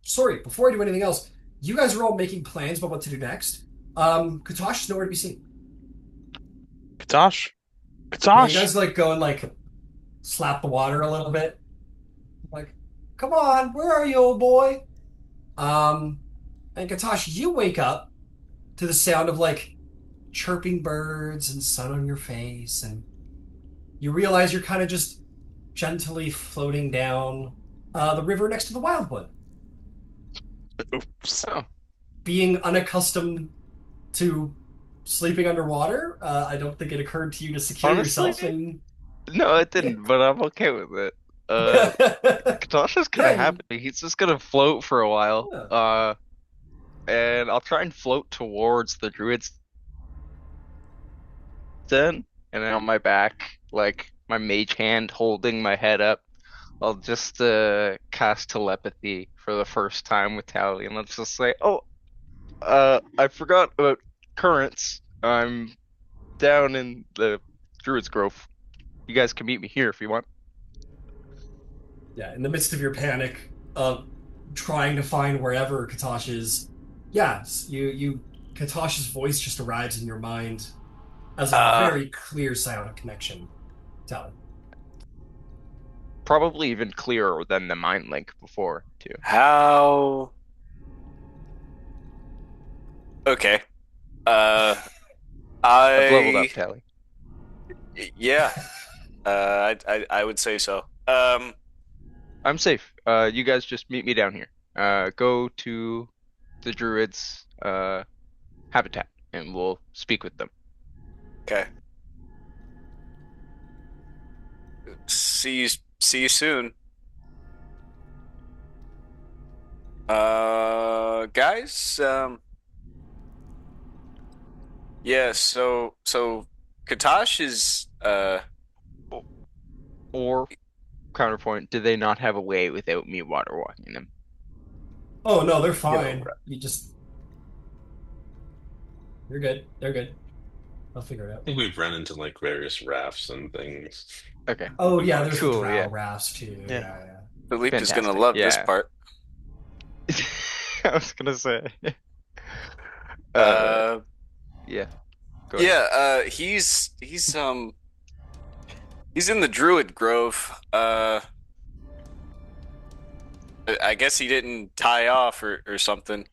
Sorry, before I do anything else, you guys are all making plans about what to do next. Katosh is nowhere to be seen. Katosh? Yeah, you Katosh! guys like go and like slap the water a little bit. Like, come on, where are you, old boy? Um, and Katosh, you wake up to the sound of like chirping birds and sun on your face, and you realize you're kind of just gently floating down the river next to the Wildwood. Oops. Oh, Being unaccustomed to sleeping underwater, I don't think it occurred to you to secure yourself honestly, and no, it yeah. didn't, but I'm okay with it. Uh, Katasha's kind Yeah, of happy. He's just gonna float for a while. yeah. And I'll try and float towards the druid's den, and then on my back, like my mage hand holding my head up, I'll just cast telepathy for the first time with Tally, and let's just say, "Oh, I forgot about currents. I'm down in the Druid's Grove. You guys can meet me here if you want." Yeah, in the midst of your panic of trying to find wherever Katosh is, yes, you Katosh's voice just arrives in your mind as a Uh, very clear sound of connection. Tally. Probably even clearer than the mind link before, too. how? Okay. Uh, I've leveled I up, Tally. yeah. I would say so. I'm safe. You guys just meet me down here. Go to the Druid's habitat, and we'll speak with them. Okay. See you soon. Guys, yeah, so Katash is Or counterpoint, do they not have a way without me water walking them? Oh no, they're Get over fine. it. You're good. They're good. I'll figure it I out. think we've run into like various rafts and things. Okay, Oh We'll be yeah, fine. there's the cool, drow yeah, rafts too. Yeah. Yeah, yeah. Philippe is gonna fantastic, love this yeah. part. I was gonna say, uh, Uh, yeah, go ahead. yeah, he's in the Druid Grove. I guess he didn't tie off or something.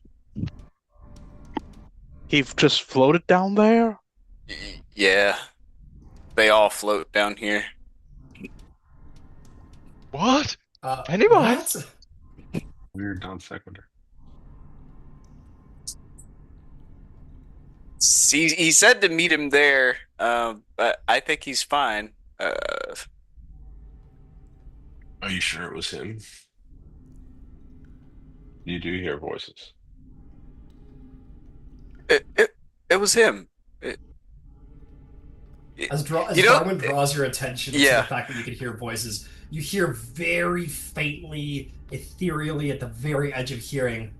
He just floated down there? Yeah, they all float down here. What? Anyone? What? Weird non sequitur. He said to meet him there, but I think he's fine. Are you sure it was him? You do hear voices. It it, it was him. It, As you know, Darwin draws your attention to the yeah. fact that you can hear voices, you hear very faintly, ethereally, at the very edge of hearing.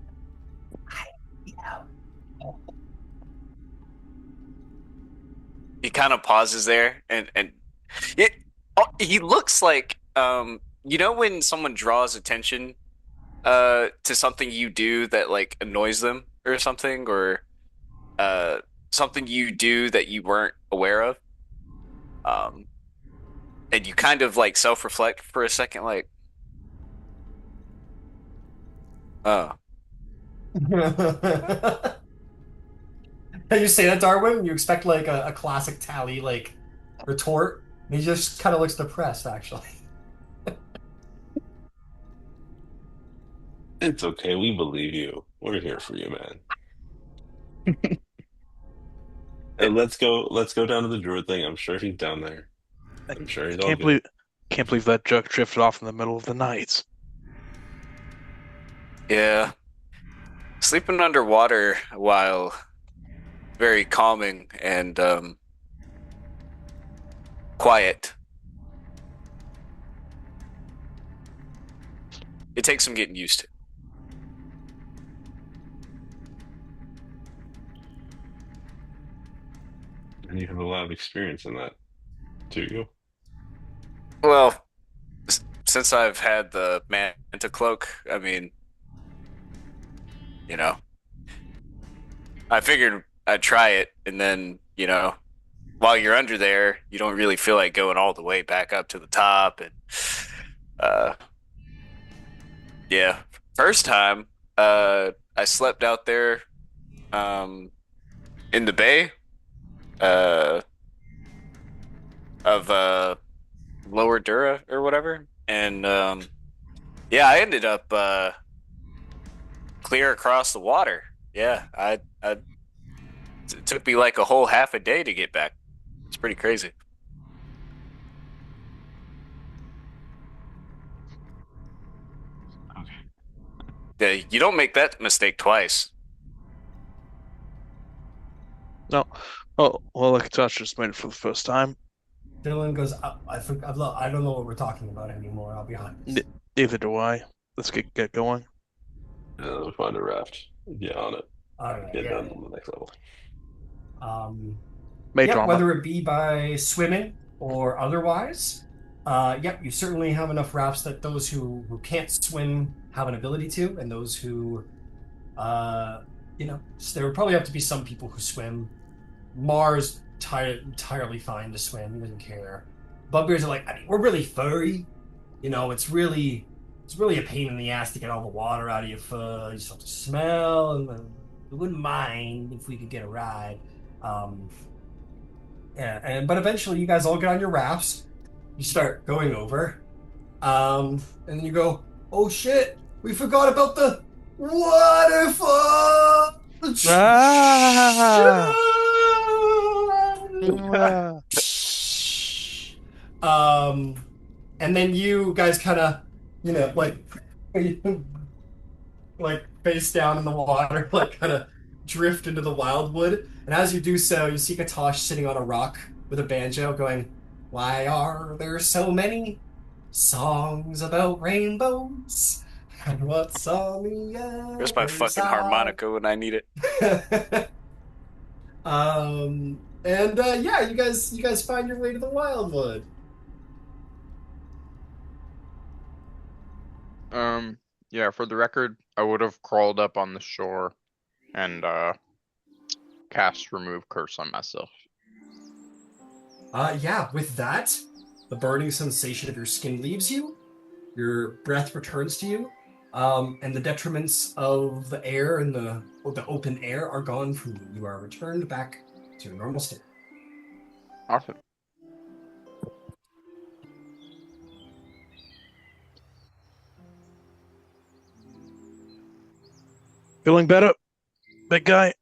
He kind of pauses there and it, he looks like you know when someone draws attention to something you do that like annoys them or something or uh something you do that you weren't aware of um and you kind of like self-reflect for a second like oh And you say that, Darwin, you expect like a classic Tally like retort, and he just kind of looks depressed, actually. It's okay. We believe you. We're here for you, man. And let's go down to the druid thing. I'm sure he's down there. I I'm sure he's all can't good. believe that jerk drifted off in the middle of the night. yeah, sleeping underwater while very calming and quiet. It takes some getting used to. And you have a lot of experience in that, do you? Well, since I've had the manta cloak, I mean, you know, I figured I'd try it, and then, while you're under there, you don't really feel like going all the way back up to the top, and uh, yeah, first time, I slept out there, um, in the bay, uh, of Lower Dura or whatever, and yeah, I ended up clear across the water. Yeah, it took me like a whole half a day to get back. It's pretty crazy. Okay. Yeah, you don't make that mistake twice. No. Oh, well, like Josh just made it for the first time. Dylan goes, I don't know what we're talking about anymore, I'll be honest. Neither do I. Let's get going. We'll find a raft. Get on it. All right, Get yeah, down yeah. to the next level. May Yeah, drama. whether it be by swimming or otherwise, yep, you certainly have enough rafts that those who can't swim have an ability to, and those who, there would probably have to be some people who swim. Mars entirely fine to swim; he doesn't care. Bugbears are like, I mean, we're really furry. It's really a pain in the ass to get all the water out of your fur. You just have to smell, and we wouldn't mind if we could get a ride. Um, yeah, but eventually you guys all get on your rafts. You start going over, and then you go, "Oh shit, we forgot about the waterfall." Ah! And then you guys kind of, like, like face down in the water, like kind of drift into the wildwood. And as you do so, you see Katosh sitting on a rock with a banjo going, "Why are there so many songs about rainbows? And what's on the Where's my other fucking side?" harmonica when I need it? And yeah, you guys find your way to the wildwood. Yeah, for the record, I would have crawled up on the shore and cast remove curse on myself. Yeah, with that, the burning sensation of your skin leaves you, your breath returns to you, and the detriments of the air and the open air are gone from you. You are returned back to your normal state. Awesome. Feeling better, big guy?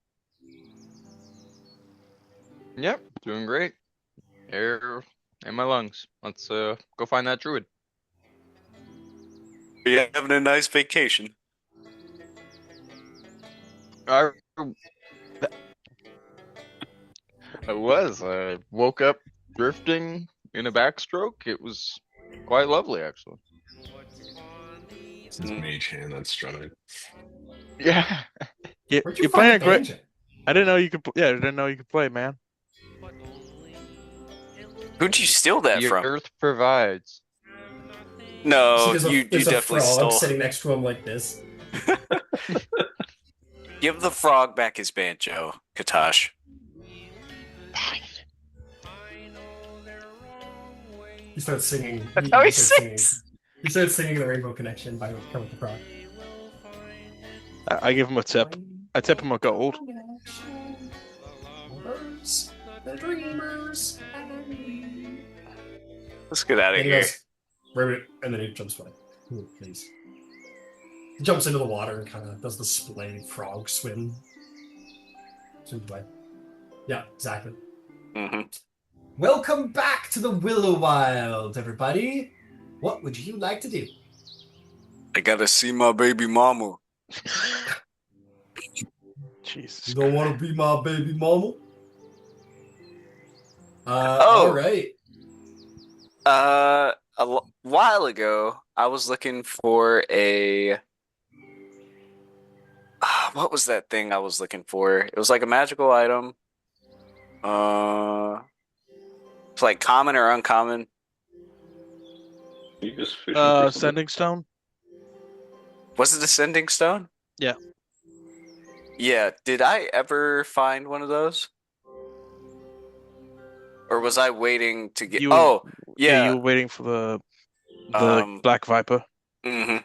Yep, doing great. Air in my lungs. Let's go find that druid. Are you having a nice vacation? I I was. I woke up drifting in a backstroke. It was quite lovely, actually. This is Mage Hand that's strumming. Yeah. Where'd you You're find playing the great. banjo? I didn't know you could. Yeah, I didn't know you could play, man. Who'd you steal that The from? earth provides. No, See, you there's a definitely frog stole. sitting next to him like this. Give the frog back his banjo, Katosh. Fine. He starts singing. That's how he starts singing. sings. He starts singing the Rainbow Connection by Kermit the Frog. I give him a tip. I tip him a gold. The dreamers. Let's get out of And he here. goes, "Rabbit," and then he jumps away. Ooh, please. He jumps into the water and kind of does the splay frog swim. Swims away. Yeah, exactly. Mm-hmm. Welcome back to the Willow Wild, everybody. What would you like to do? I gotta see my baby mama. Jesus. You don't want to be my baby mama? Oh. All right. While ago, I was looking for a. What was that thing I was looking for? It was like a magical item. It's like common or uncommon. You just fishing for something? Sending stone. Was it a sending stone? Yeah. Yeah. Did I ever find one of those? Or was I waiting to get? You- Oh, Yeah, yeah. you were waiting for the Black Viper. Mm-hmm.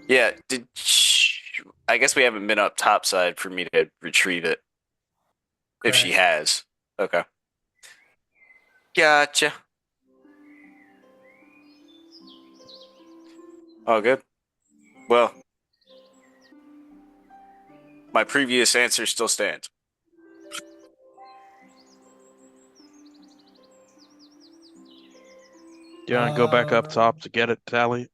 Yeah. I guess we haven't been up topside for me to retrieve it. If she has. Okay. Gotcha. Oh, good. Well, my previous answer still stands. Do you want to go back up top to get it, Tally?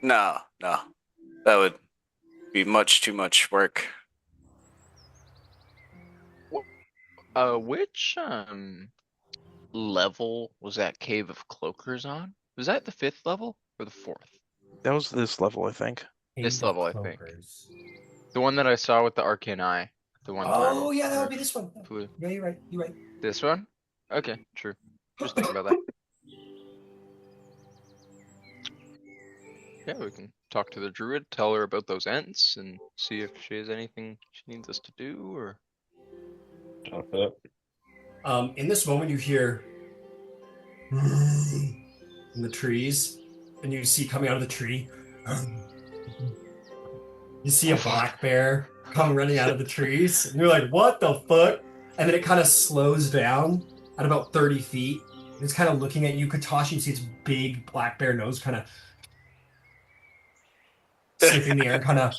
No. That would be much too much work. Which level was that Cave of Cloakers on? Was that the 5th level or the 4th? That was this level, I think. This level, I think. The one that I saw with the arcane eye. The one Oh, time. yeah, that would be this one. Flew. Yeah, you're right. You're right. This one? Okay, true. Just thinking about that. Yeah, we can talk to the druid, tell her about those ents, and see if she has anything she needs us to do, or... Chop it up. In this moment, you hear in the trees, and you see coming out of the tree. You see a black bear come running out of the trees, and you're like, "What the fuck?" And then it kind of slows down at about 30 feet. It's kind of looking at you, Katashi. You see its big black bear nose kind of sniffing the air, kind of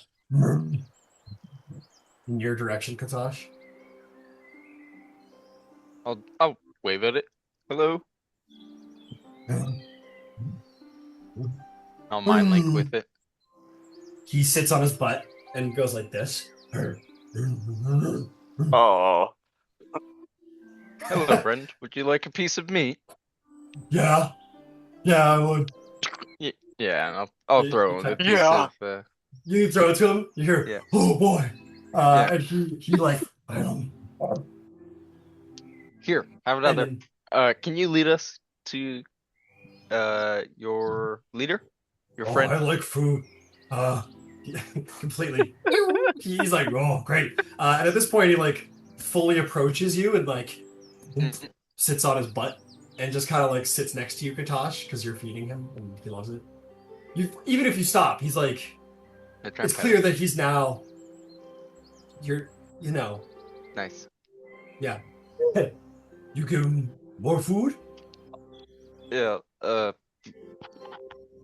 in your direction, Katash. I'll wave at it. Hello? I'll mind link with it. he sits on his butt and goes like this. Oh, Hello, friend. Would you like a piece of meat? Yeah, I would. Yeah, and I'll throw him a piece Yeah. of. You throw it to him. You hear, Yeah. oh boy, Yeah. and he like, Here, have and another. then, Can you lead us to your leader, your oh, friend? I like food. Completely. He's like, oh, great. And at this point, he like fully approaches you and like sits on his butt and just kind of like sits next to you, Katosh, because you're feeding him and he loves it. Even if you stop, he's like, it's clear that he's now. You know. Nice. Yeah. You give him more food? Yeah.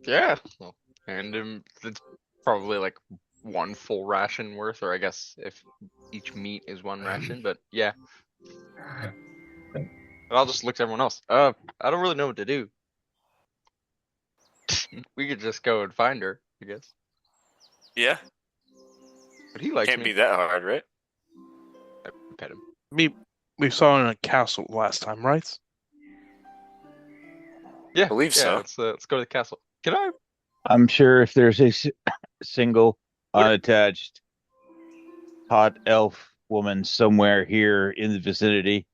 Yeah. Well, and it's probably like one full ration worth, or I guess if each meat is one ration, but yeah. I'll just look to everyone else. I don't really know what to do. We could just go and find her, I guess. Yeah. But he likes Can't me. be that hard, right? I pet him. We saw her in a castle last time, right? Yeah, I believe so. Let's go to the castle. Can I? I'm sure if there's a single unattached hot elf woman somewhere here in the vicinity,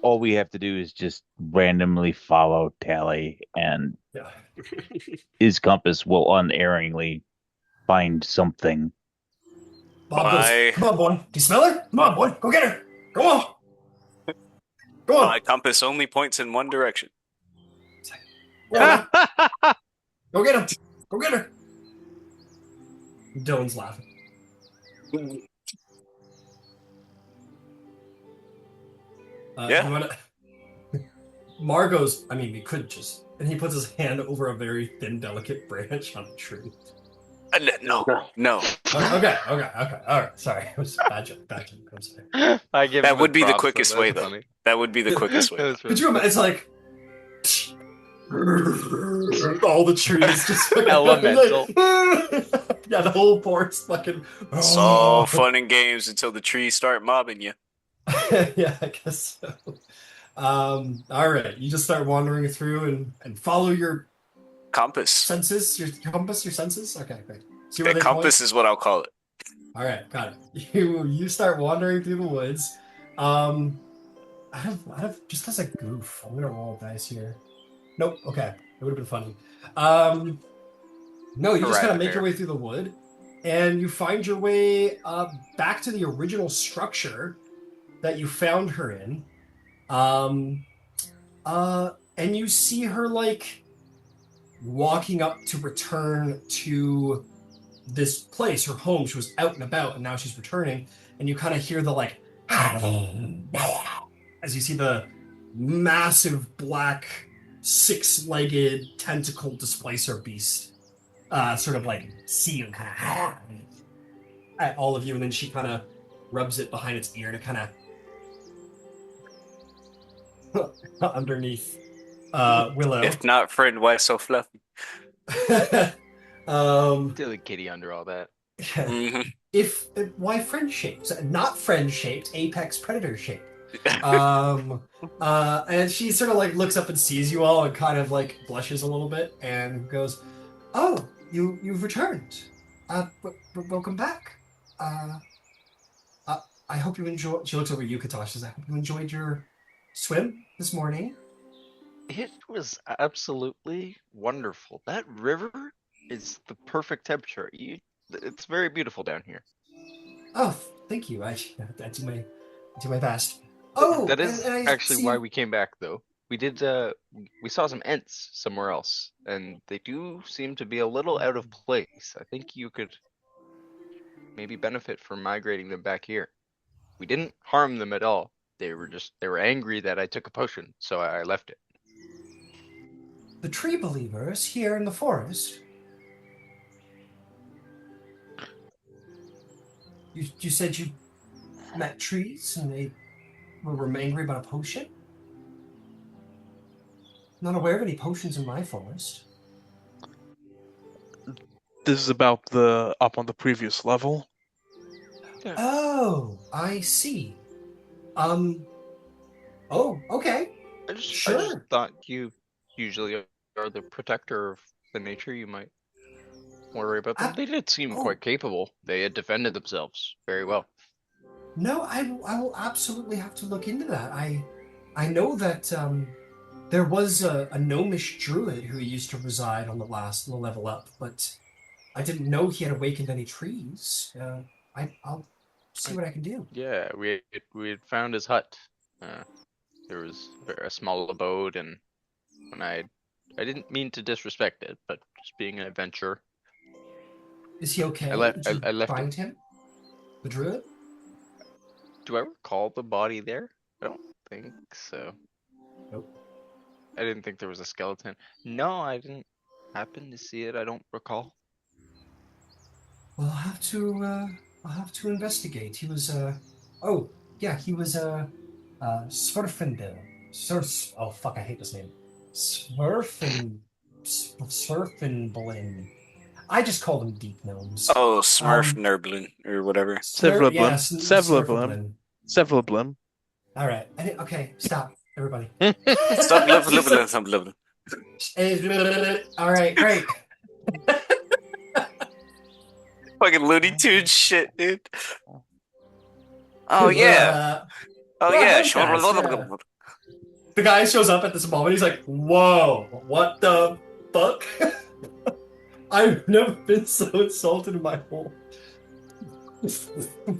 all we have to do is just randomly follow Tally, and Yeah. his compass will unerringly find something. Bob Bye. goes, come on, boy. Do you smell her? Come on, boy. Go get her. Go on. Go on. My compass only points in one direction. Go on, man. Go get him. Go get her. Dylan's laughing. Yeah. You wanna... Margot's, I mean, we could just... And he puts his hand over a very thin, delicate branch on a tree. No. Okay. All right. Sorry. It was bad joke. I'm sorry. I give That him would be the props, quickest that's way, though. funny. That would be the quickest way. That's Could you imagine? It's like... all the trees just... Elemental. Yeah, the whole forest fucking... It's all fun and games until the trees start mobbing you. Yeah, I guess so. All right. You just start wandering through and follow your Compass. senses, your compass, your senses. Okay, great. See A compass is what I'll call it. All right, got it. You start wandering through the woods. I have just as a goof. I'm gonna roll dice here. Nope. Okay, it would have been funny. No, you just kind of make your way through the wood, and you find your way back to the original structure that you found her in. And you see her like walking up to return to this place, her home. She was out and about, and now she's returning. And you kind of hear the like, as you see the massive black, six-legged tentacle displacer beast, sort of like see you at all of you, and then she kind of rubs it behind its ear to kind of underneath Willow. If not, friend, why so fluffy? Silly kitty under all that. Mhm. Why friend shaped, not friend shaped, apex predator shaped. And she sort of like looks up and sees you all and kind of like blushes a little bit and goes, "Oh, you've returned. Welcome back. I hope you enjoy." She looks over at you, Katosh. Says, "I hope you enjoyed your swim this morning." It was absolutely wonderful. That river is the perfect temperature. It's very beautiful down here. Oh, thank you. I do my best. Oh, that is and I actually see why we came back, though. We saw some Ents somewhere else, and they do seem to be a little out of place. I think you could maybe benefit from migrating them back here. We didn't harm them at all. They were angry that I took a potion, so I left it. The tree believers here in the forest. You said you met trees and they were angry about a potion? Not aware of any potions in my forest. This is about the up on the previous level. Yeah. Oh, I see. Um, oh, okay. I just Sure. thought you usually are the protector of the nature. You might worry about them. I, They did seem oh, quite capable. They had defended themselves very well. no, I will absolutely have to look into that. I know that there was a gnomish druid who used to reside on the level up, but I didn't know he had awakened any trees. I'll see I, what I can do. yeah, we had found his hut. Uh, there was a small abode, and when I didn't mean to disrespect it, but just being an adventurer, Is he okay? Did you I left it. find him, the druid? Do I recall the body there? I don't think so. Nope. I didn't think there was a skeleton. No, I didn't happen to see it. I don't recall. Well, I'll have to investigate. He was oh yeah, he was Swerfendel. Oh fuck, I hate this name. Swerfenblin. I just called them deep gnomes. Oh, Smurf Nerblin or whatever. Sevlablim. Swerfenblin. Sevlablim. All right. Okay, stop, everybody. Stop living. All right, great. Fucking Looney Tunes shit, dude. Oh yeah. Oh well, yeah. those guys, yeah. Sure. The guy shows up at this moment. He's like, "Whoa, what the fuck?" I've never been so insulted in my whole.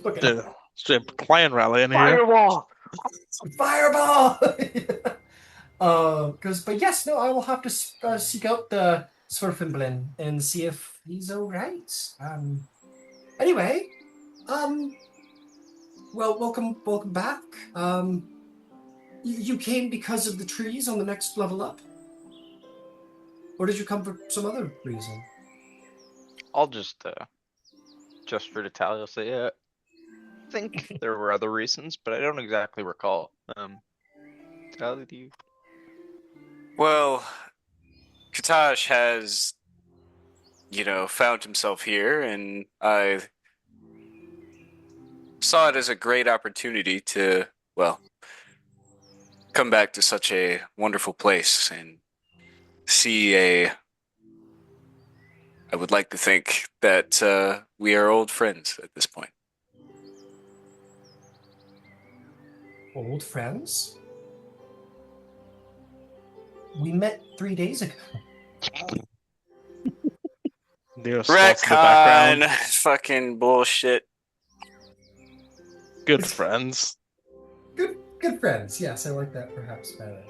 Okay. Straight clan rally in here. Fireball. Fireball. But yes, no, I will have to seek out the Swerfenblin and see if he's all right. Anyway, well, welcome back. You came because of the trees on the next level up, or did you come for some other reason? I'll just for Natalia, I'll say, I think there were other reasons, but I don't exactly recall. Natalia, do you? Well, Katash has, found himself here, and I saw it as a great opportunity to, come back to such a wonderful place and see I would like to think that we are old friends at this point. Old friends? We met 3 days ago. Retcon, fucking bullshit. Good friends. Good friends. Yes, I like that perhaps better.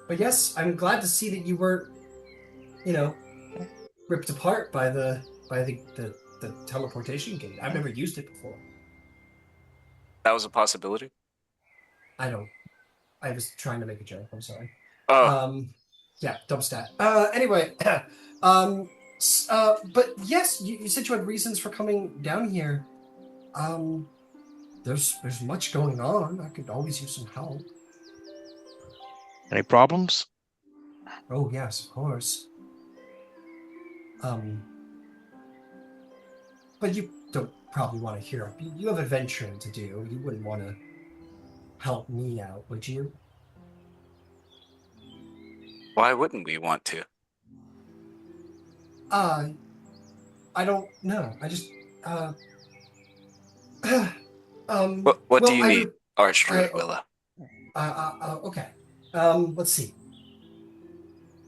But yes, I'm glad to see that you weren't, ripped apart by the teleportation gate. I've never used it before. That was a possibility. I was trying to make a joke. I'm sorry. Oh. Yeah, dumb stat. Anyway, but yes, you said you had reasons for coming down here. There's much going on. I could always use some help. Any problems? Oh yes, of course. But you don't probably want to hear. You have adventuring to do. You wouldn't want to help me out, would you? Why wouldn't we want to? I don't know. I just What do you need, Archdruid Willow? Okay. Let's see.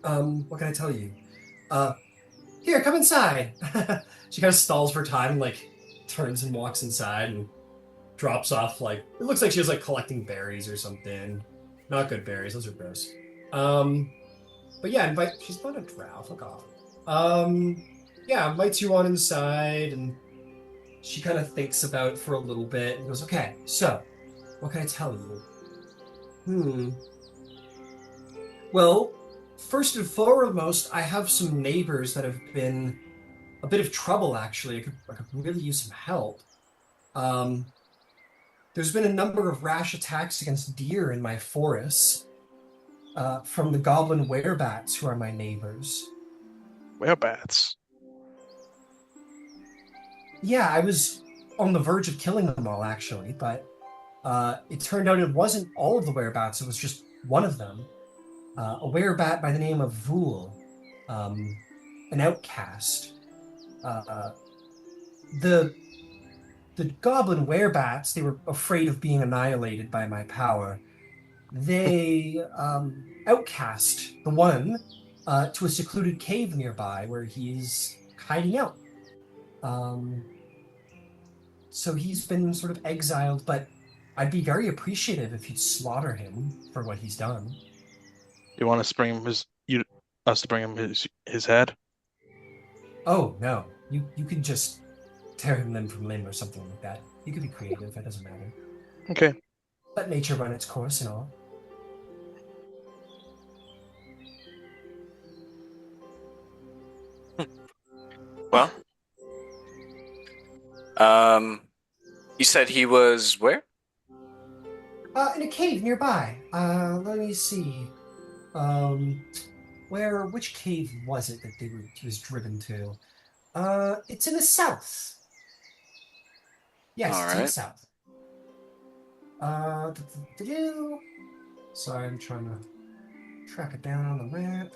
What can I tell you? Here, come inside. She kind of stalls for time and turns and walks inside and drops off it looks like she was collecting berries or something. Not good berries, those are gross. But yeah, she's not a drow, fuck off. Yeah, invites you on inside, and she kind of thinks about it for a little bit and goes, okay, so, what can I tell you? Well, first and foremost, I have some neighbors that have been a bit of trouble, actually. I could really use some help. There's been a number of rash attacks against deer in my forests from the goblin werebats who are my neighbors. Werebats. Yeah, I was on the verge of killing them all, actually, but it turned out it wasn't all of the werebats, it was just one of them. A werebat by the name of Vul, an outcast. Uh, the the goblin werebats, they were afraid of being annihilated by my power. They outcast the one to a secluded cave nearby where he's hiding out. So he's been sort of exiled, but I'd be very appreciative if you'd slaughter him for what he's done. You want us to bring him us to bring him his head? Oh, no. You could just tear him limb from limb or something like that. You could be creative, it doesn't matter. Okay. Let nature run its course and all. Well, you said he was where? In a cave nearby. Let me see. Which cave was it that he was driven to? It's in the south. Yes, All it's in the right. south. Sorry, I'm trying to track it down on the map.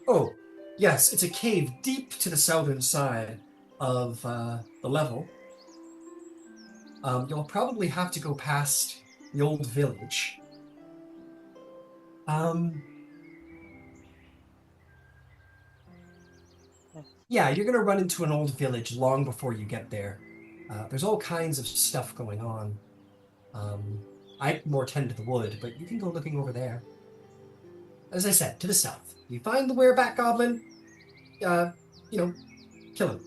Oh, yes, it's a cave deep to the southern side of the level. You'll probably have to go past the old village. Yeah, you're gonna run into an old village long before you get there. There's all kinds of stuff going on. I more tend to the wood, but you can go looking over there. As I said, to the south. You find the werebat goblin, kill him.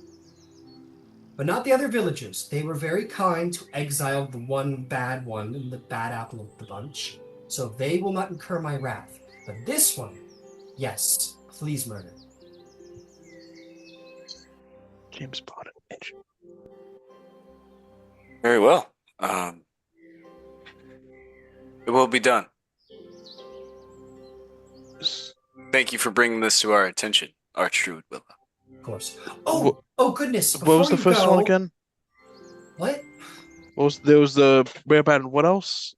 But not the other villagers. They were very kind to exile the one bad one and the bad apple of the bunch, so they will not incur my wrath. But this one, yes, please murder. James bought it. Very well. It will be done. Thank you for bringing this to our attention, Archdruid Willow. Of course. Oh goodness! What was the first one again? What? There was the werebat and what else?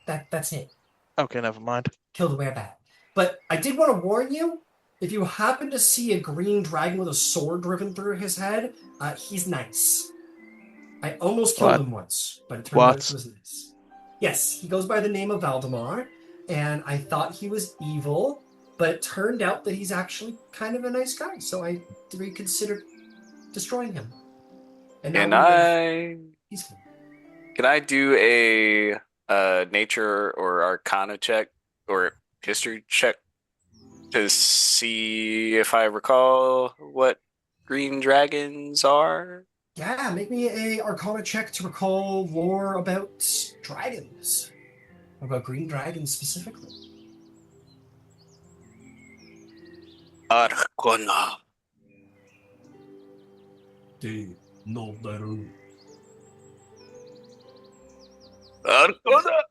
That's it. Okay, never mind. Kill the werebat. But I did want to warn you, if you happen to see a green dragon with a sword driven through his head, he's nice. I almost killed him once, but it turned out he was nice. Yes, he goes by the name of Valdemar, and I thought he was evil, but it turned out that he's actually kind of a nice guy, so I reconsidered destroying him. And Can I do a nature or arcana check or history check to see if I recall what green dragons are? Yeah, make me a arcana check to recall lore about dragons. About green dragons specifically. Arcana. No better. Arcana.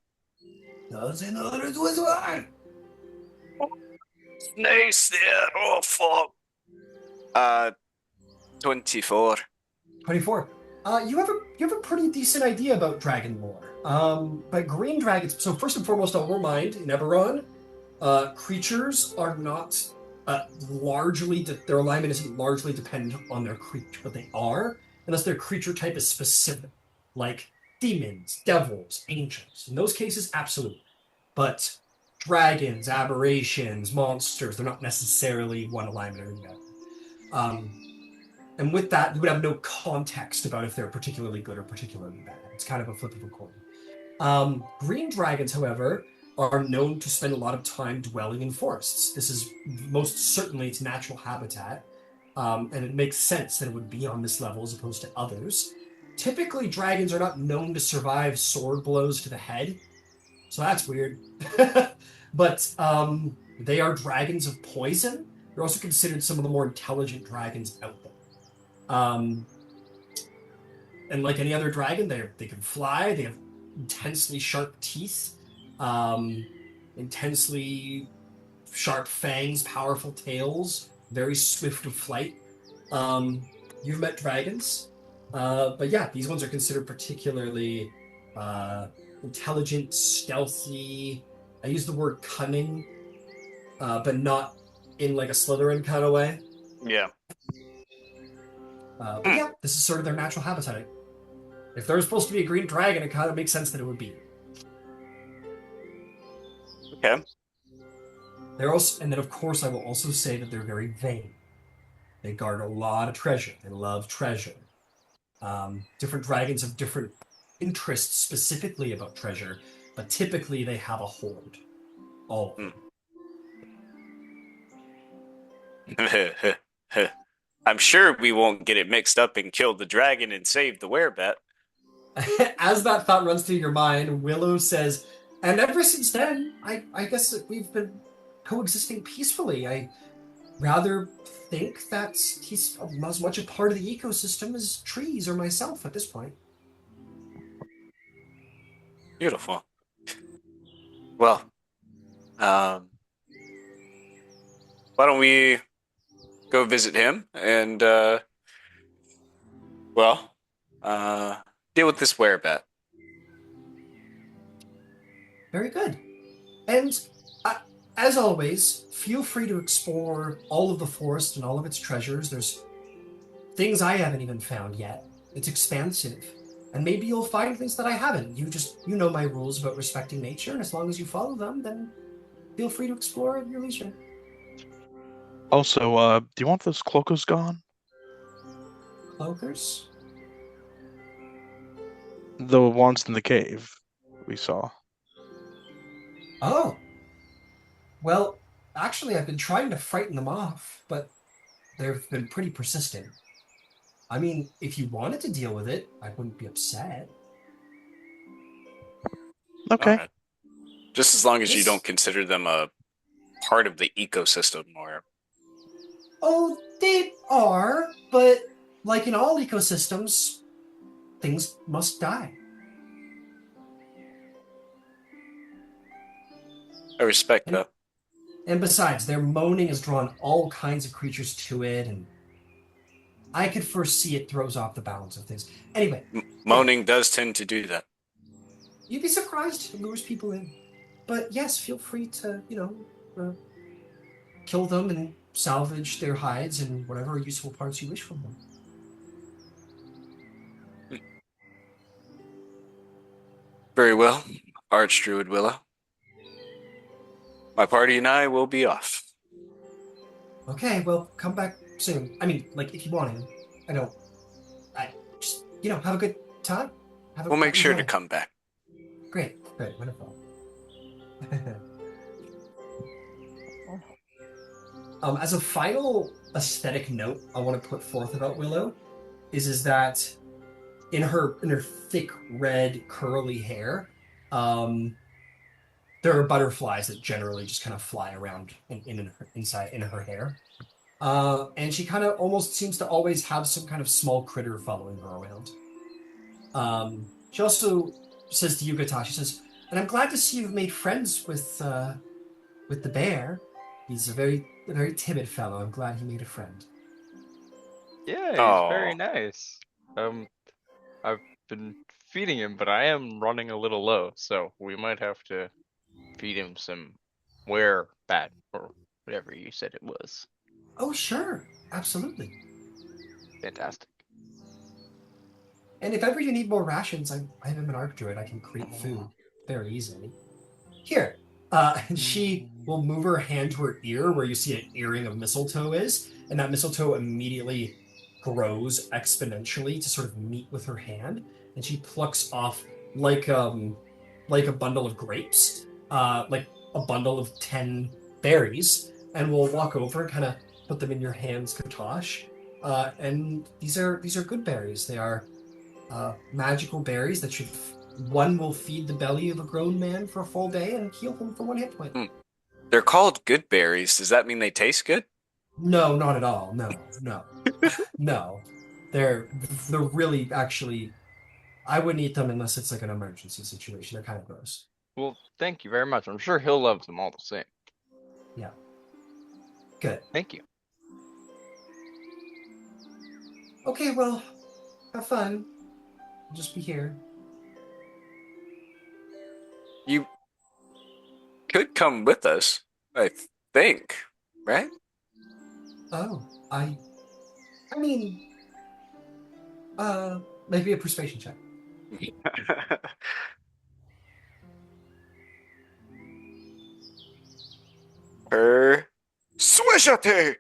Doesn't others was one. Nice there. Oh fuck. 24. 24. You have a pretty decent idea about dragon lore. But green dragons. So first and foremost, I'll remind in Eberron, creatures are not largely their alignment isn't largely dependent on their creature, but they are unless their creature type is specific, like demons, devils, angels. In those cases, absolutely. But dragons, aberrations, monsters, they're not necessarily one alignment or the other. And with that, you would have no context about if they're particularly good or particularly bad. It's kind of a flip of a coin. Green dragons, however, are known to spend a lot of time dwelling in forests. This is most certainly its natural habitat, and it makes sense that it would be on this level as opposed to others. Typically, dragons are not known to survive sword blows to the head, so that's weird. But they are dragons of poison. They're also considered some of the more intelligent dragons out there. And like any other dragon, they can fly. They have intensely sharp teeth, intensely sharp fangs, powerful tails, very swift of flight. You've met dragons, but yeah, these ones are considered particularly intelligent, stealthy. I use the word cunning, but not in like a Slytherin kind of way. Yeah. But yeah, this is sort of their natural habitat. If there's supposed to be a green dragon, it kind of makes sense that it would be. Okay. They're also, and then of course I will also say that they're very vain. They guard a lot of treasure. They love treasure. Different dragons have different interests specifically about treasure, but typically they have a hoard. All of them. I'm sure we won't get it mixed up and kill the dragon and save the werebat. As that thought runs through your mind, Willow says, and ever since then, I guess that we've been coexisting peacefully. I rather think that he's as much a part of the ecosystem as trees or myself at this point. Beautiful. Well, why don't we go visit him and, deal with this werebat. Very good. And as always, feel free to explore all of the forest and all of its treasures. There's things I haven't even found yet. It's expansive. And maybe you'll find things that I haven't. You know my rules about respecting nature, and as long as you follow them, then feel free to explore at your leisure. Also, do you want those cloakers gone? Cloakers? The ones in the cave we saw. Oh. Well, actually, I've been trying to frighten them off, but they've been pretty persistent. I mean, if you wanted to deal with it, I wouldn't be upset. Okay. Right. Just as long as you Yes. don't consider them a part of the ecosystem or... Oh, they are, but like in all ecosystems, things must die. I respect that. And besides, their moaning has drawn all kinds of creatures to it, and I could foresee it throws off the balance of things. Anyway, Moaning does tend to do that. you'd be surprised it lures people in. But yes, feel free to, kill them and salvage their hides and whatever useful parts you wish from them. Very well, Archdruid Willow. My party and I will be off. Okay, well, come back soon. I mean, like, if you want to. I just, have a good time. We'll make sure to enjoy. come back. Great, wonderful. As a final aesthetic note I want to put forth about Willow is that in her thick red curly hair, there are butterflies that generally just kind of fly around inside her hair. And she kind of almost seems to always have some kind of small critter following her around. She also says to Yugata, she says, and I'm glad to see you've made friends with the bear. He's a very timid fellow. I'm glad he made a friend. Yeah, he's Aw. very nice. I've been feeding him, but I am running a little low, so we might have to feed him some werebat or whatever you said it was. Oh, sure. Absolutely. Fantastic. And if ever you need more rations, I have him an Archdruid. I can create food very easily. Here. And she will move her hand to her ear where you see an earring of mistletoe is, and that mistletoe immediately grows exponentially to sort of meet with her hand, and she plucks off like a bundle of grapes, like a bundle of 10 berries, and will walk over and kind of put them in your hands, Katosh. And these are good berries. They are magical berries that one will feed the belly of a grown man for a full day and heal him for 1 hit point. They're called good berries. Does that mean they taste good? No, not at all. No. No. They're really actually, I wouldn't eat them unless it's like an emergency situation. They're kind of gross. Well, thank you very much. I'm sure he'll love them all the same. Yeah. Good. Thank you. Okay, well, have fun. I'll just be here. You could come with us, I think, right? Oh, I mean, maybe a persuasion check. Swishaty!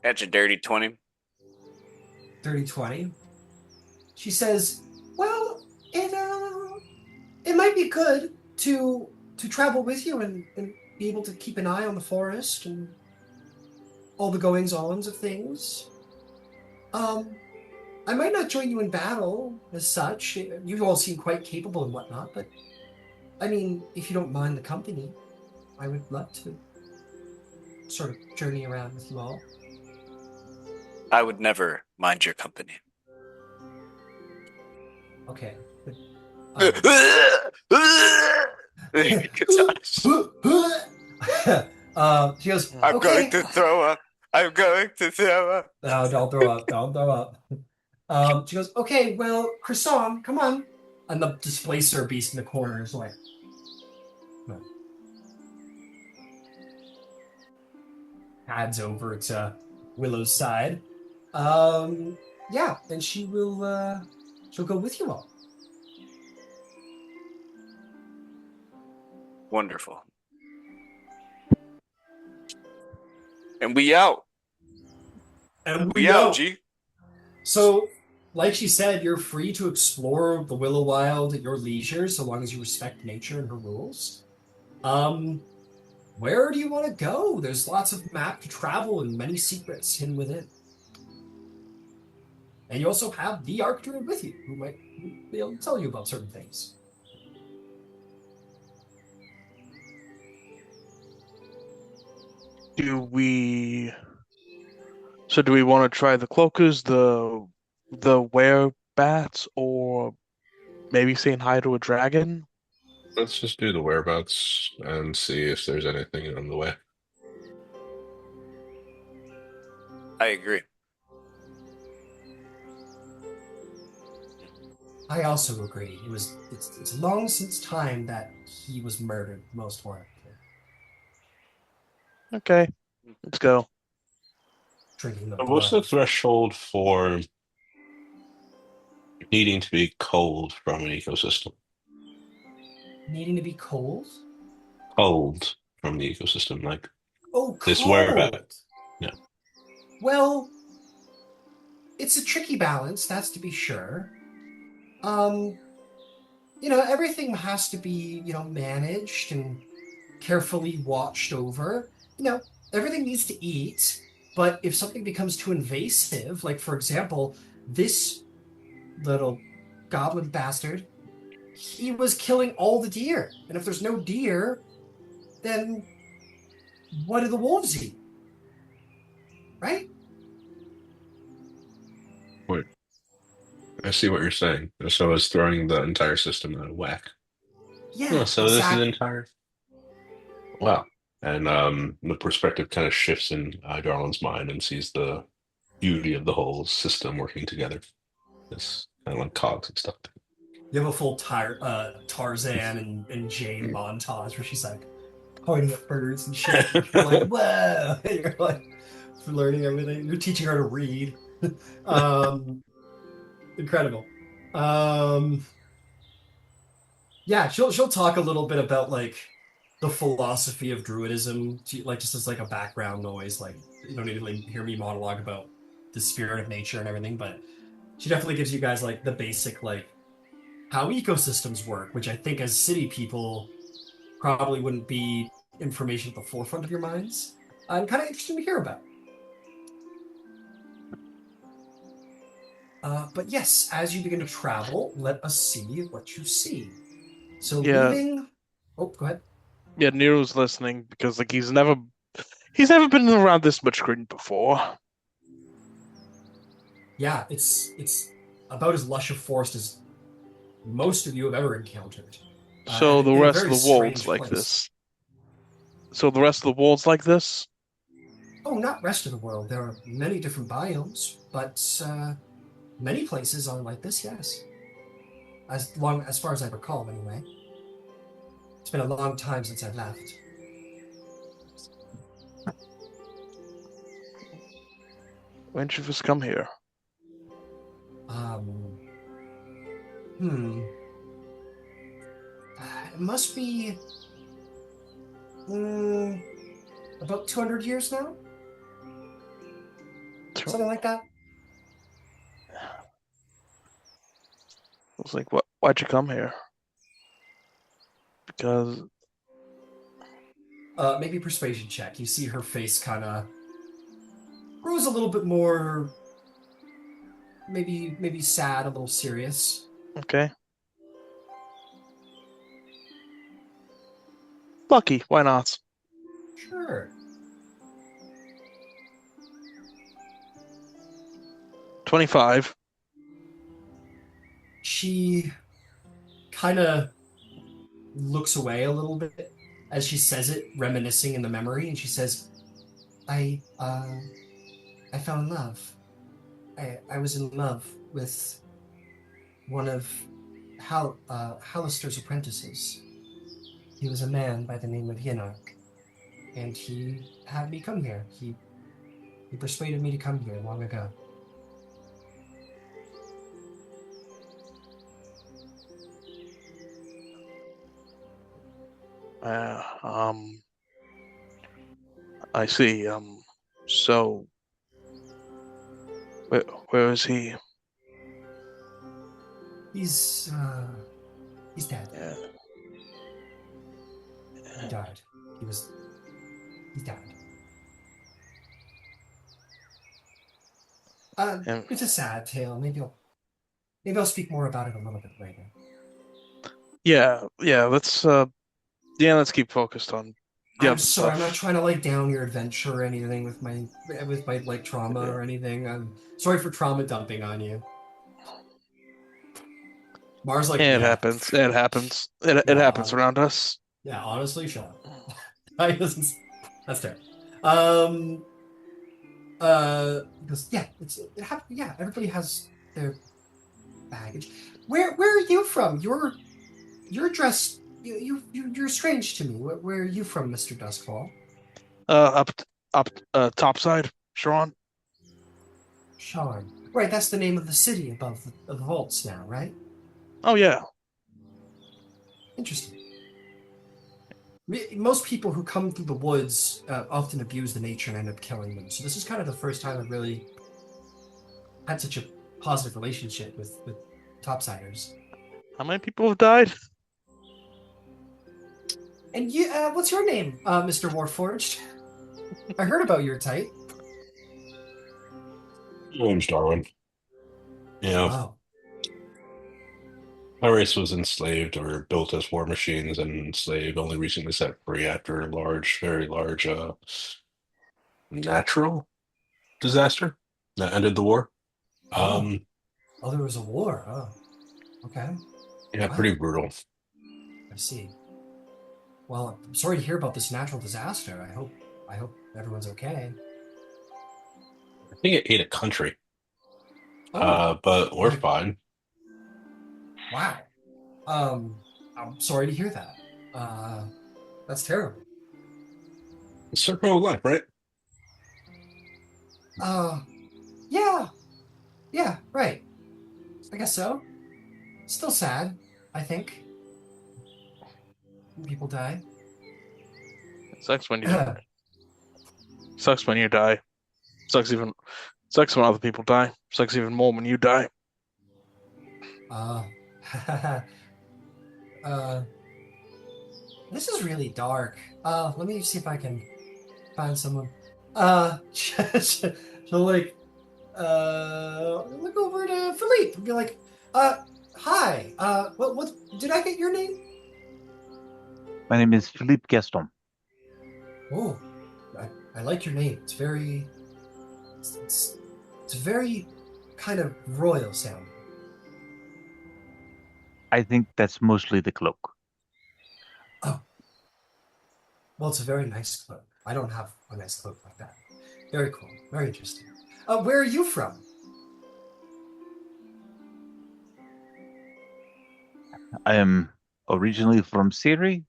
That's a dirty 20. Dirty 20. She says, well, it might be good to travel with you and be able to keep an eye on the forest and all the goings-ons of things. I might not join you in battle as such. You all seem quite capable and whatnot, but I mean, if you don't mind the company, I would love to sort of journey around with you all. I would never mind your company. Okay. She goes, I'm going to throw up. I'm going to throw up. No, don't throw up. Don't throw up. She goes, okay, well, Croissant, come on. And the displacer beast in the corner is like, no. Adds over to Willow's side. Yeah, and she'll go with you all. Wonderful. And we out. And we out, G. So, like she said, you're free to explore the Willow Wild at your leisure, so long as you respect nature and her rules. Where do you want to go? There's lots of map to travel and many secrets hidden within. And you also have the Archdruid with you, who might be able to tell you about certain things. Do we want to try the cloakers, the werebats, or maybe saying hi to a dragon? Let's just do the whereabouts and see if there's anything on the way. I agree. I also agree. It's long since time that he was murdered, most likely. Okay, let's go. Drinking the What's the threshold for needing to be cold from an ecosystem? Needing to be cold? Cold from the ecosystem, like cold. This whereabout. Yeah. Well, it's a tricky balance, that's to be sure. Everything has to be, managed and carefully watched over. Everything needs to eat, but if something becomes too invasive, like, for example, this little goblin bastard, he was killing all the deer. And if there's no deer, then what do the wolves eat? Right? Wait. I see what you're saying. So it's throwing the entire system out of whack. Yeah. So exactly. This is entire. Wow. And the perspective kind of shifts in Darwin's mind and sees the beauty of the whole system working together. It's kind of like cogs and stuff. You have a full Tarzan and Jane montage where she's like pointing at birds and shit. You're like, whoa! You're like learning everything. You're teaching her to read. Incredible. Yeah, she'll talk a little bit about like the philosophy of druidism, like just as like a background noise. Like you don't need to hear me monologue about the spirit of nature and everything, but she definitely gives you guys like the basic like how ecosystems work, which I think as city people probably wouldn't be information at the forefront of your minds. And kind of interesting to hear about. But yes, as you begin to travel, let us see what you see. So leaving. Oh, go ahead. Yeah, Nero's listening because like he's never been around this much green before. Yeah, it's about as lush a forest as most of you have ever encountered. So the in a rest of very the world's strange like place. this. So the rest of the world's like this? Oh, not rest of the world. There are many different biomes, but many places are like this. Yes, as far as I recall, anyway. It's been a long time since I've left. When did you first come here? Um, hmm. It must be about 200 years now, something like that. I was like, what? Why'd you come here? Because Maybe persuasion check. You see her face kind of grows a little bit more, maybe sad, a little serious. okay. Lucky, why not? Sure. 25. She kind of looks away a little bit as she says it, reminiscing in the memory, and she says, I fell in love. I was in love with one of Hallister's apprentices. He was a man by the name of Yinark, and he had me come here. He persuaded me to come here long ago. I see. So where is he? He's dead. Yeah. He died. He died. It's a sad tale. Maybe I'll speak more about it a little bit later. Yeah, let's keep focused on the I'm other sorry, stuff. I'm not trying to like down your adventure or anything with my like trauma or anything. I'm sorry for trauma dumping on you. Mars like, It yeah. happens. It happens. It Yeah, happens around us. Yeah, honestly, shut up. That's fair. Because yeah, yeah, everybody has their baggage. Where are you from? You're dressed. You're strange to me. Where are you from, Mr. Duskfall? Up topside, Sharn. Sharn. Right, that's the name of the city above the vaults now, right? Oh yeah. Interesting. Most people who come through the woods often abuse the nature and end up killing them. So this is kind of the first time I've really had such a positive relationship with topsiders. How many people have died? And you, what's your name, Mr. Warforged? I heard about your type. My name's Darwin. Oh. My race was enslaved or built as war machines and enslaved, only recently set free after a very large natural disaster that ended the war. Oh, there was a war. Oh, okay. Yeah, Wow. pretty brutal. I see. Well, I'm sorry to hear about this natural disaster. I hope everyone's okay. I think it ate a country. Oh, But we're fine. wow. I'm sorry to hear that. That's terrible. Circle of life, right? Yeah. Yeah, right. I guess so. Still sad, I think. When people die. Sucks when you sucks when you die. Sucks when other people die. Sucks even more when you die. This is really dark. Let me see if I can find someone. She'll like, look over to Philippe and be like, hi, what, did I get your name? My name is Philippe Gaston. Oh, I like your name. It's very, it's very kind of royal sounding. I think that's mostly the cloak. Well, it's a very nice cloak. I don't have a nice cloak like that. Very cool. Very interesting. Where are you from? I am originally from Syria,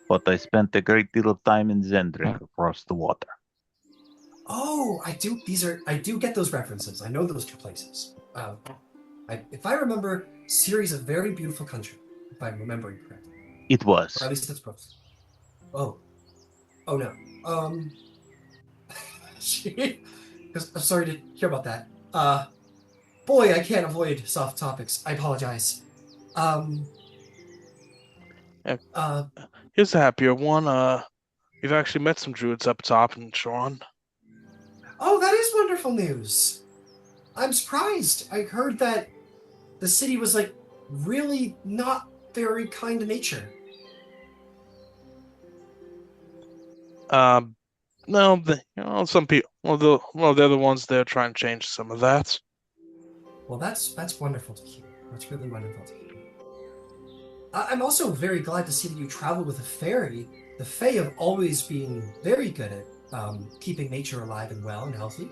but I spent a great deal of time in Zendrik across the water. Oh, I do. I do get those references. I know those two places. If I remember, Syria's a very beautiful country, if I'm remembering correctly. It Or was. at least that's supposed. Oh. Oh no. Because I'm sorry to hear about that. Boy, I can't avoid soft topics. I apologize. Here's a happier one. We've actually met some druids up top in Sharn. Oh, that is wonderful news. I'm surprised. I heard that the city was like really not very kind to nature. No, some people. They're the ones there trying to change some of that. Well, that's wonderful to hear. That's really wonderful to hear. I'm also very glad to see that you travel with a fairy. The Fae have always been very good at keeping nature alive and well and healthy.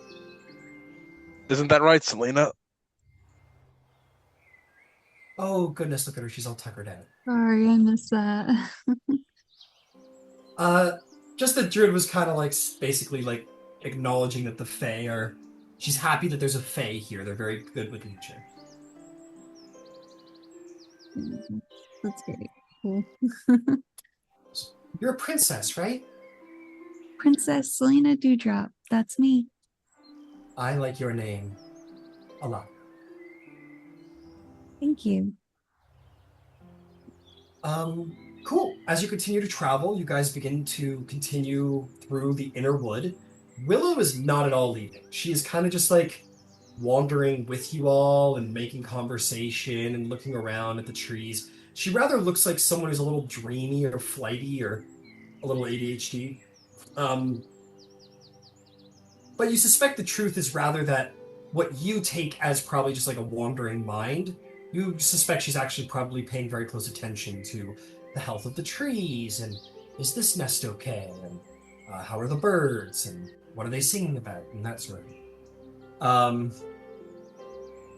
Isn't that right, Selena? Oh goodness, look at her. She's all tuckered out. Sorry, I missed that. Just that Druid was kind of like basically like acknowledging that the Fae are. She's happy that there's a Fae here. They're very good with nature. That's very cool. You're a princess, right? Princess Selena Dewdrop. That's me. I like your name a lot. Thank you. Cool. As you continue to travel, you guys begin to continue through the inner wood. Wyllow is not at all leaving. She is kind of just like wandering with you all and making conversation and looking around at the trees. She rather looks like someone who's a little dreamy or flighty or a little ADHD. But you suspect the truth is rather that what you take as probably just like a wandering mind, you suspect she's actually probably paying very close attention to the health of the trees and is this nest okay and how are the birds and what are they singing about and that sort of thing.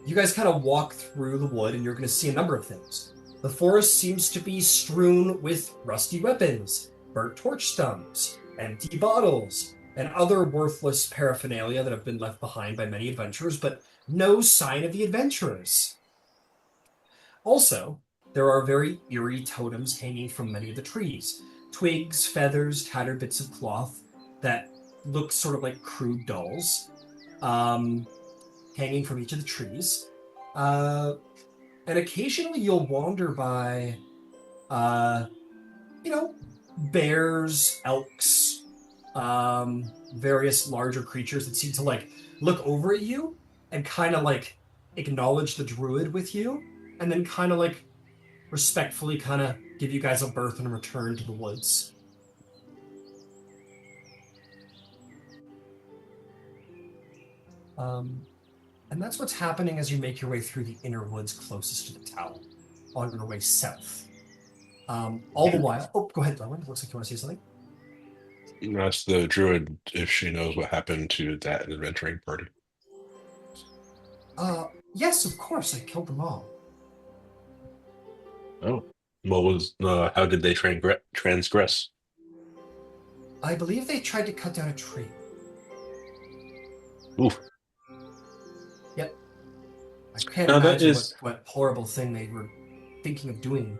You guys kind of walk through the wood and you're going to see a number of things. The forest seems to be strewn with rusty weapons, burnt torch stumps, empty bottles, and other worthless paraphernalia that have been left behind by many adventurers, but no sign of the adventurers. Also, there are very eerie totems hanging from many of the trees. Twigs, feathers, tattered bits of cloth that look sort of like crude dolls, hanging from each of the trees. And occasionally you'll wander by, bears, elks, various larger creatures that seem to like look over at you and kind of like acknowledge the druid with you and then kind of like respectfully kind of give you guys a berth and a return to the woods. And that's what's happening as you make your way through the inner woods closest to the town on your way south. All the while... Oh, go ahead, Darwin. Looks like you want to say something. Ask the druid if she knows what happened to that adventuring party. Yes, of course. I killed them all. Oh. How did they transgress? I believe they tried to cut down a tree. Oof. Yep. I can't Now, imagine what horrible thing they were thinking of doing.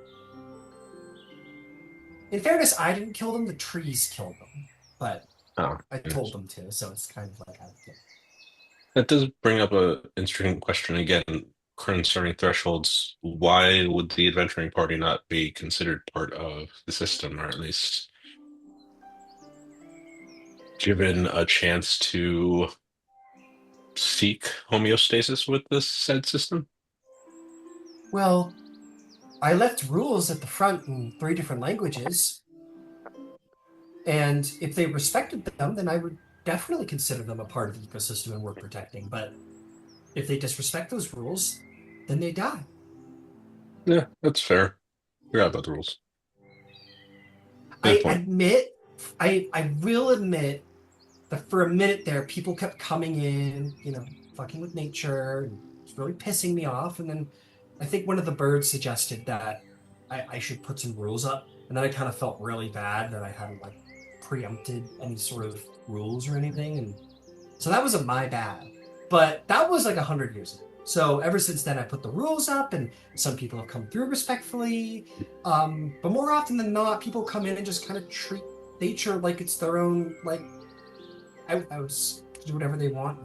In fairness, I didn't kill them, the trees killed them. But I told them to, so it's kind of like... That does bring up an interesting question again concerning thresholds. Why would the adventuring party not be considered part of the system, or at least given a chance to seek homeostasis with this said system? Well, I left rules at the front in 3 different languages, and if they respected them, then I would definitely consider them a part of the ecosystem and worth protecting. But if they disrespect those rules, then they die. Yeah, that's fair. Forgot about the rules. I admit I will admit that for a minute there, people kept coming in, fucking with nature, and it's really pissing me off. And then I think one of the birds suggested that I should put some rules up, and then I kind of felt really bad that I hadn't like preempted any sort of rules or anything, and so that wasn't my bad. But that was like 100 years ago. So ever since then, I put the rules up, and some people have come through respectfully. But more often than not, people come in and just kind of treat nature like it's their own, like outhouse, do whatever they want.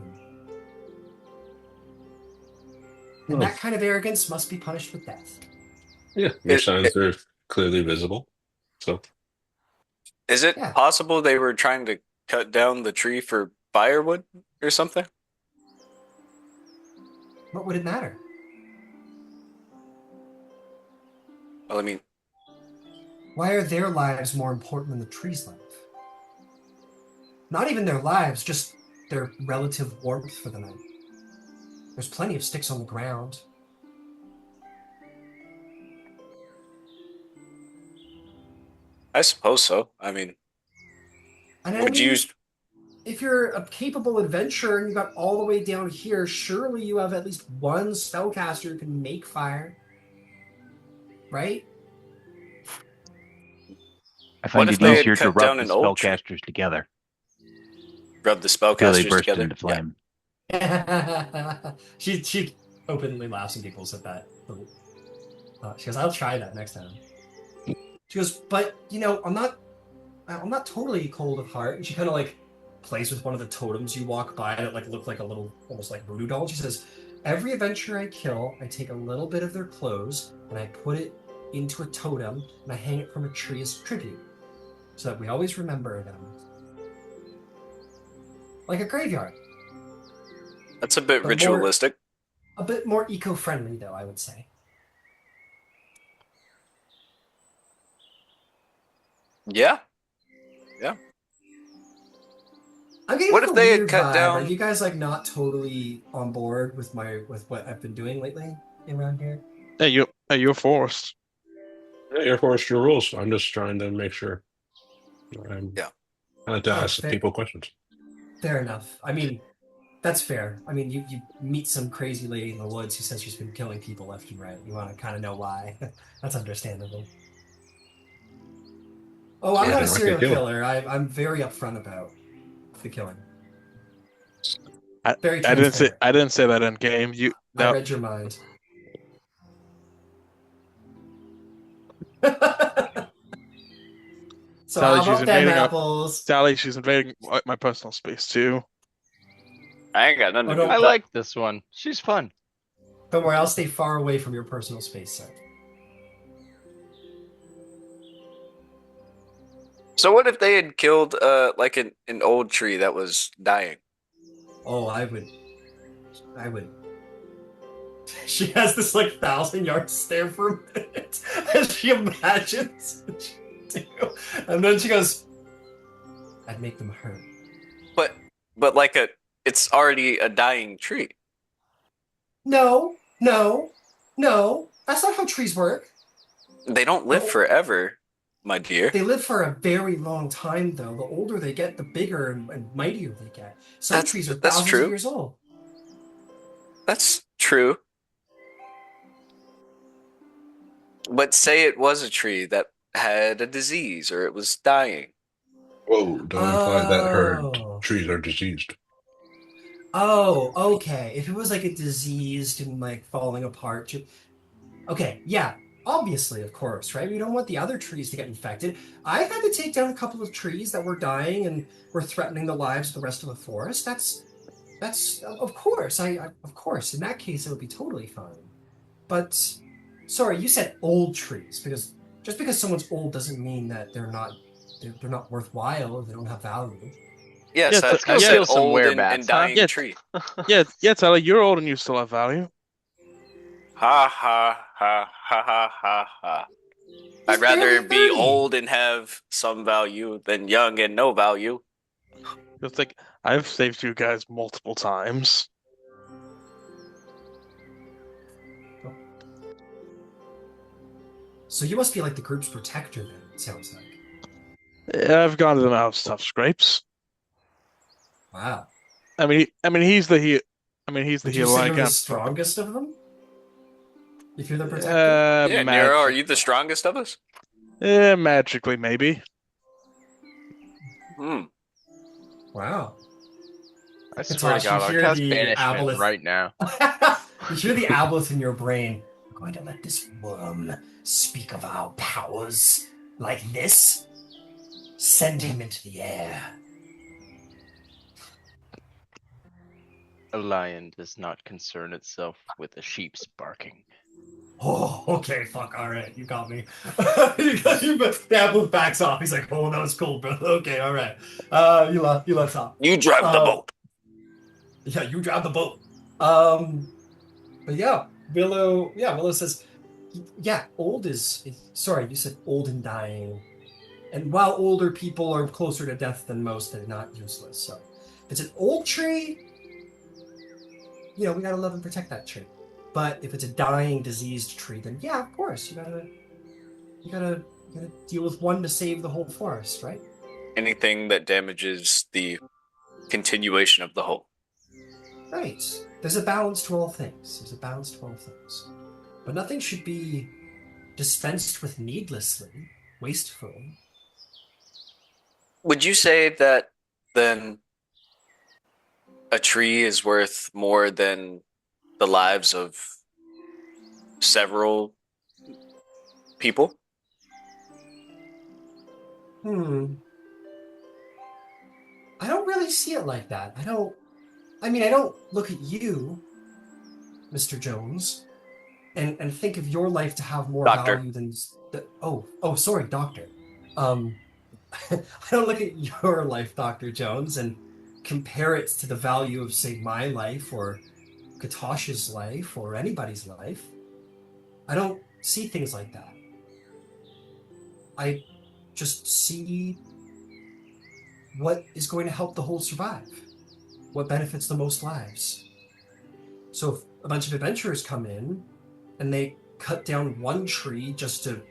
And that kind of arrogance must be punished with death. Yeah, your signs are clearly visible. So, Is it Yeah. possible they were trying to cut down the tree for firewood or something? What would it matter? Well, I mean, Why are their lives more important than the tree's life? Not even their lives, just their relative warmth for the night. There's plenty of sticks on the ground. I suppose so. I mean, And I would mean, you? if you're a capable adventurer and you got all the way down here, surely you have at least one spellcaster who can make fire. Right? I find if it they had easier to cut rub down the an old tree? spellcasters together Rub the until they spellcasters burst together. into flame. She openly laughs and giggles at that. She goes, "I'll try that next time." She goes, "But I'm not totally cold of heart." And she kind of like plays with one of the totems you walk by that like look like a little, almost like voodoo doll. She says, "Every adventurer I kill, I take a little bit of their clothes and I put it into a totem and I hang it from a tree as tribute, so that we always remember them, like a graveyard." That's a bit But ritualistic. A bit more eco-friendly, though, I would say. Yeah. I'm getting What like if a they had weird cut vibe. down- Are you guys like not totally on board with what I've been doing lately around here? Hey, you're forced. yeah, you're forced your rules. I'm just trying to make sure. Yeah. I like to Oh, ask fair. people questions. Fair enough. I mean, that's fair. I mean, you meet some crazy lady in the woods who says she's been killing people left and right. You want to kind of know why. That's understandable. Oh, I'm Yeah, not a I can serial kill. killer. I'm very upfront about the killing. I Very didn't say transparent. that in game. I read your mind. So Sally, how she's about them invading apples? Sally, she's invading my personal space too. I ain't got nothing to Oh, do no. I with like this one. She's fun. Don't worry, I'll stay far away from your personal space, sir. So what if they had killed like an old tree that was dying? Oh, I would. She has this like 1,000-yard stare for a minute as she imagines what she would do. And then she goes, "I'd make them hurt." But like it's already a dying tree. No. That's not how trees work. They don't live Oh. forever, my dear. They live for a very long time, though. The older they get, the bigger and mightier they get. Some trees are That's thousands true. of years old. That's true. But say it was a tree that had a disease or it was dying. Whoa, don't imply that her Oh. trees are diseased. Oh, okay. If it was like a diseased and like falling apart. Okay, yeah. Obviously, of course, right? We don't want the other trees to get infected. I've had to take down a couple of trees that were dying and were threatening the lives of the rest of the forest. That's of course. Of course, in that case it would be totally fine. But sorry, you said old trees because just because someone's old doesn't mean that they're not worthwhile or they don't have value. Yes, Yeah, I yeah, said kill some old and werebats, dying huh? tree. Yeah, Sally, you're old and you still have value. Ha ha ha ha ha ha ha. I'd He's rather barely be 30. old and have some value than young and no value. It's like I've saved you guys multiple times. So you must be like the group's protector then, it sounds like. Yeah, I've gone to them out tough scrapes. Wow. He's the he. He's the Would you hero. say I you're the can't. strongest of them? If you're the protector? Yeah, Nero, are you the strongest of us? Magically maybe. Hmm. Wow. I swear to Katosh, you God, I'll hear cast the banishment Aboleth. right now. You hear the Aboleth in your brain. I'm going to let this worm speak of our powers like this. Send him into the air. A lion does not concern itself with a sheep's barking. Oh, okay, fuck, all right, you got me. The Aboleth backs off. He's like, oh, that was cool, bro. Okay, all right. You left off. You drive the boat. Yeah, you drive the boat. But yeah, Willow says, yeah, sorry, you said old and dying. And while older people are closer to death than most, they're not useless. So if it's an old tree, we gotta love and protect that tree. But if it's a dying, diseased tree, then yeah, of course, you gotta deal with one to save the whole forest, right? Anything that damages the continuation of the whole. Right. There's a balance to all things. But nothing should be dispensed with needlessly, wastefully. Would you say that then a tree is worth more than the lives of several people? I don't really see it like that. I don't look at you, Mr. Jones, and think of your life to have more Doctor. value than sorry, Doctor. I don't look at your life, Dr. Jones, and compare it to the value of, say, my life or Katosh's life or anybody's life. I don't see things like that. I just see what is going to help the whole survive, what benefits the most lives. So if a bunch of adventurers come in and they cut down one tree just to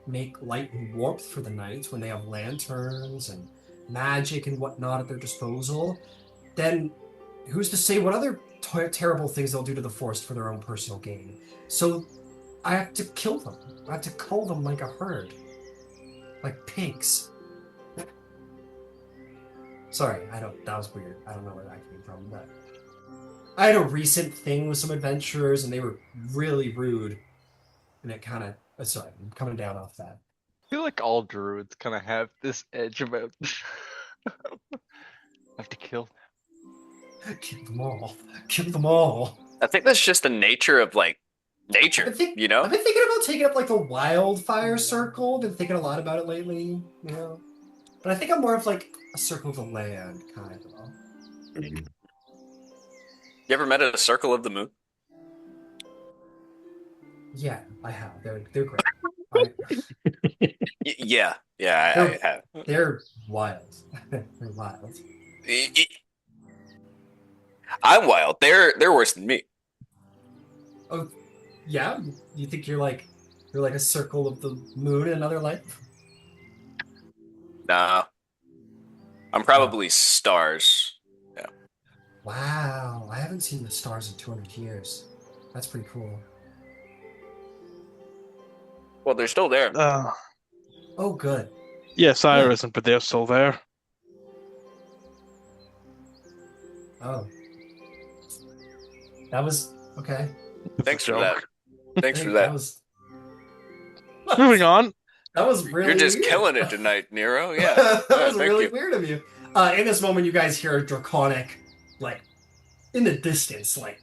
make light and warmth for the night when they have lanterns and magic and whatnot at their disposal, then who's to say what other terrible things they'll do to the forest for their own personal gain? So I have to kill them. I have to cull them like a herd. Like pigs. Sorry, that was weird. I don't know where that came from, but I had a recent thing with some adventurers and they were really rude. And it kind of, sorry, I'm coming down off that. I feel like all druids kind of have this edge about I have to kill them. Kill them all. Kill them all. I think that's just the nature of nature, I've been thinking about taking up the wildfire circle. Been thinking a lot about it lately, But I think I'm more of a circle of the land kind of. You ever met at a circle of the moon? Yeah, I have. They're great. Yeah, I have. They're wild. They're wild. I'm wild. They're worse than me. Oh, yeah. You think you're like a circle of the moon in another life? Nah, I'm probably stars. Yeah. Wow, I haven't seen the stars in 200 years. That's pretty cool. Well, they're still there. Oh, good. Yes, Ira isn't, but they're still there. Oh. That was okay. Thanks for that. Thanks for that. Moving on. That was really You're just weird. killing it tonight, Nero. Yeah. That was thank really you. weird of you. In this moment, you guys hear a draconic, in the distance, sort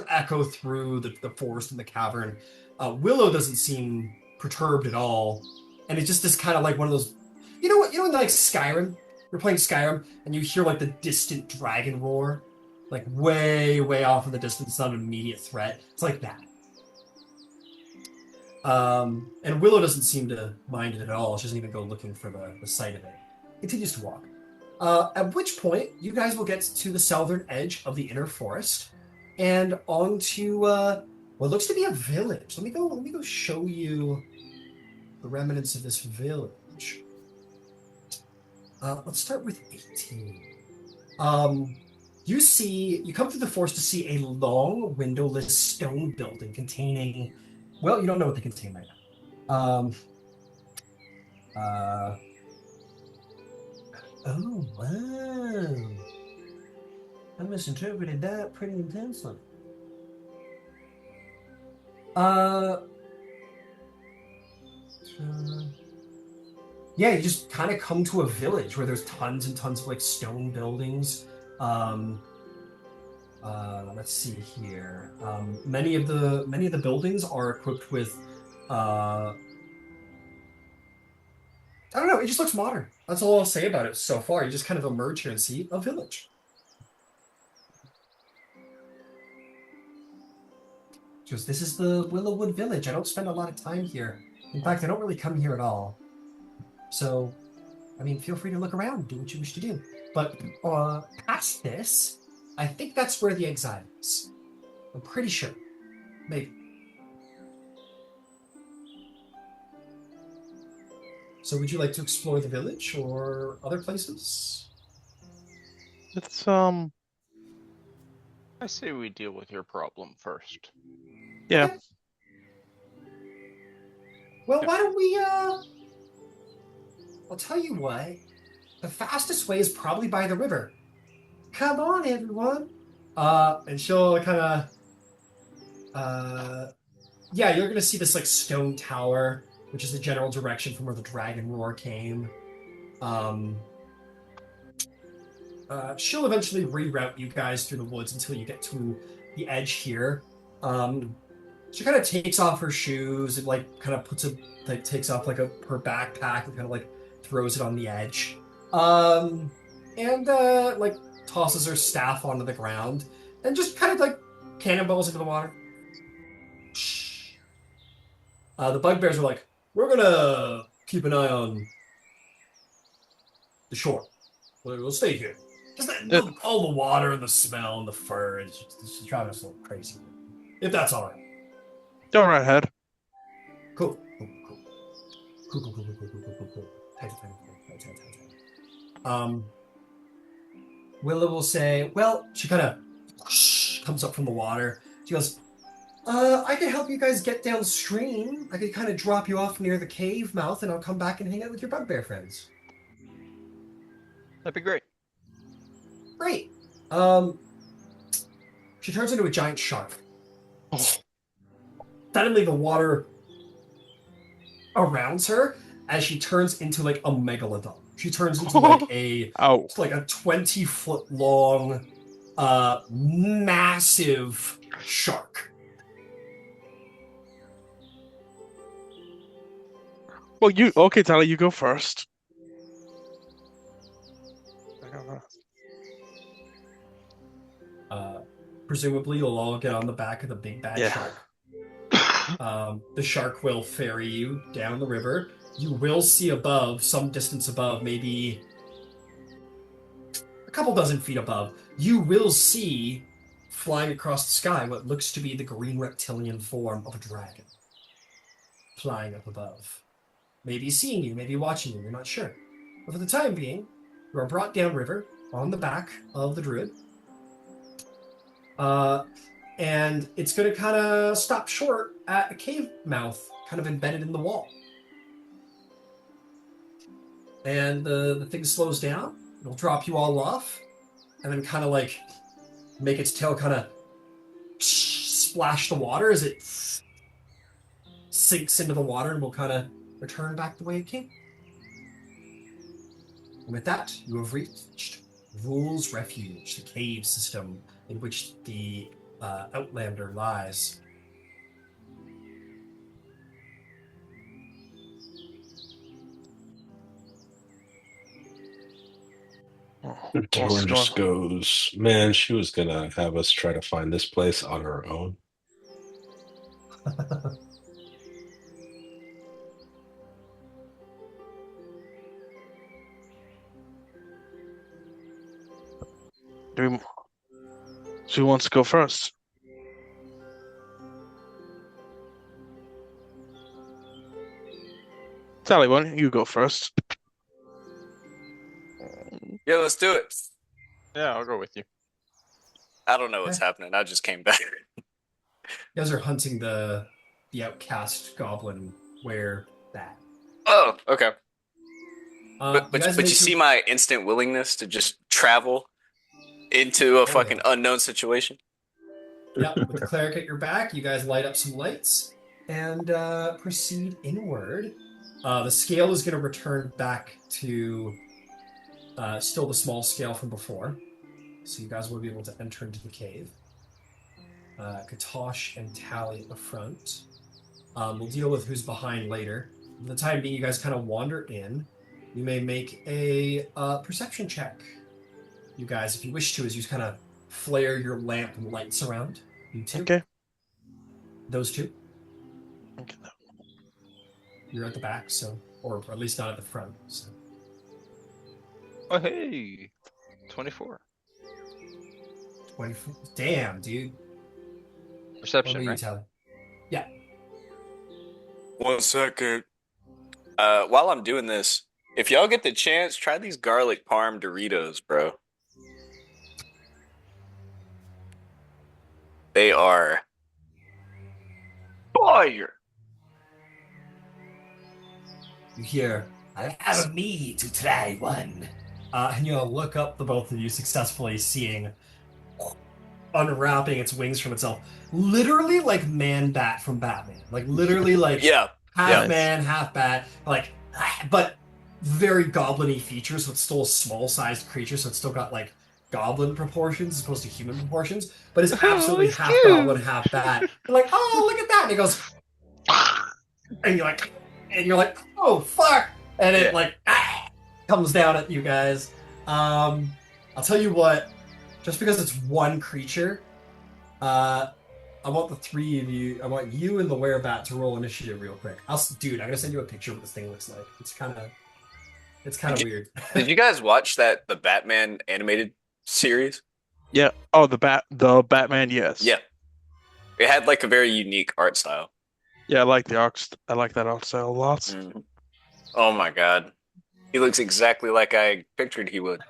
of echo through the forest and the cavern. Willow doesn't seem perturbed at all, and it just is kind of like one of those, in Skyrim, you're playing Skyrim, and you hear the distant dragon roar, way, way off in the distance, not an immediate threat. It's like that. And Willow doesn't seem to mind it at all. She doesn't even go looking for the sight of it. Continues to walk. At which point, you guys will get to the southern edge of the inner forest and onto what looks to be a village. Let me go show you the remnants of this village. Let's start with 18. You come through the forest to see a long, windowless stone building containing, well, you don't know what they contain right now. Oh, wow. I misinterpreted that pretty intensely. Yeah, you just kind of come to a village where there's tons and tons of like stone buildings. Um, let's see here. Many of the buildings are equipped with I don't know, it just looks modern. That's all I'll say about it so far. You just kind of emerge here and see a village. Because this is the Wyllow Wood village. I don't spend a lot of time here. In fact, I don't really come here at all. So, I mean, feel free to look around, do what you wish to do. But past this, I think that's where the exile is. I'm pretty sure. Maybe. So would you like to explore the village or other places? It's I say we deal with your problem first. yeah. Okay. Well, why don't we, I'll tell you what. The fastest way is probably by the river. Come on, everyone. And she'll kind of, yeah, you're gonna see this like stone tower, which is the general direction from where the dragon roar came. She'll eventually reroute you guys through the woods until you get to the edge here. She kind of takes off her shoes and like kind of takes off like her backpack and kind of like throws it on the edge. And like tosses her staff onto the ground and just kind of like cannonballs into the water. The bugbears are like, we're gonna keep an eye on the shore. We'll stay here. Just all the water and the smell and the fur, it's just driving us a little crazy. If that's all right. Go right ahead. Cool. Wyllow will say, well, she kind of comes up from the water. She goes, I can help you guys get downstream. I could kind of drop you off near the cave mouth, and I'll come back and hang out with your bugbear friends. That'd be great. Great. She turns into a giant shark. Suddenly, the water around her as she turns into like a megalodon. She turns into like a 20-foot long, massive shark. Well, okay, Tyler, you go first. Presumably, you'll all get on the back of the big bad shark. The shark will ferry you down the river. You will see above, some distance above, maybe a couple dozen feet above, you will see flying across the sky what looks to be the green reptilian form of a dragon. Flying up above. Maybe seeing you, maybe watching you, you're not sure. But for the time being, you are brought downriver on the back of the druid. And it's going to kind of stop short at a cave mouth, kind of embedded in the wall. And the thing slows down. It'll drop you all off, and then kind of like make its tail kind of splash the water as it sinks into the water, and will kind of return back the way it came. And with that, you have reached Rule's Refuge, the cave system in which the Outlander lies. Torn just goes, man, she was gonna have us try to find this place on our own. Who wants to go first? Tally, why don't you go first? Yeah, let's do it. Yeah, I'll go with you. I don't know what's Okay. happening. I just came back. You guys are hunting the outcast goblin bat. Oh, okay. You But guys you make see your- my instant willingness to just travel into a fucking yeah. unknown situation? Yeah, with the cleric at your back, you guys light up some lights and proceed inward. The scale is going to return back to still the small scale from before. So you guys will be able to enter into the cave. Katosh and Tally at the front. We'll deal with who's behind later. For the time being, you guys kind of wander in. You may make a perception check. You guys, if you wish to, as you kind of flare your lamp and lights around. You two. Okay. Those two. Okay. You're at the back, so, or at least not at the front. So. Oh, hey. 24. 24. Damn, dude. Perception, What right? Tally? Yeah. 1 second. While I'm doing this, if y'all get the chance, try these garlic parm Doritos, bro. They are fire. You hear, allow me to try one. And you'll look up, the both of you, successfully seeing unwrapping its wings from itself. Literally like Man-Bat from Batman. Like literally like Yeah. half Yeah. man, half bat. Like, but very goblin-y features, so it's still a small-sized creature, so it's still got like goblin proportions as opposed to human proportions, but it's absolutely it's half cute. goblin, half bat. You're like, oh, look at that! And it goes, and you're like, oh, fuck! And it like comes down at you guys. I'll tell you what, just because it's one creature, I want the three of you, I want you and the werebat to roll initiative real quick. Dude, I'm gonna send you a picture of what this thing looks like. It's kind of weird. Did you guys watch the Batman animated series? Yeah. Oh, the Batman. Yes. Yeah. It had like a very unique art style. Yeah, I like the art. I like that art style a lot. Mhm. Oh my god. He looks exactly like I pictured he would.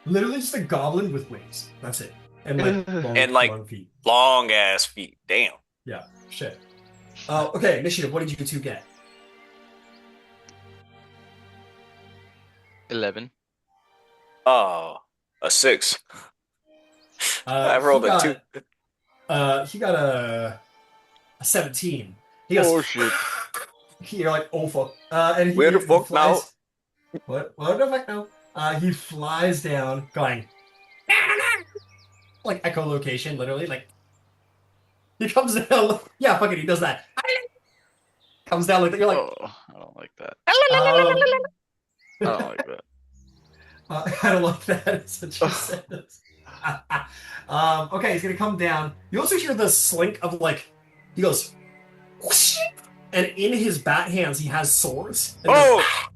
Literally just a goblin with wings. That's it. And long feet. Long ass feet. Damn. Yeah, shit. Okay, initiative, what did you two get? 11. Oh, a 6. I He rolled a got- 2. He got a 17. He goes, Oh, shit. You're like, oh fuck. And Where the fuck now? What the fuck now? He flies down, going, like echolocation, literally. Like, he comes down. Yeah, fuck it, he does that. Comes down like that. You're like, Oh, I don't like that. um, I don't like that. I don't like that. It's what she says. Okay, he's gonna come down. You also hear the slink of like, he goes, whoosh, and in his bat hands he has swords. And Oh!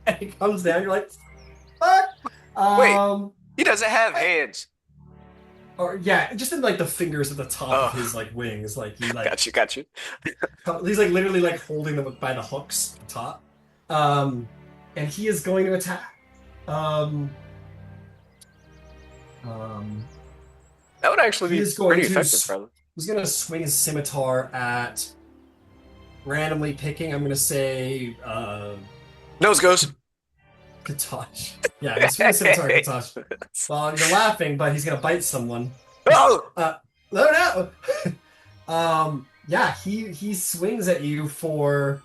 and he comes down. You're like, fuck. Wait. He doesn't have hands. Or yeah, just in like the fingers at the top of his like wings, like he like Got you. he's like literally like holding them by the hooks at the top. And he is going to attack. That would actually He be is going pretty to effective, probably. He's gonna swing his scimitar at randomly picking. I'm gonna say Nose goes. Katosh. Yeah, he's swinging his scimitar at Katosh. Well, you're laughing, but he's gonna bite someone. Oh! No. Yeah, he swings at you for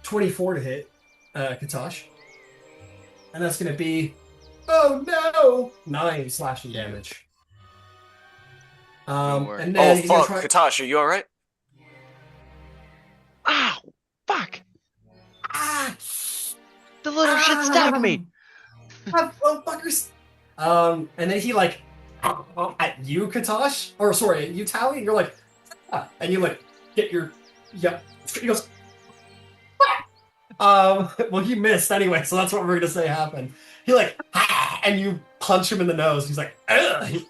24 to hit, Katosh. And that's gonna be, oh no, 9 slashing damage. worry. And then Oh, he's gonna fuck. try. Katosh, are you alright? Ow! Fuck! Ah! The little shit stabbed me! Oh, fuckers! And then he like at you, Katosh, or sorry, at you, Tally, and you're like, and you like get your He goes. Well, he missed anyway, so that's what we're gonna say happened. He like, and you punch him in the nose. He's like, and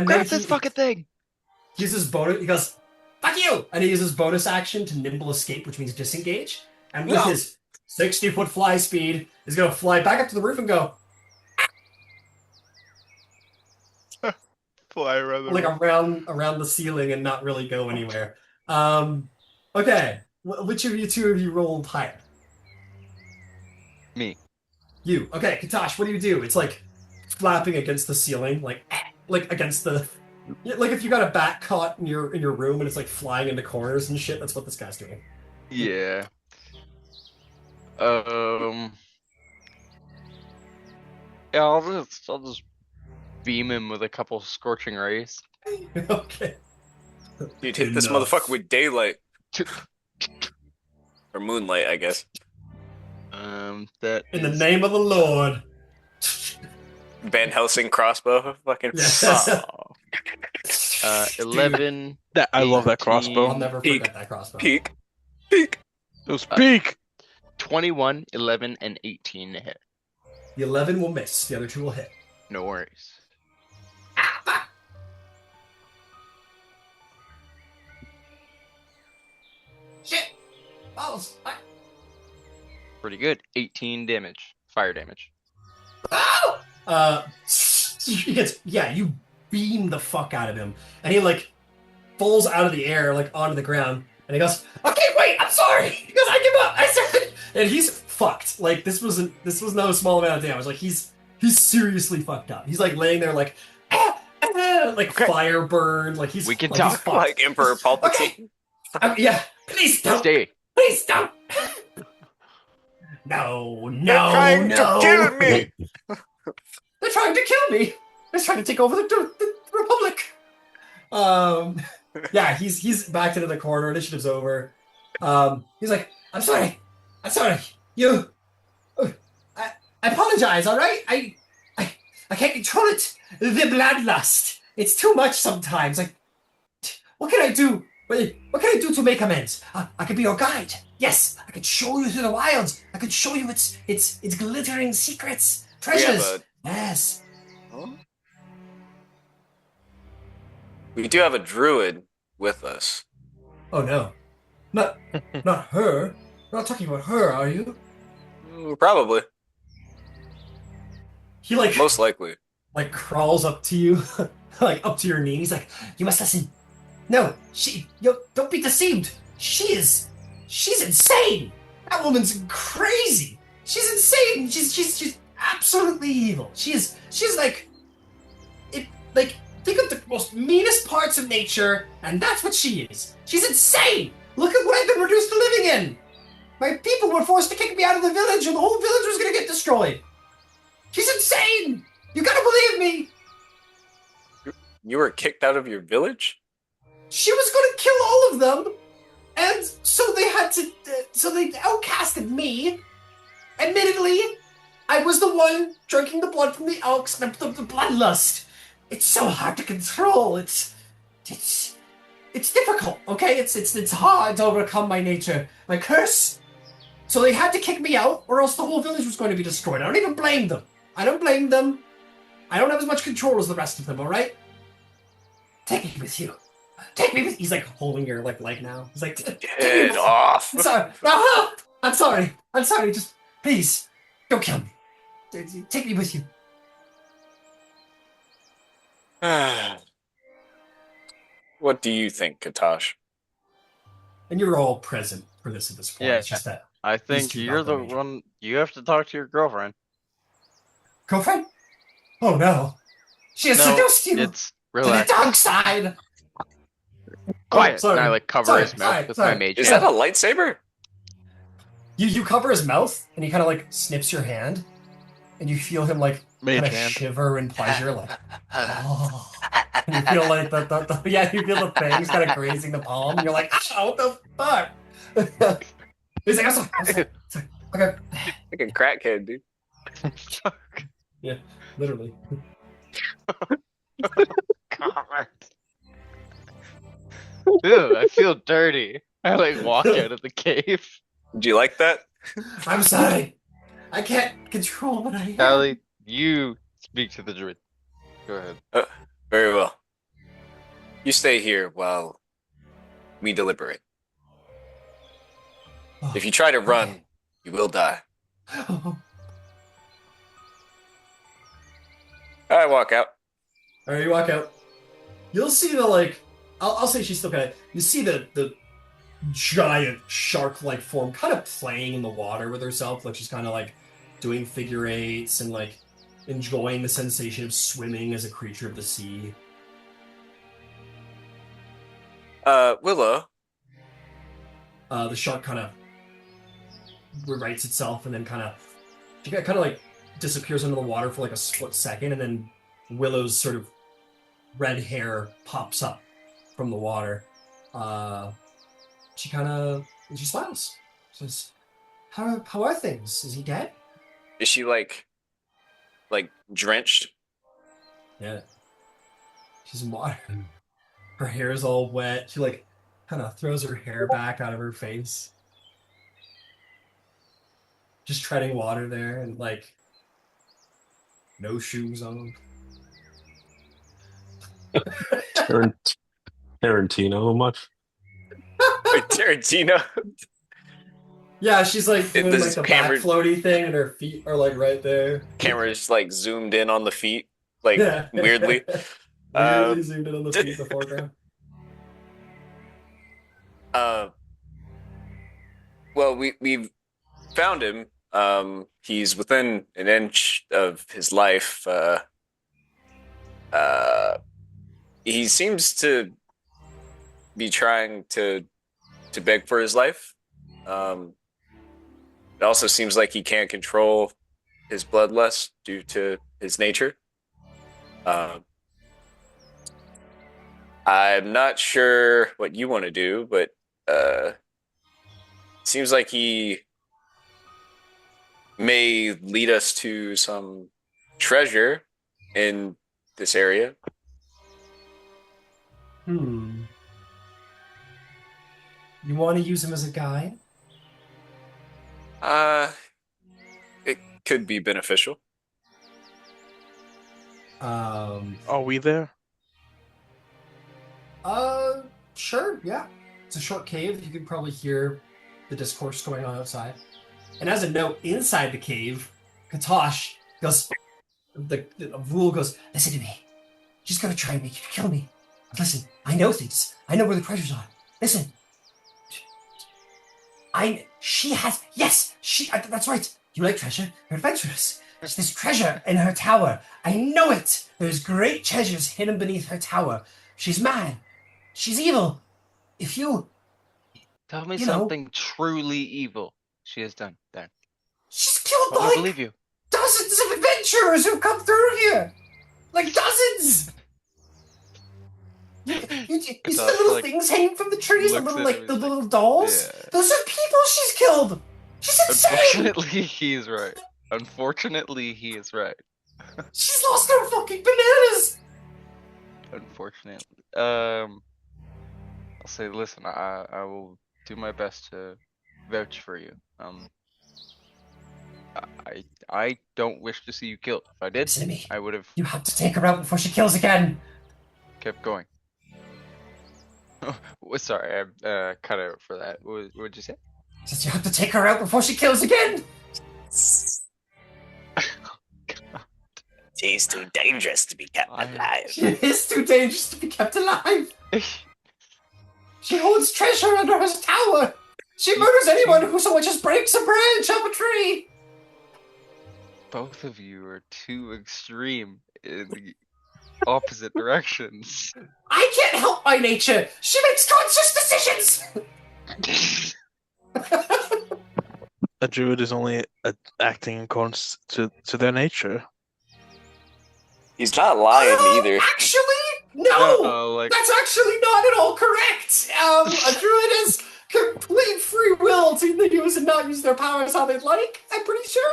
Grab this fucking thing! He uses bonus. He goes, "Fuck you!" And he uses bonus action to nimble escape, which means disengage. and with his 60-foot fly speed, is going to fly back up to the roof and go Fly around the like room. around the ceiling and not really go anywhere. Okay, which of you two have you rolled higher? Me. You. Okay, Katash, what do? It's like flapping against the ceiling, like against the like if you got a bat caught in your room and it's like flying into corners and shit. That's what this guy's doing. Yeah. Yeah, I'll just beam him with a couple scorching rays. Okay. You'd hit this Enough. motherfucker with daylight. Or moonlight, I guess. That In the is- name of the Lord. Van Helsing crossbow. Fucking. Yes. 11. I love that 18. crossbow. I'll never Peek. forget that crossbow. Peek. Peek. It was peak. 21, 11, and 18 to hit. The 11 will miss. The other two will hit. No worries. Shit. Balls. Pretty good. 18 damage. Fire damage. He gets, you beam the fuck out of him, and he like falls out of the air like onto the ground, and he goes, "Okay, wait, I'm sorry." He goes, "I give up. I sorry," and he's fucked. Like this was no small amount of damage. Like he's seriously fucked up. He's like laying there like, like fire burned. Like he's We can like, he's talk fucked. Like Emperor Palpatine. Okay. Yeah, please don't. Stay. Please don't. No, They're trying to kill me. They're trying to kill me. They're trying to take over the Republic. Yeah, he's backed into the corner. Initiative's over. He's like, I'm sorry. You, I apologize. All right, I can't control it. The bloodlust. It's too much sometimes. Like, what can I do? What can I do to make amends? I could be your guide. Yes, I could show you through the wilds. I could show you its glittering secrets, treasures. Yes. Huh? We do have a druid with us. Oh no, not her. You're not talking about her, are you? Probably. He like Most likely. like crawls up to you, like up to your knee. He's like, "You must listen. No, don't be deceived. She's insane. That woman's crazy. She's insane. She's absolutely evil. She's like, think of the most meanest parts of nature, and that's what she is. She's insane. Look at what I've been reduced to living in. My people were forced to kick me out of the village, and the whole village was gonna get destroyed. She's insane. You gotta believe me. You were kicked out of your village? She was going to kill all of them, and so they had to. So they outcasted me. Admittedly, I was the one drinking the blood from the elks, the bloodlust. It's so hard to control. It's difficult. Okay, it's hard to overcome my nature, my curse. So they had to kick me out, or else the whole village was going to be destroyed. I don't even blame them. I don't blame them. I don't have as much control as the rest of them. All right, take me with you. Take me with. He's like holding your leg now. He's like, Get off. I'm sorry. No, I'm sorry. I'm sorry. Just please don't kill me. Take me with you. What do you think, Katash? And you're all present for this at this point. Yeah. It's just that I think two you're the got the one. You have to talk to your girlfriend. girlfriend. Oh no, she has No, seduced you it's to the relax. dark side. Quiet. Oh, sorry. And I like cover Sorry, his mouth sorry, with sorry. my mage Is hand. that a lightsaber? You cover his mouth, and he kind of like snips your hand, and you feel him like Mage kind of hand. shiver in pleasure, like. Oh. And you feel like you feel the fangs kind of grazing the palm, and you're like, what the fuck? He's like, I'm sorry. Okay. Like a crackhead, dude. Yeah, literally. God. Ew, I feel dirty. I like walk out of the cave. Do you like that? I'm sorry. I can't control what I am. Callie, you speak to the druid. Go ahead. Very well. You stay here while we deliberate. Oh, If you try to okay. run, you will die. Oh. I walk out. All right, you walk out. You'll see the like. I'll say she's still kind of. You see the giant shark-like form kind of playing in the water with herself, like she's kind of like doing figure eights and like enjoying the sensation of swimming as a creature of the sea. Willow. The shark kind of rewrites itself and then she kind of like disappears under the water for like a split second, and then Willow's sort of red hair pops up from the water. She smiles. Says, "How are things? Is he dead?" Is she like drenched? Yeah. She's in water. Her hair is all wet. She like kind of throws her hair back out of her face. Just treading water there and like no shoes on. Tarantino much? Tarantino. Yeah, she's like doing This like is the back camera- floaty thing, and her feet are like right there. Camera's like zoomed in on the feet, like weirdly. Weirdly zoomed in on the feet in the foreground. Well, we've found him. He's within an inch of his life. He seems to be trying to beg for his life. It also seems like he can't control his bloodlust due to his nature. I'm not sure what you want to do, but seems like he may lead us to some treasure in this area. You want to use him as a guide? It could be beneficial. Are we there? Sure, yeah. It's a short cave. You can probably hear the discourse going on outside. And as a note, inside the cave, Katosh goes, the Vul goes, "Listen to me. She's gonna try and make you kill me. Listen, I know things. I know where the treasures are. Listen. That's right. You like treasure. You're adventurous. There's this treasure in her tower. I know it. There's great treasures hidden beneath her tower. She's mad. She's evil. If you... Tell me You know- something truly evil she has done, then. She's killed I like believe you. dozens of adventurers who've come through here. Like dozens. You see the little like, things hanging from the trees, the looks little at him, like the he's like, little dolls. yeah. Those are people she's killed. She's insane. Unfortunately, he is right. Unfortunately, he is right. She's lost her fucking bananas. Unfortunately. I'll say, listen, I will do my best to vouch for you. I don't wish to see you killed. If I did, Listen to me. I would have You have to take her out before she kills again. kept going. Sorry, I cut out for that. What would you say? Says you have to take her out before she kills again. She's too dangerous to be kept alive. She is too dangerous to be kept alive. She holds treasure under her tower. She murders anyone who so much as breaks a branch off a tree. Both of you are too extreme in the opposite directions. I can't help my nature. She makes conscious decisions. A druid is only acting in accordance to their nature. He's not lying either. Actually, no. Like, That's actually not at all correct. A druid has complete free will to use and not use their powers how they'd like. I'm pretty sure.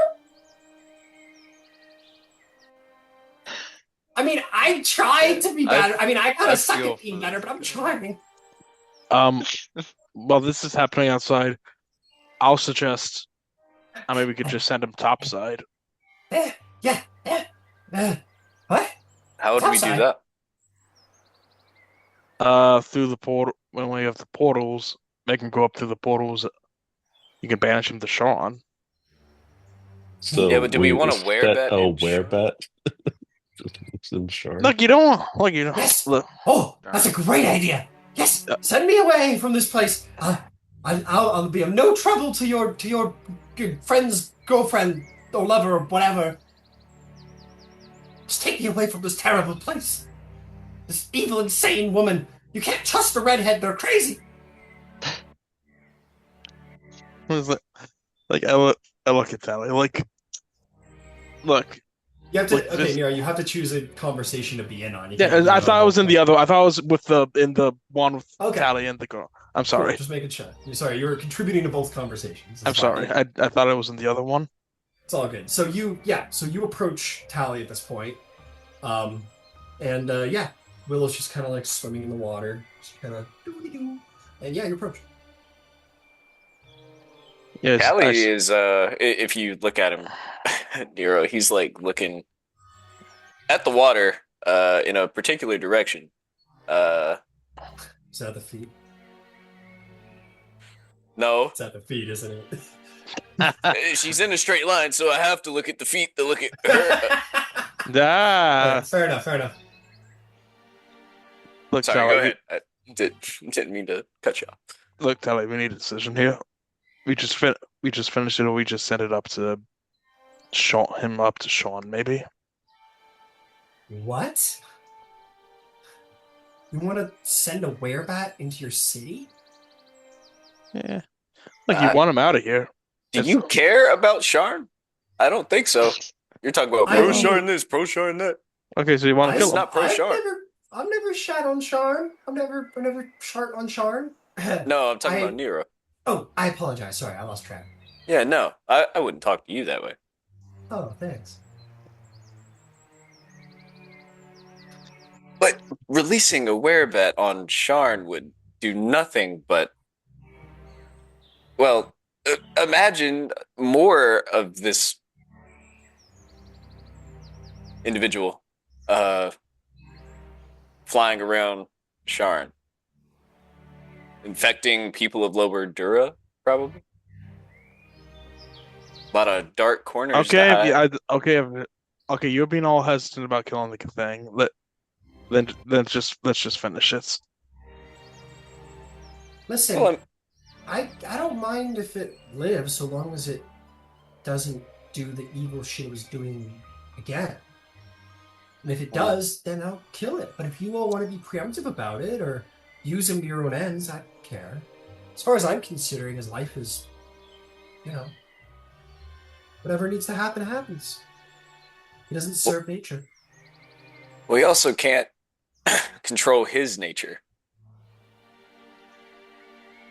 I mean, I tried to be better. I mean, I kind I of suck feel at being for better, but I'm trying. While this is happening outside, I'll suggest maybe we could just send him topside. What? How would we do Topside. Through the portal, when we have the portals, make him go up through the portals You can banish him to Sharn. So Yeah, but do we want to is wear that bet a in werebat? It's in Sharn. Look, you don't. Look, you don't. Yes. Look. Oh, that's a great idea. Yes, send me away from this place. I'll be of no trouble to your friend's girlfriend or lover or whatever. Just take me away from this terrible place. This evil, insane woman. You can't trust the redhead. They're crazy. It's like I look at Tally. Like, look. You have to. Like, Okay, Nero, you have to choose a conversation to be in on. You Yeah, can't be I on thought I was in both. the other. I thought I was in the one with Okay. Tally and the girl. I'm Cool, sorry. just making sure. You're sorry. You're contributing to both conversations. I'm That's fine. sorry. I thought I was in the other one. It's all good. So you approach Tally at this point, and Willow's just kind of like swimming in the water, just kind of doo-doo-doo. And yeah, you approach. Yes. Callie is if you look at him, Nero, he's like looking at the water in a particular direction. Is that the feet? No, It's at the feet, isn't it? she's in a straight line, so I have to look at the feet to look at her. Ah. Fair enough. Fair enough. Look, Sorry, Tally. go ahead. I didn't mean to cut you off. Look, Tally. We need a decision here. We just finished it, or we just sent it up to him up to Sharn, maybe. What? You want to send a werebat into your city? Yeah. Like you want him out of here. Do you care about Sharn? I don't think so. You're talking about I pro don't- Sharn this, pro Sharn that. Okay, so you want to kill It's him? not pro Sharn. I've never shat on Sharn. I've never shart on Sharn. No, I'm talking about Nero. Oh, I apologize. Sorry, I lost track. Yeah, no, I wouldn't talk to you that way. Oh, thanks. But releasing a werebat on Sharn would do nothing but, well, imagine more of this individual flying around Sharn, infecting people of Lower Dura, probably. A lot of dark corners. to hide. Okay. You're being all hesitant about killing the thing. Let's just finish it. Listen, Well, I don't mind if it lives so long as it doesn't do the evil shit it was doing again. And if it does, then I'll kill it. But if you all want to be preemptive about it or use him to your own ends, I don't care. As far as I'm considering, his life is, whatever needs to happen happens. He doesn't serve nature. we also can't control his nature.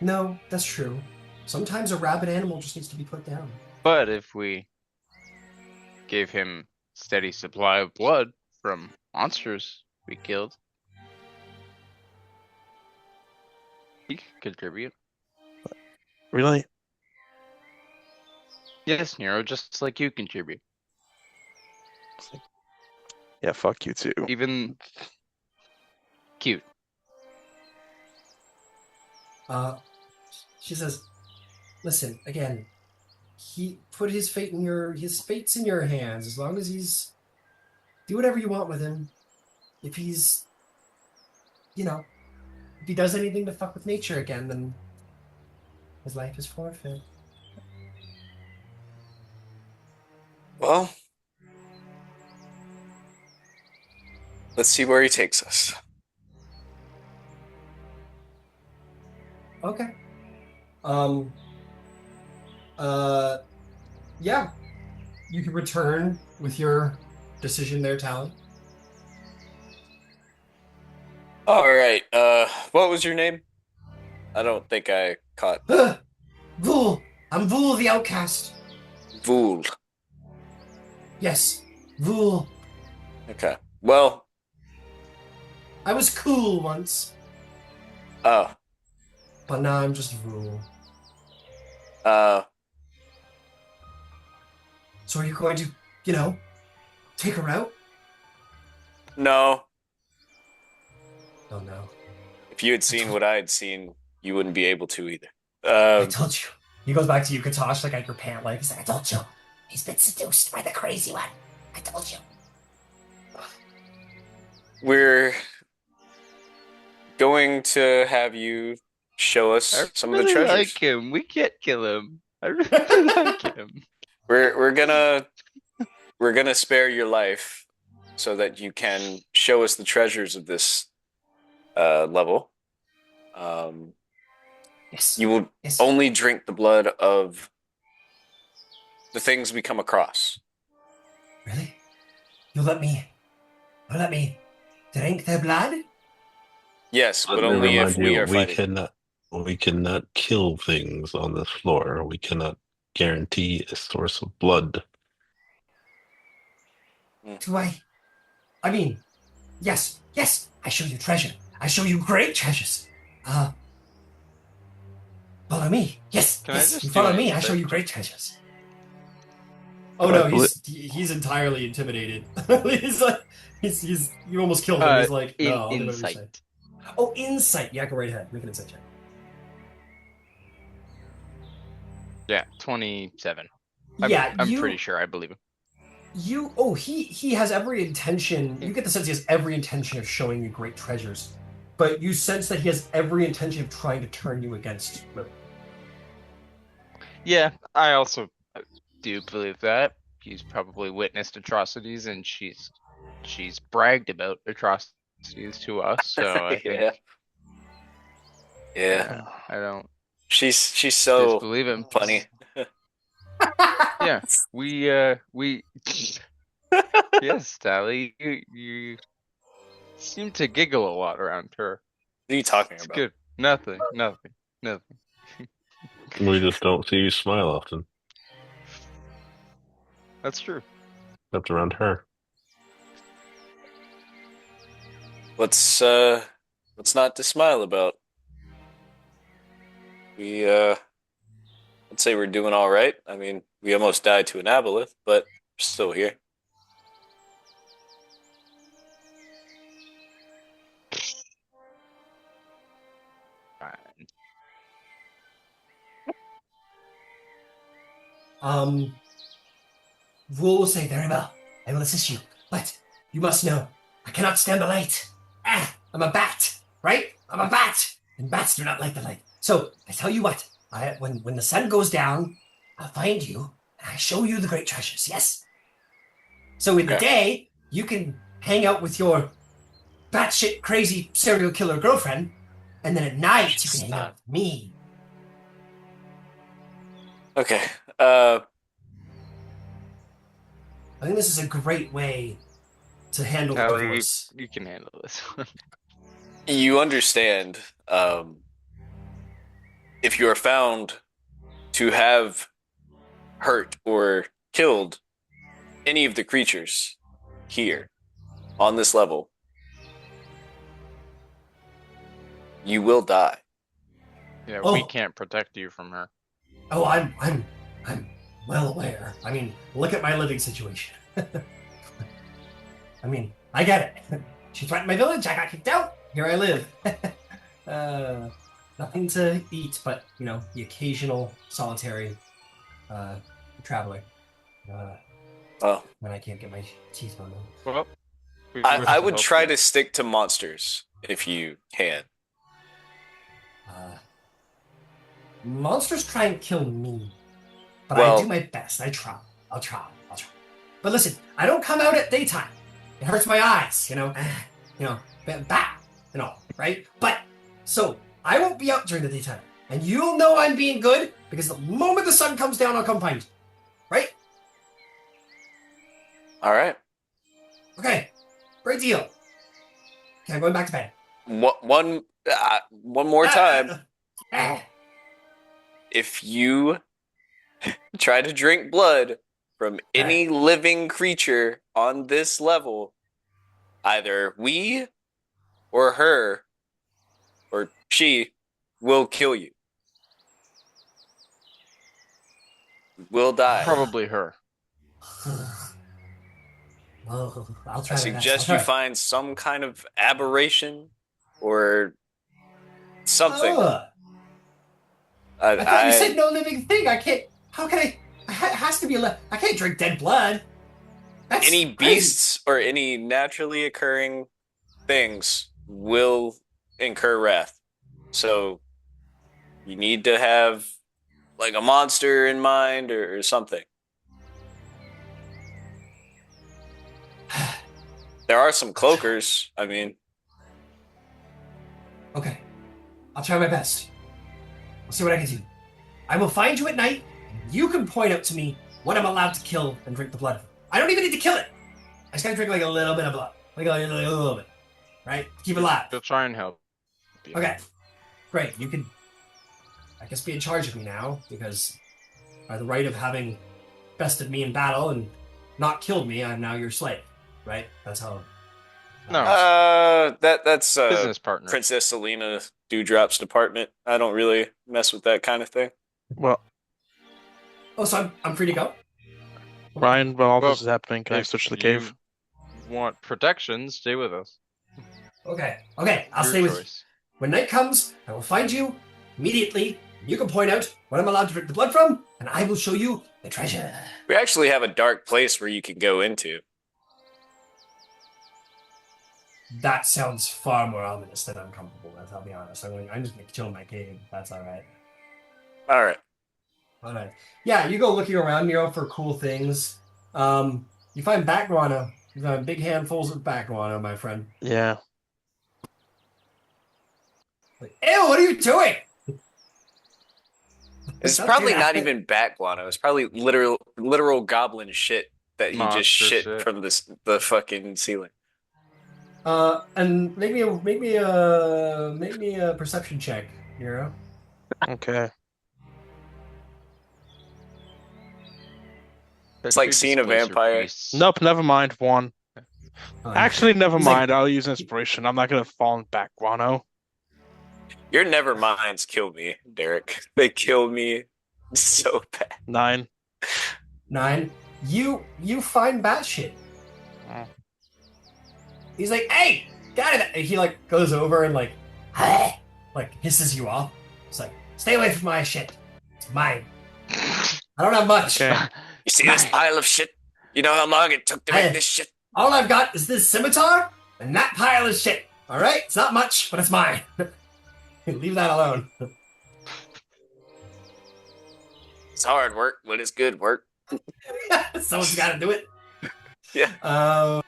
No, that's true. Sometimes a rabid animal just needs to be put down. But if we gave him steady supply of blood from monsters we killed, he could contribute. Really? Yes, Nero, just like you contribute. Yeah, fuck you too. Even cute. She says, "Listen, again. He put his fate's in your hands. As long as he's do whatever you want with him. If he's, if he does anything to fuck with nature again, then his life is forfeit." Well, let's see where he takes us. Okay. Yeah. You can return with your decision there, Tally. All right. What was your name? I don't think I caught Vul. I'm Vul the Outcast. Vul. Yes, Vul. Okay. Well, I was cool once, oh, but now I'm just Vul. So are you going to, take her out? no. Oh no. If you had seen what I had seen, you wouldn't be able to either. I told you. He goes back to you, Katosh, like at your pant leg. He's like, I told you. He's been seduced by the crazy one. I told you. We're going to have you show us some of the treasures. like him. We can't kill him. I really like him. We're gonna spare your life so that you can show us the treasures of this level. Yes. You will only drink the blood of the things we come across. Really? You'll let me drink their blood? Yes, but Let me only remind if we you, are fighting. we cannot kill things on this floor. We cannot guarantee a source of blood. Do I? I mean, yes, I show you treasure. I show you great treasures. Follow me. Yes, Can I just you do follow an me. I show insight? you great treasures. Oh But no, he's entirely intimidated. He's like, he's you almost killed him. He's like, no, I'll do whatever you say. Insight. Oh, insight. Yeah, go right ahead. Make an insight check. Yeah, 27. I'm pretty sure I believe him. He has every intention. You get the sense he has every intention of showing you great treasures, but you sense that he has every intention of trying to turn you against Lily. Yeah, I also do believe that. He's probably witnessed atrocities and she's bragged about atrocities to us, so I think Yeah. I don't She's so disbelieve him. funny. Yeah, we yes, Tally, you seem to giggle a lot around her. What are you talking It's about? good. Nothing. We just don't see you smile often. That's true. Except around her. What's not to smile about? We I'd say we're doing all right. I mean, we almost died to an Aboleth, but we're still here. Fine. Rule will say, very well, I will assist you, but you must know, I cannot stand the light. I'm a bat, right? I'm a bat, and bats do not like the light. So, I tell you what, when the sun goes down, I'll find you, and I show you the great treasures, yes? So in the day, you can hang out with your batshit crazy serial killer girlfriend, and then at night, you can hang out with me. Okay. I think this is a great way to handle the Tally, divorce. you can handle this. You understand, if you are found to have hurt or killed any of the creatures here on this level, you will die. Yeah, Oh. we can't protect you from her. Oh, I'm well aware. I mean, look at my living situation. I mean, I get it. She threatened my village. I got kicked out. Here I live. Nothing to eat, but the occasional solitary traveler. When I can't get my teeth on them. Well, I would try to stick to monsters if you can. Monsters try and kill me, but I do my best. I'll try. But listen, I don't come out at daytime. It hurts my eyes, bat and all, right? But so I won't be out during the daytime, and you'll know I'm being good because the moment the sun comes down, I'll come find you, right? All right. Okay, great deal. Okay, I'm going back to bed. One more time. If you try to drink blood from any living creature on this level, either we or her or she will kill you. Will die. Probably her. Well, I'll try. I suggest you find some kind of aberration or something. I thought you said I no living thing. I can't. How can I? It has to be I can't drink dead blood. That's any crazy. beasts or any naturally occurring things will incur wrath. So you need to have like a monster in mind or something. There are some cloakers. I mean, Okay, I'll try my best. I'll see what I can do. I will find you at night, and you can point out to me what I'm allowed to kill and drink the blood of. I don't even need to kill it. I just gotta drink like a little bit of blood, like a little bit, right? Keep it alive. She'll try and help you. Okay, great. You can, I guess, be in charge of me now because by the right of having bested me in battle and not killed me, I'm now your slave, right? That's how. No. That's Business partner. Princess Selena Dewdrop's department. I don't really mess with that kind of thing. Well, Oh, so I'm free to go. Ryan, while all Well, this is happening, can I If switch to the you cave? Want protection? Stay with us. Okay, I'll Your stay with you. choice. When night comes, I will find you immediately. You can point out what I'm allowed to drink the blood from, and I will show you the treasure. We actually have a dark place where you can go into. That sounds far more ominous than I'm comfortable with, I'll be honest. I'm just gonna chill in my cave. That's alright. Alright. Alright. Yeah, you go looking around, for cool things. You find bat guano. You find big handfuls of bat guano, my friend. Yeah. Like, ew, what are you doing? It's Don't probably do not that. even bat guano. It's probably literal goblin shit that he Monster just shit shit. from the fucking ceiling. And make me a perception check, Nero. Okay. It's like seeing a Displace your vampire. beasts. Nope, never mind. One. Actually, never He's like- mind. I'll use inspiration. I'm not gonna fall in back guano. Your never minds kill me, Derek. They kill me so bad. 9. 9. You find bat shit. Oh. He's like, hey, get out of that. He like goes over and like hisses you off. It's like, stay away from my shit. It's mine. I don't have much. Okay. You see this pile of shit? You know how long it took to Hey. make this shit? All I've got is this scimitar and that pile of shit. All right, it's not much, but it's mine. Leave that alone. It's hard work, but it's good work. Someone's got to do it. Yeah.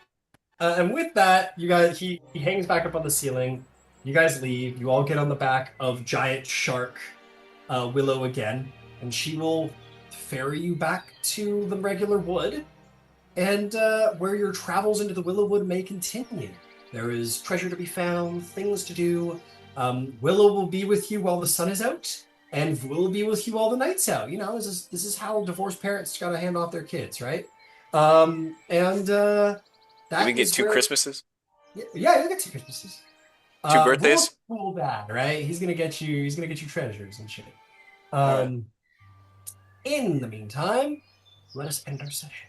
And with that, you guys, he hangs back up on the ceiling. You guys leave. You all get on the back of giant shark Wyllow again, and she will ferry you back to the regular wood, and where your travels into the Wyllow Wood may continue. There is treasure to be found, things to do. Wyllow will be with you while the sun is out, and will be with you while the night's out. This is how divorced parents got to hand off their kids, right? That We get is two where- Christmases, Yeah, you get 2 Christmases. two birthdays. Willow's cool dad, right? He's gonna get you treasures and shit. Alright. In the meantime, let us end our session.